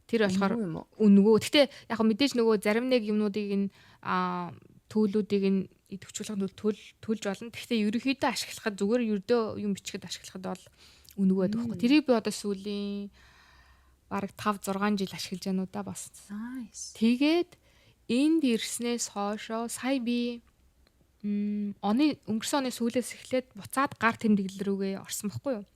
тэр болохоор үнгөө. Гэхдээ яг мэдээж нөгөө зарим нэг юмнуудыг н төлүүдийг н идэвхжүүлэхэд төлж болно. Гэхдээ ерөнхийдөө ашиглахад зүгээр ердөө юм бичихэд ашиглахад бол үнгөө байдаг байхгүй. Тэрийг би одоо сүүлийн бараг 5-6 жил ашиглаж байна уу да бас. Тэгээд энд ирснээс хойшоо сая би өнгөрсөн оны сүүлээс эхлээд буцаад гар тэмдэглэл рүүгээ орсон байхгүй юу?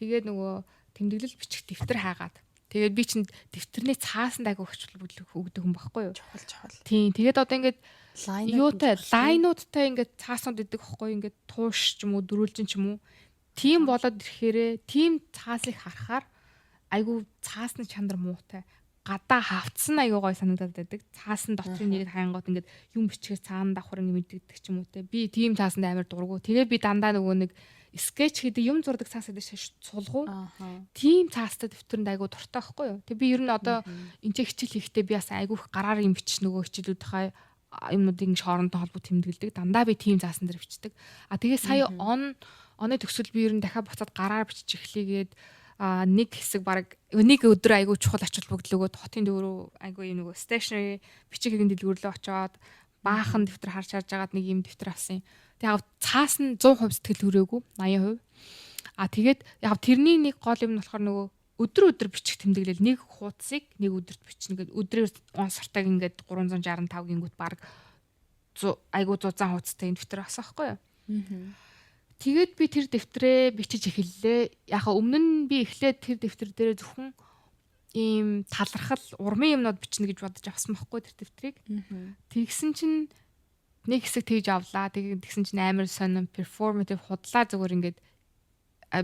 Тэгээд нөгөө тэмдэглэл бичих дэвтэр хаагаад. Тэгээд би чинь дэвтэрний цаасанд агай өгч өгдөг хүн байхгүй юу? Чухал. Тийм. Тэгээд одоо ингээд юутай лайнуудтай ингээд цааснууд идэг байхгүй юу? Ингээд тууш ч юм уу, дөрүүлжин ч юм уу. Тийм болоод ирэхээрээ тийм цаасыг харахаар айгу цаасны чанар муутай. Гадаа хавцсан айгуу гой санагдаад байдаг. Цаасан дотрын нэгэд хаянгууд ингээд юм бичгээс цаана давхар ингэ мэддэг ч юм уу те. Би тийм цаасанд амар дургу. Тэгээ би дандаа нөгөө нэг скетч гэдэг юм зурдаг цаас гэдэг сулгуу. Тийм цаастай дэвтэрэнд айгуу дуртай байхгүй юу? Тэг би ер нь одоо энэ ч хичээл хийхдээ би бас айгуух гараар юм бичиж нөгөө хичээлүүдийнхаа юмнуудыг хоорондоо холбоо тэмдэглэдэг. Дандаа би тийм цаасан дээр бичдэг. Тэгээ сая оны төгсгөл би ер нь дахиад буцаад гараар бичиж эхлэгээд нэг хэсэг баг нэг өдөр айгуу чухал ач холбогдол өгөөд хотын дөөрөө айгуу юм нөгөө stationery бичих хэвэн дэлгүүрлөө очоод баахан дэвтэр харж агаад нэг юм дэвтэр авсан. Тэг яг цаас нь 100% сэтгэл хүрээгүй 80%. Тэгээд яг тэрний нэг гол юм нь болохоор нөгөө өдөр бичих тэмдэглэл нэг хуудсыг нэг өдөрт бичнэ гэдэг өдрөөр он сартаг ингээд 365 гингүүт баг айгуу 100 хуудастай энэ дэвтэр авсан байхгүй юу? Тэгээд би тэр дэвтрээ бичиж эхэллээ. Яг өмнө нь би эхлээд тэр дэвтэр дээр зөвхөн ийм талархал, урмын юмнууд бичнэ гэж бодож авсан байхгүй тэр дэвтрийг. Тэгсэн чинь нэг хэсэг тэгж авлаа. Тэгсэн чинь амар сонин performative худлаа зүгээр ингээд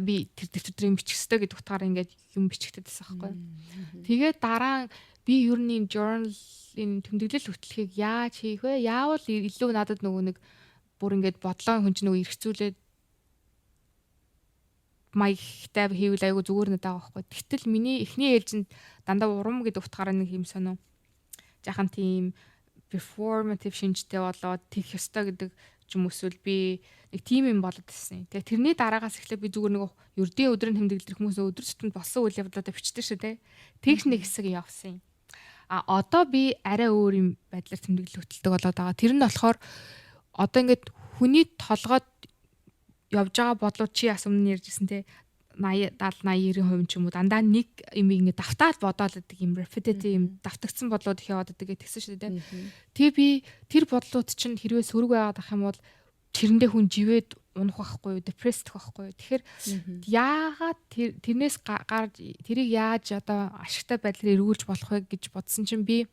би тэр дэвтэр дээр бичих ёстой гэдэг утгаараа ингээд юм бичигдээд байсан байхгүй. Тэгээд дараа би ер нь journal энэ тэмдэглэл хөтлөхийг яаж хийх вэ? Яавал илүү надад нөгөө нэг бүр ингээд бодлоо хүн чинь нөгөө эргцүүлээд маягтай хийвэл айгу зүгээр надад байгаа байхгүй. Гэтэл миний эхний ээлжинд дандаа урам гэдэг утгаараа нэг юм сонио. Жахан тийм performative шинжтэй болоод тэгэх ёстой гэдэг ч юм эсвэл би нэг тийм юм болоод ирсэн. Тэгээ тэрний дараагаас эхлээд би зүгээр нэг ердийн өдрийн тэмдэглэл хүмүүс өдөр тутмын болсон үйл явдлуудаа бичдэг шүү дээ. Тэгш нэг хэсэг явсан юм. Одоо би арай өөр юм байдлаар тэмдэглэл хөтэлдэг болоод байгаа. Тэр нь болохоор одоо ингээд хүний толгойд явж байгаа бодлоо чи бас өмнө ярьжсэн те 80 70 80 90% ч юм уу дандаа нэг юм ингэ давтаад бодоод байдаг юм repetitive юм давтагдсан бодлоод их яваад байдаг гэсэн шүү дээ. Тэгээ би тэр бодлууд чинь хэрвээ сөрөг байгаад ах юм бол тэрэндээ хүн живээд унах байхгүй юу, депрессд байхгүй юу. Тэгэхээр яагаад тэрнээс гарч тэрийг яаж одоо ашигтай байдлаар эргүүлж болох вэ гэж бодсон чинь би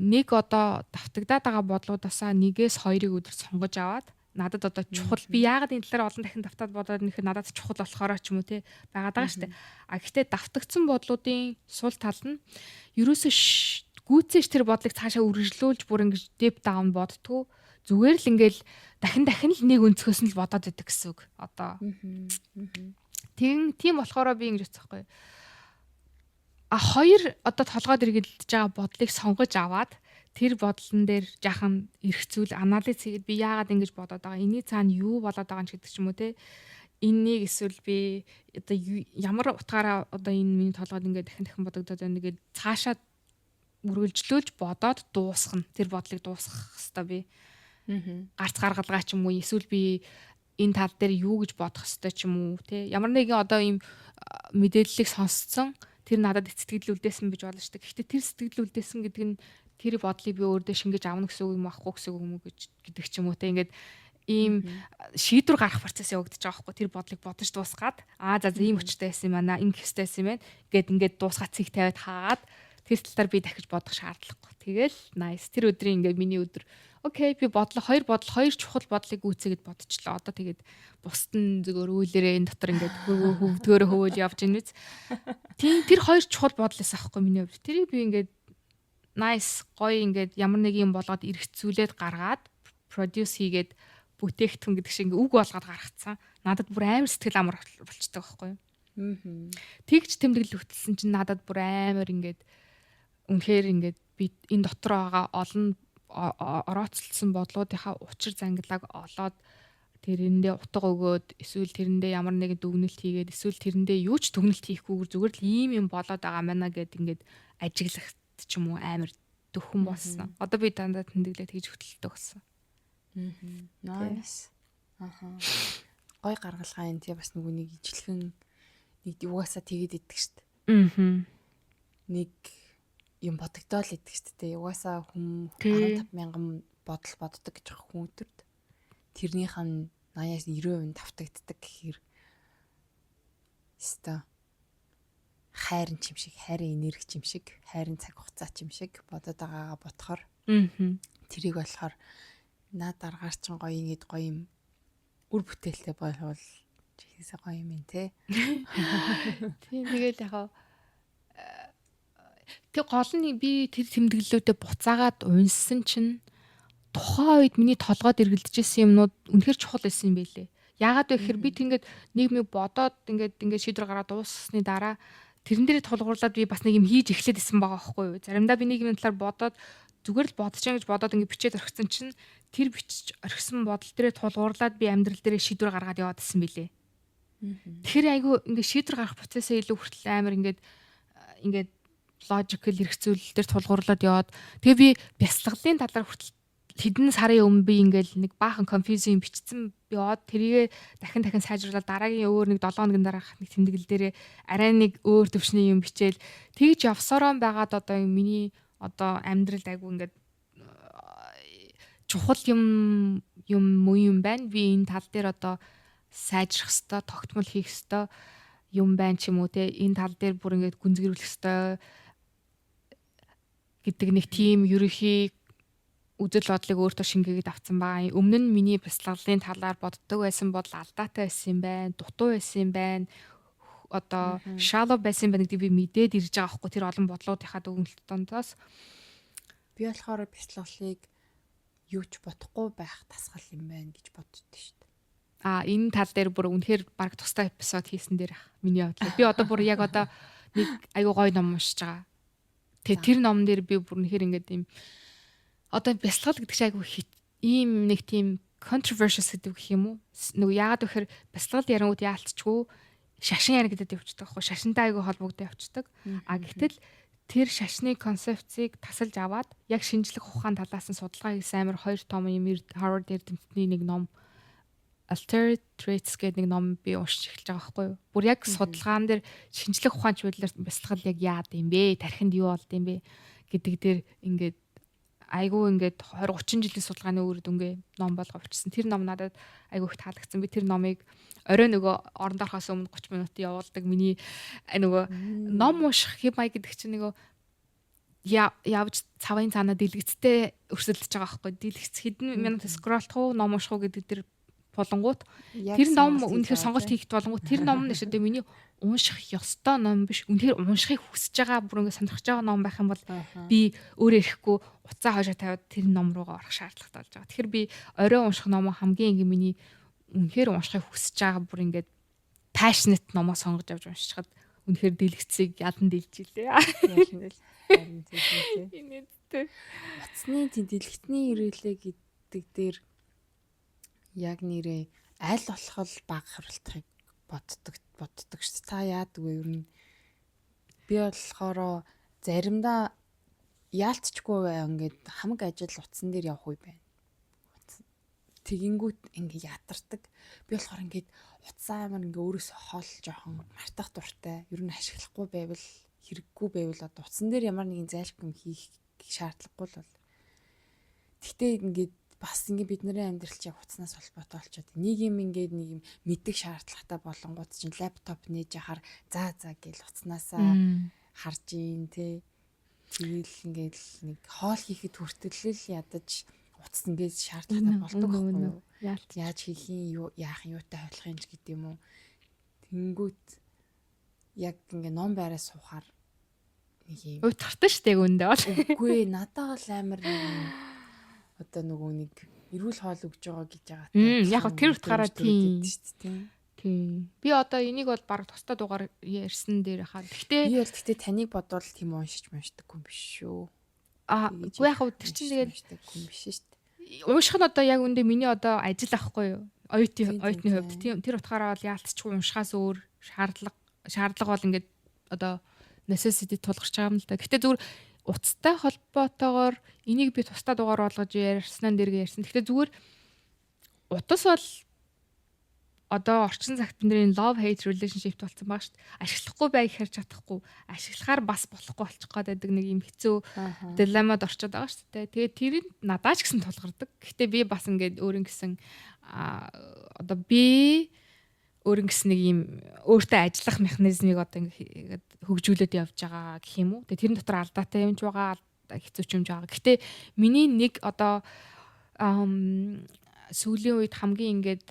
нэг одоо давтагдаад байгаа бодлуудаасаа нэгээс хоёрыг өдөр сонгож аваад надад одоо чухал би яагаад энэ талаар олон дахин давтаад бодоод нэхэр надад чухал болохоор ч юм уу те байгаад байгаа штэ. А гэхдээ давтагдсан бодлуудын сул тал нь ерөөсөө гүйцээж тэр бодлыг цаашаа үргэлжлүүлж бүр ингэж deep down бодтгоо зүгээр л ингээл дахин л нэг өнцгөөс нь л бодоод байдаг гэсэн үг. Одоо тийм болохоор би ингэж бодсохгүй. А хоёр одоо толгойд эргэлдэж байгаа бодлыг сонгож аваад тэр бодлон дээр жахан эргцүүл анализ хийгээд би яагаад ингэж бодоод байгаа энэний цаана юу болоод байгаа юм гэдэг ч юм уу те энэнийг эсвэл би одоо ямар утгаараа одоо энэ миний толгойд ингээд дахин бодогдоод байна гэдэг цаашаа үргэлжлүүлж бодоод дуусгах нь тэр бодлыг дуусгах хэвээр би гарц гаргалгаа ч юм уу эсвэл би энэ тал дээр юу гэж бодох хэвээр ч юм уу те ямар нэгэн одоо ийм мэдээллийг сонсцсон тэр надад сэтгэл үлдээсэн гэж болно шүү дээ. Гэхдээ тэр сэтгэл үлдээсэн гэдэг нь тэр бодлыг би өөрдөө шингээж авна гэсэн үг юм аахгүй гэсэн үг юм уу гэдэг ч юм уу те ингээд ийм шийдвэр гаргах процесс явагдаж байгаа байхгүй тэр бодлыг бодож дуусгаад за ийм өчтэй байсан юм аа ингэ хэвтэй байсан юм байна ингээд дуусгаад цэг тавиад хаагаад тэр талаар би дахиж бодох шаардлагагүй. Тэгэл nice тэр өдрийн ингээд миний өдөр окей би хоёр чухал бодлыг үүсгэгээд бодчихлоо. Одоо тэгээд бусд нь зөвөр үйлээрээ энэ дотор ингээд хөвдгөөрөө хөвөөл явж ийн үз. Тэр хоёр чухал бодлоос авахгүй миний хувьд. Тэрийг би ингээд nice гоё ингээд ямар нэг юм болгоод эргэцүүлээд гаргаад produce хийгээд бүтээгдэхүүн гэдэг шиг ингээд үг болгоод гаргацсан. Надад бүр амар сэтгэл амар болчтой байхгүй юу? Тэгж тэмдэглэл хөтөлсөн чинь надад бүр амар ингээд үнэхээр ингээд би энэ дотор байгаа олон орооцолсон бодлуудынхаа учир зангилааг олоод тэрэндээ утга өгөөд эсвэл тэрэндээ ямар нэгэн дүгнэлт хийгээд эсвэл тэрэндээ юу ч дүгнэлт хийхгүйгээр зүгээр л ийм болоод байгаа маа гэд ингээд ажиглагт ч юм уу амар дөхөн болсон. Одоо би дандаа тэмдэглээд хийж хөтөлтөө болсон. Nice. Гой гаргалгаа энэ тий бас нөгөө нэг ижилхэн нэг угаасаа тэгээд иддэг штт. Нэг юм бодогдоол идэх шүү дээ. Угаасаа хүн 15 мянган бодол боддог гэж байгаа хүн өдөрт. Тэрнийх нь 80-аас 90% давтагддаг гэхээр өстой хайрын чимшиг, хайрын энерги чимшиг, хайрын цаг хугацаа чимшиг бодоод байгаагаа бодохоор тэрийг болохоор наад дараагаар чин гоё ингэдэг гоё юм үр бүтээлтэй болвол чихээсээ гоё юм ин тэ. Тийм тэгэл яхаа тэг гол нь би тэр тэмдэглэлүүдэд буцаагаад унссан чинь тухайн үед миний толгойд эргэлдэжсэн юмнууд үнэхээр чухал байсан юм байлээ. Яагаад вэ гэхээр би тэгээд нэг бодоод ингээд шийдвэр гаргаад дууссны дараа тэрэн дээр тулгуурлаад би бас нэг юм хийж эхлэхэд исэн байгаа байхгүй юу. Заримдаа би нэг юм талаар бодоод зүгээр л бодож байгаа гэж бодоод ингээд бичээд орхисон чинь тэр бичиж орхисон бодол дээрээ тулгуурлаад би амьдрал дээрээ шийдвэр гаргаад яваад исэн байлээ. Тэгэхээр айгүй ингээд шийдвэр гаргах процессаа илүү хүртэл амар ингээд logical хэрэгцүүлэлтээр тулгуурлаад яваад тэгээ би бясалгалын талаар хүртэл хэдэн сарын өмнө би ингээл нэг баахан confusing бичсэн яваад тэрийгэ дахин сайжруулаад дараагийн өөр нэг 7 хоногийн дараах нэг тэмдэглэл дээрээ арай нэг өөр төвшний юм бичээл тэгж явсараа байгаад одоо миний одоо амьдралд айгу ингээд чухал юм байна. Би энэ тал дээр одоо сайжрах хэвээр тогтмол хийх хэвээр юм байна ч юм уу те энэ тал дээр бүр ингээд гүнзгийрүүлэх хэвээр гэдэг нэг тийм ерөөхий үзэл бодлыг өөртөө шингээгээд авсан байгаа. Өмнө нь миний бясалгалын талаар боддог байсан бол алдаатай байсан юм байна, дутуу байсан юм байна. Одоо shallow байсан юм байна гэдэг би мэдээд ирж байгаа байхгүй тэр олон бодлуудынхаа дүгнэлт дондоос би болохоор бясалгалыг юу ч бодохгүй байх тасгал юм байна гэж боддоо шүү дээ. Энэ тал дээр бүр үнэхээр баг тустай эпизод хийсэн дээр миний бодлоо. Би одоо бүр яг одоо нэг аюу гой ном уншиж байгаа. Тэр номон дээр би бүр үнэхээр ингээд юм одоо бясалгал гэдэг чинь айгүй ийм нэг тийм controversial гэдэг гэх юм уу? Нөгөө яагаад гэхээр бясалгал ярангууд яалтчгүй шашин яригдаад явчихдаг байхгүй шашинтай айгүй холбогдоод явчихдаг. Гэхдээ тэр шашны концепцийг тасалж аваад яг шинжлэх ухаан талаас нь судалгаа хийсэн амар 2 том юм Harvard эрдэмтний нэг ном Altered Traits гэдэг нэг ном би уншиж эхэлж байгаа байхгүй юу. Бүр яг судалгаан дээр шинжлэх ухаанч байдлаар бясалгал яг яад юм бэ? Тархинд юу болд юм бэ гэдэг дээр ингээд айгүй ингээд 20 30 жилийн судалгааны үр дүнгээ ном болгоо бичсэн. Тэр ном надад айгүй их таалагдсан. Би тэр номыг орой нөгөө оронд орохоос өмнө 30 минут явуулдаг. Миний нөгөө ном унших хэм маяг гэдэг чинь нөгөө явж цавын цаанаа дэлгэцтэй өрсөлдөж байгаа байхгүй. Дэлгэц хэдэн минут скроллох уу, ном унших уу гэдэг тэр болонгууд тэр ном үнэхээр сонголт хийх болонгууд тэр ном нь шидэ миний унших ёстой ном биш. Үнэхээр уншихыг хүсэж байгаа бүр ингэ сонирхож байгаа ном байх юм бол би өөрөө ирэхгүй уцаа хойшоо тавиад тэр ном руугаа орох шаардлагатай болж байгаа. Тэгэхээр би орой унших ном хамгийн ингэ миний үнэхээр уншихыг хүсэж байгаа бүр ингэ passionate номоо сонгож авч уншчихад үнэхээр дэлгэцийг ядан дэлж илээ. Харин тийм. Инээдтэй. Утасны дэлгэцний ирээлээ гэдэг дээр яг нэрээ аль болох баг харалтахыг боддог шүү дээ. Та яадаг вэ? Ер нь би болохоор заримдаа яалтчгүй ингээд хамаг ажил утсан дээр явах үе байна. Тэгэнгүүт ингээ ядардаг. Би болохоор ингээд утсаа амар ингээ өөрөөсөө хол жоохон мартах дуртай. Ер нь ашиглахгүй байвал хэрэггүй байвал одоо утсан дээр ямар нэгэн зайлшгүй юм хийх шаардлагагүй л бол. Гэхдээ ингээд бас ингээ бидний амьдрал чи яг утаснаас холбоотой болчиход нэг юм мэддэг шаардлагатай болонгууд чинь лаптоп нээж яхаар за гэл утаснаасаа харж ийн те. Тэгэл ингээд нэг хоол хийхэд хүртэл ядаж утас ингээд шаардлагатай болдог байхгүй юу? Яаж хийх юм яах юутай хойлох юм ч гэдэг юм уу. Тэнгүүт яг ингээ ном байраа суухаар нэг юм тартай штэ гүндээ бол. Үгүй надад л амар одоо нөгөө нэг эрүүл хоол өгж байгаа гэж байгаа. Яг тэр утгаараа тийм шүү дээ. Тийм. Би одоо энийг бол баг тусдаа дугаар ярьсан дээр хаа. Гэхдээ таныг бодвол тийм уншдаггүй юм биш шүү. Үгүй яг тэр чинь тэгээд уншдаггүй юм биш шүү дээ. Унших нь одоо яг үндэ миний одоо ажил ахгүй юу? Оюутны хувьд тийм тэр утгаараа бол яалтчгүй уншихаас өөр шаардлага бол ингээд одоо necessity тулгарч байгаа юм л да. Гэхдээ зүгээр утастай холбоотойгоор энийг би тусдаа дугаар болгож ярьсан дээргээ ярьсан. Гэхдээ зүгээр утас бол одоо орчин цагт бидний love hate relationship болсон баг шүү дээ. Ашиглахгүй байг харж чадахгүй, ашиглахаар бас болохгүй болчих гээд нэг юм хэцүү дилеммад орчод байгаа шүү дээ. Тэгээд тэрийг надаа ч гэсэн тулгардаг. Гэхдээ би бас ингээд өөрийн гэсэн одоо би өөрийн гэсэн нэг юм өөртөө ажиллах механизмыг одоо ингээд хөгжүүлээд явж байгаа гэх юм уу. Тэгээд тэрэн дотор алдаатай юмч байгаа, хэцүү ч юмч байгаа. Гэхдээ миний нэг одоо сүүлийн үед хамгийн ингээд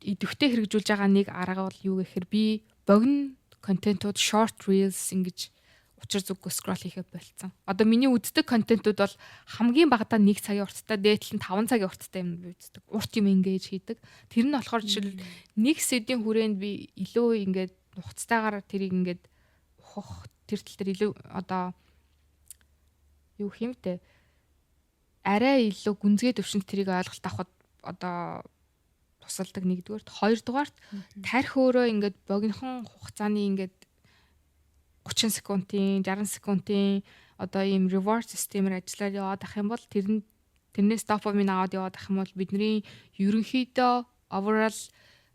идэвхтэй хэрэгжүүлж байгаа нэг арга бол юу гэхээр би богино контентууд short reels ингэж учир зүггүй scroll хийхэд болцсон. Одоо миний үздэг контентууд бол хамгийн багадаа 1 цагийн урттай, дээдлэн 5 цагийн урттай юм үздэг. Урт юм engage хийдэг. Тэр нь болохоор жишээл нэг сэдвийн хүрээнд би илүү ингээд нухацтайгаар тэрийг ингээд ухах тэр тал дээр илүү одоо юу хэмтэй арай илүү гүнзгий төвшинт тэрийг ойлголт авахд одоо тусалдаг нэгдүгээрт, хоёрдугаарт тарих өөрөө ингээд богинохон хугацааны ингээд 30 секундын, 60 секундын одоо ийм reward system-ээр ажиллаад яваад ах юм бол тэрнээс допамин аваад яваад ах юм бол бидний ерөнхийдөө overall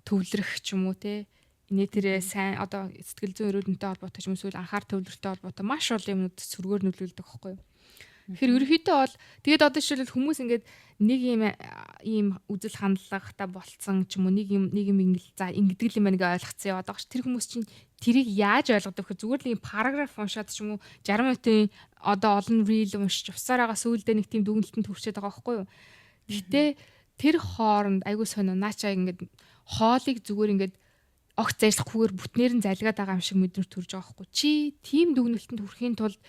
төвлөрөх ч юм уу те инээ тэрэ сайн одоо сэтгэл зүйн өрөөдөнтэй холбоотой ч юм эсвэл анхаар төвлөрөлттэй холбоотой маш олон юмнууд сөргөөр нөлөөлдөг байхгүй юу. Тэгэхээр ерөнхийдөө бол тэгээд одоо жишээлбэл хүмүүс ингээд нэг ийм үзэл хандлагатай болцсон ч юм уу нэг юм ингээл за ингэдэг юм байна гэж ойлгоцсон яваад байгаа ш. Тэр хүмүүс чинь тэрийг яаж ойлгодог вэ? Зүгээр л ийм параграф уншаад ч юм уу 60 минутын одоо олон reel уншиж явсараагаа сүүлдээ нэг тийм дүгнэлтэнд хүрчээд байгаа байхгүй юу? Гэхдээ тэр хооронд айгүй сонио наачаа ингээд хоолыг зүгээр ингээд огт зайлсхгүйгээр бүтнээр нь залгаад байгаа юм шиг мэдрэмж төрж байгаа байхгүй. Чи тийм дүгнэлтэнд хүрэхийн тулд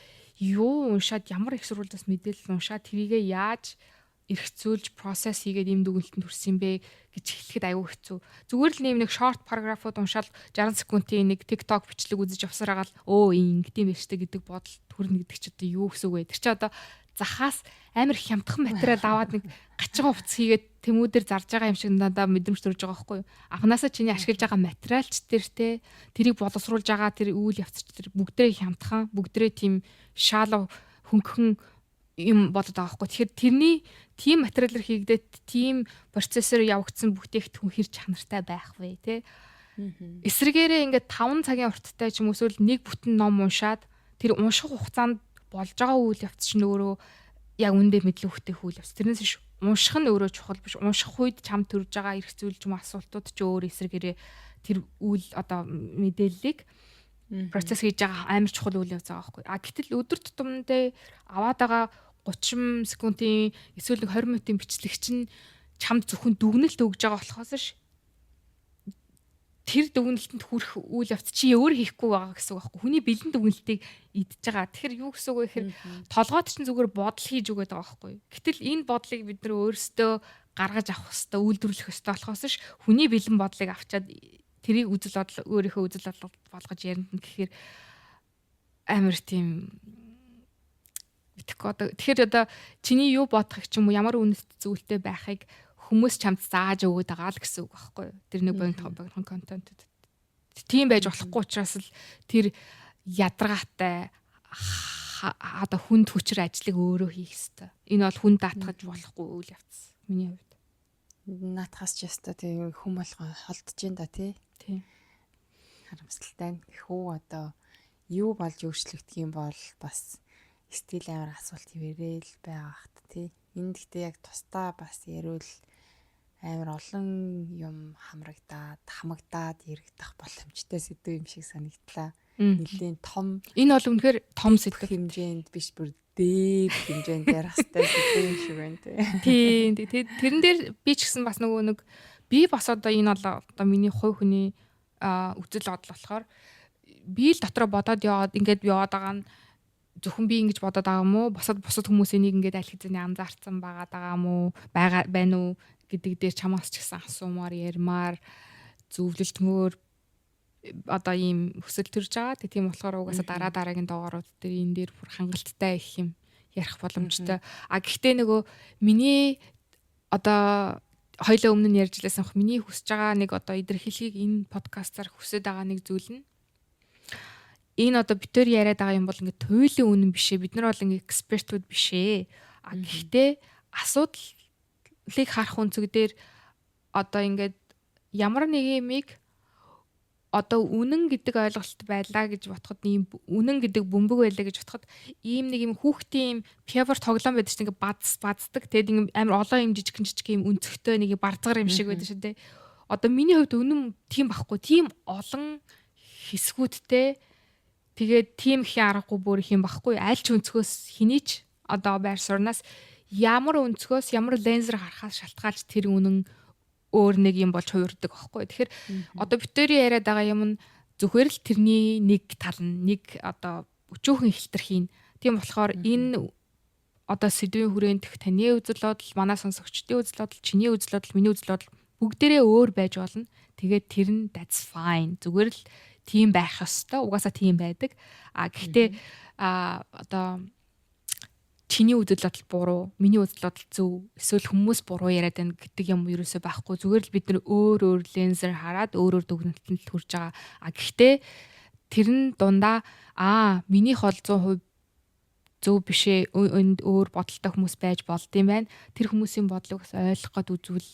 юу уншаад ямар их сурвалжаас мэдээлэл уншаад тэрийгээ яаж эргцүүлж процесс хийгээд ийм дүгнэлтэнд хүрсэн бэ гэж хэлэхэд аюу хэцүү. Зүгээр л нэг short параграфууд уншаад 60 секундын нэг TikTok бичлэг үзэж явсараа гал ингэдэм байштай гэдэг бодол төрнө гэдэг чи одоо юу гэсэн үг вэ? Тэр чи одоо захаас амар хямдхан материал аваад нэг гачгаа хувцс хийгээд тэмүүдээр зарж байгаа юм шиг надад мэдрэмж төрж байгаа байхгүй юу? Анханасаа чиний ашиглаж байгаа материалч тэр тэрийг боловсруулж байгаа тэр үйл явц тэр бүгдээ хямдхан, бүгдээ тийм шалуу хөнгөн юм болоод байгаа байхгүй. Тэгэхээр тэрний тийм материалаар хийгдээд тийм процессор явагдсан бүтээгдэхүүн хэр чанартай байх вэ те? Эсрэгээрээ ингээд 5 цагийн урттай ч юм уу эсвэл нэг бүтэн ном уншаад тэр унших хугацаанд болж байгаа үйл явц чинь өөрөө яг үндэ мэдлэг хөтөх үйл явц. Тэрнээс биш унших нь өөрөө чухал биш. Унших үед чамд төрж байгаа эрх зүйл ч юм асуултууд ч өөр эсрэгээрээ тэр үйл одоо мэдээллийг процесс хийж байгаа амар чухал үйл явц байгаа байхгүй. А гэтэл өдөр тутамдаа аваад байгаа 30 секундын эсвэл 20 минутын бичлэг чинь чамд зөвхөн дүгнэлт өгж байгаа болохоос ш тэр дүгнэлтэнд хүрэх үйл явц чи өөр хийхгүй байгаа гэсэн үг байхгүй. Хүний бэлэн дүгнэлтийг идж байгаа. Тэгэхээр юу гэсэн үг вэ гэхээр толгойд чинь зүгээр бодол хийж өгöd байгаа байхгүй. Гэтэл энэ бодлыг бид нөр өөрсдөө гаргаж авах хэвээр үйлдвэрлэх хэвээр болохоос ш хүний бэлэн бодлыг авчаад тэрийг үзэл бодол өөрийнхөө үзэл бодол болгож яринд нь гэхээр амар тийм тэгэхээр одоо чиний юу бодох ч юм уу ямар үнэт зүйлтэй байхыг хүмүүс чамд зааж өгöd байгаа л гэсэн үг байхгүй юу. Тэр нэг богино контент. Тийм байж болохгүй учраас л тэр ядаргаатай одоо хүнд хүчээр ажлыг өөрөө хийх хэрэгтэй. Энэ бол хүн даатгаж болохгүй үйл явц. Миний хувьд. Наатахаас ч яста тийм хүм болгоо холдож ин да тий. Тийм. Харамсалтай. Хөө одоо юу болж өөрчлөгдөх юм бол бас стил амар асуулт хിവэрэл байгаа хат тий. Энд гэхдээ яг тусдаа бас ярил амар олон юм хамагдаад яригдах боломжтой сэдв юм шиг санагдлаа. Нэлийн том. Энэ бол үнэхээр том сэдв хэмжээнд биш бүр дээр хэмжээнд дээр хастай сэдв юм шиг байна тий. Тэрэн дээр би ч гэсэн бас нөгөө нэг би бас одоо энэ бол одоо миний хувь хүний үзэл бодол болохоор би л дотроо бодоод яваад ингээд яваад байгаа нь зөвхөн би ингэж бодоод байгаа юм уу? Бусад хүмүүсийн нэг ингээд аль хэзээ анзаарсан байгаа юм уу? Байна уу гэдэг дээр чамаас ч гэсэн асуумаар ярмаар зөвлөлтмөр одоо ийм хүсэл төрж байгаа. Тийм болохоор угаасаа дараагийн доогоорууд дээр энэ дээр бүр хангалттай их юм ярих боломжтой. А гэхдээ нөгөө миний одоо хоёлаа өмнө нь ярьж лээсэн миний хүсэж байгаа нэг одоо илэрхийлгийг энэ подкастаар хүсэж байгаа нэг зүйл нь энэ одоо битээр яриад байгаа юм бол ингээд туйлын үнэн бишээ. Бид нар бол ингээд экспертүүд бишээ. А гэхдээ асуудлыг харах өнцөг дээр одоо ингээд ямар нэг юмыг одоо үнэн гэдэг ойлголт байлаа гэж бодоход ийм үнэн гэдэг бөмбөг байлаа гэж бодоход ийм нэг юм хүүхдийн пивер тоглоом байдаг чинь ингээд баддаг. Тэгэд ийм амар олон юм жижиг юм өнцөгтэй нэг бардгар юм шиг байдаг шүү дээ. Одоо миний хувьд үнэн тийм байхгүй. Тийм олон хэсгүүдтэй тэгээд тийм их аргагүй бүр их юм байхгүй. Аль ч өнцгөөс хинийч одоо байр сурнаас ямар өнцгөөс ямар лензер харахаас шалтгаалж тэр үнэн өөр нэг юм болж хувирдаг байхгүй. Тэгэхээр одоо битүүрийн яриад байгаа юм нь зөвхөн л тэрний нэг тал нь нэг одоо өчөөхөн хилтерхийн. Тийм болохоор энэ одоо сэдвийн хүрээнд таны үзэл бодол, манай сонсогчдын үзэл бодол, чиний үзэл бодол, миний үзэл бодол бүгдээрээ өөр байж болно. Тэгээд тэр нь that's fine. Зүгээр л тийм байх ёстой. Угаасаа тийм байдаг. А гэхдээ одоо чиний үзэл бодол буруу, миний үзэл бодол зөв, эсвэл хүмүүс буруу яриад байна гэдэг юм ерөөсөө байхгүй. Зүгээр л бид нар өөр лензер хараад өөр дүгнэлтэнд хүрж байгаа. А гэхдээ тэр нь дундаа минийх бол 100% зөв бишээ, энд өөр бодолтой хүмүүс байж болдсон байна. Тэр хүмүүсийн бодлыг бас ойлгох гээд үзвэл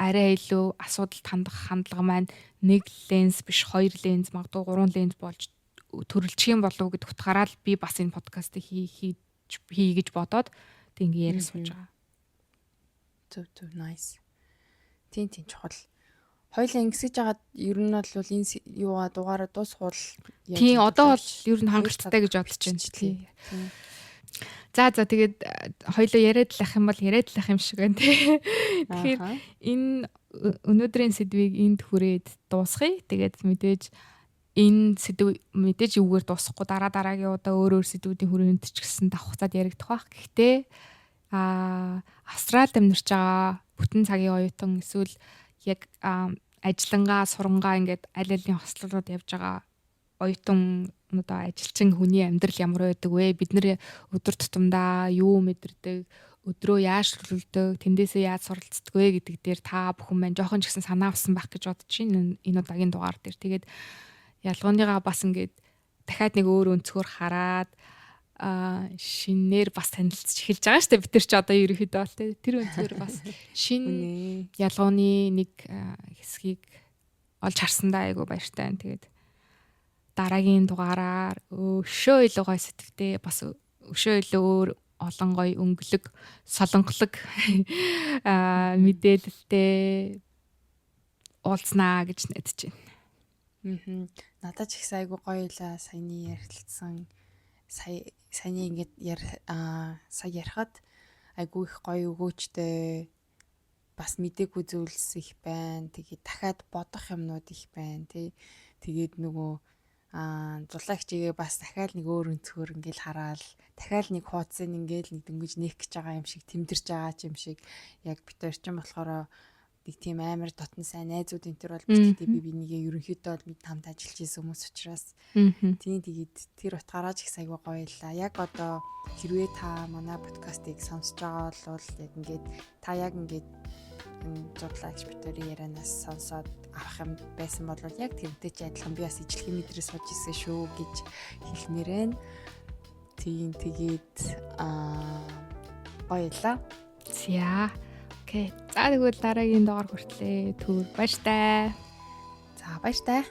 арай илүү асуудалд хандах хандлага маань нэг ленз биш 2 ленз магадгүй 3 ленз болж төрөлжих юм болов гэд утгаараа л би бас энэ подкастыг хий гэж бодоод тэг ингээ яриа сууж байгаа. Зөв nice. Тийм чухал. Хоёлаа ингэсэж байгаа ер нь бол энэ юугаа дугаараа дуусгуул. Тийм одоо бол ер нь хангалттай гэж бодож байна. Тийм. За тэгээд хоёлоо яриад лах юм бол яриад лах юм шиг байна тий. Тэгэхээр энэ өнөөдрийн сэдвийг энд хүрээд дуусгая. Тэгээд мэдээж энэ сэдв мэдээж юугаар дуусахгүй дараагийн удаа өөр сэдвүүдийн хүрээнд ч гэсэн давхцаад яригдах байх. Гэхдээ Австралид амьдарч байгаа бүтэн цагийн оюутан эсвэл яг ажиллангаа сурангаа ингээд аль алын хослолууд явж байгаа оюутан одоо ажилчин хүний амьдрал ямар байдаг вэ? Бид нэр өдөр тутамдаа юу мэдэрдэг, өдрөө яаж төлөвлөдөг, тэндээсээ яаж суралцдаг вэ гэдэг дээр та бүхэн маань жоохон ч гэсэн санаа авсан байх гэж бодож байна. Энэ удаагийн дугаар дээр. Тэгээд ялгааныгаа бас ингээд дахиад нэг өөр өнцгөр хараад шинээр бас танилцж эхэлж байгаа шүү дээ. Бид нар ч одоо ерөөхдөө бол тэр өнцгөр бас шинэ ялгааны нэг хэсгийг олж харсандаа айгу баяртай байна. Тэгээд дараагийн дугаараар өшөө илүү гой сэтгэвтэй бас өшөө илүү өөр олон гоё өнгөлөг, солонголог мэдээлэлтэй уулзнаа гэж найдаж байна. Надад ч их айгу гоё л саяны ярилцсан саяны ингээд сая ярихад айгу их гоё өгөөчтэй бас мдэггүй зүйлс их байна. Тэгээд дахиад бодох юмнууд их байна тий. Тэгээд нөгөө зулаагчигээ бас дахиад нэг өөр өнцгөр ингээл хараад дахиад нэг хуудсыг ингээл нэг дөнгөж нээх гэж байгаа юм шиг тэмдэрч байгаа юм шиг яг бид хоёр ч юм болохоор нэг тийм амар дотн сайн найзууд энэ төр бол битгий би бинийгээ ерөнхийдөө бол бид хамт ажиллаж исэн хүмүүс учраас тийм тэгээд тэр утгаараа ч их сайгүй гоё л яг одоо хэрвээ та манай подкастыг сонсож байгаа бол яг ингээд та яг ингээд зурлагч битүүрийн ярианаас сонсоод авах юм байсан бол яг тэрнтэй ч адилхан би бас ижлэхэн мэдрээ сууж исэн шүү гэж хэлмээр байна. Тэгээд баярлаа. За. Окей. За тэгвэл дараагийн дугаар хүртлээ. Түр баяртай. За баяртай.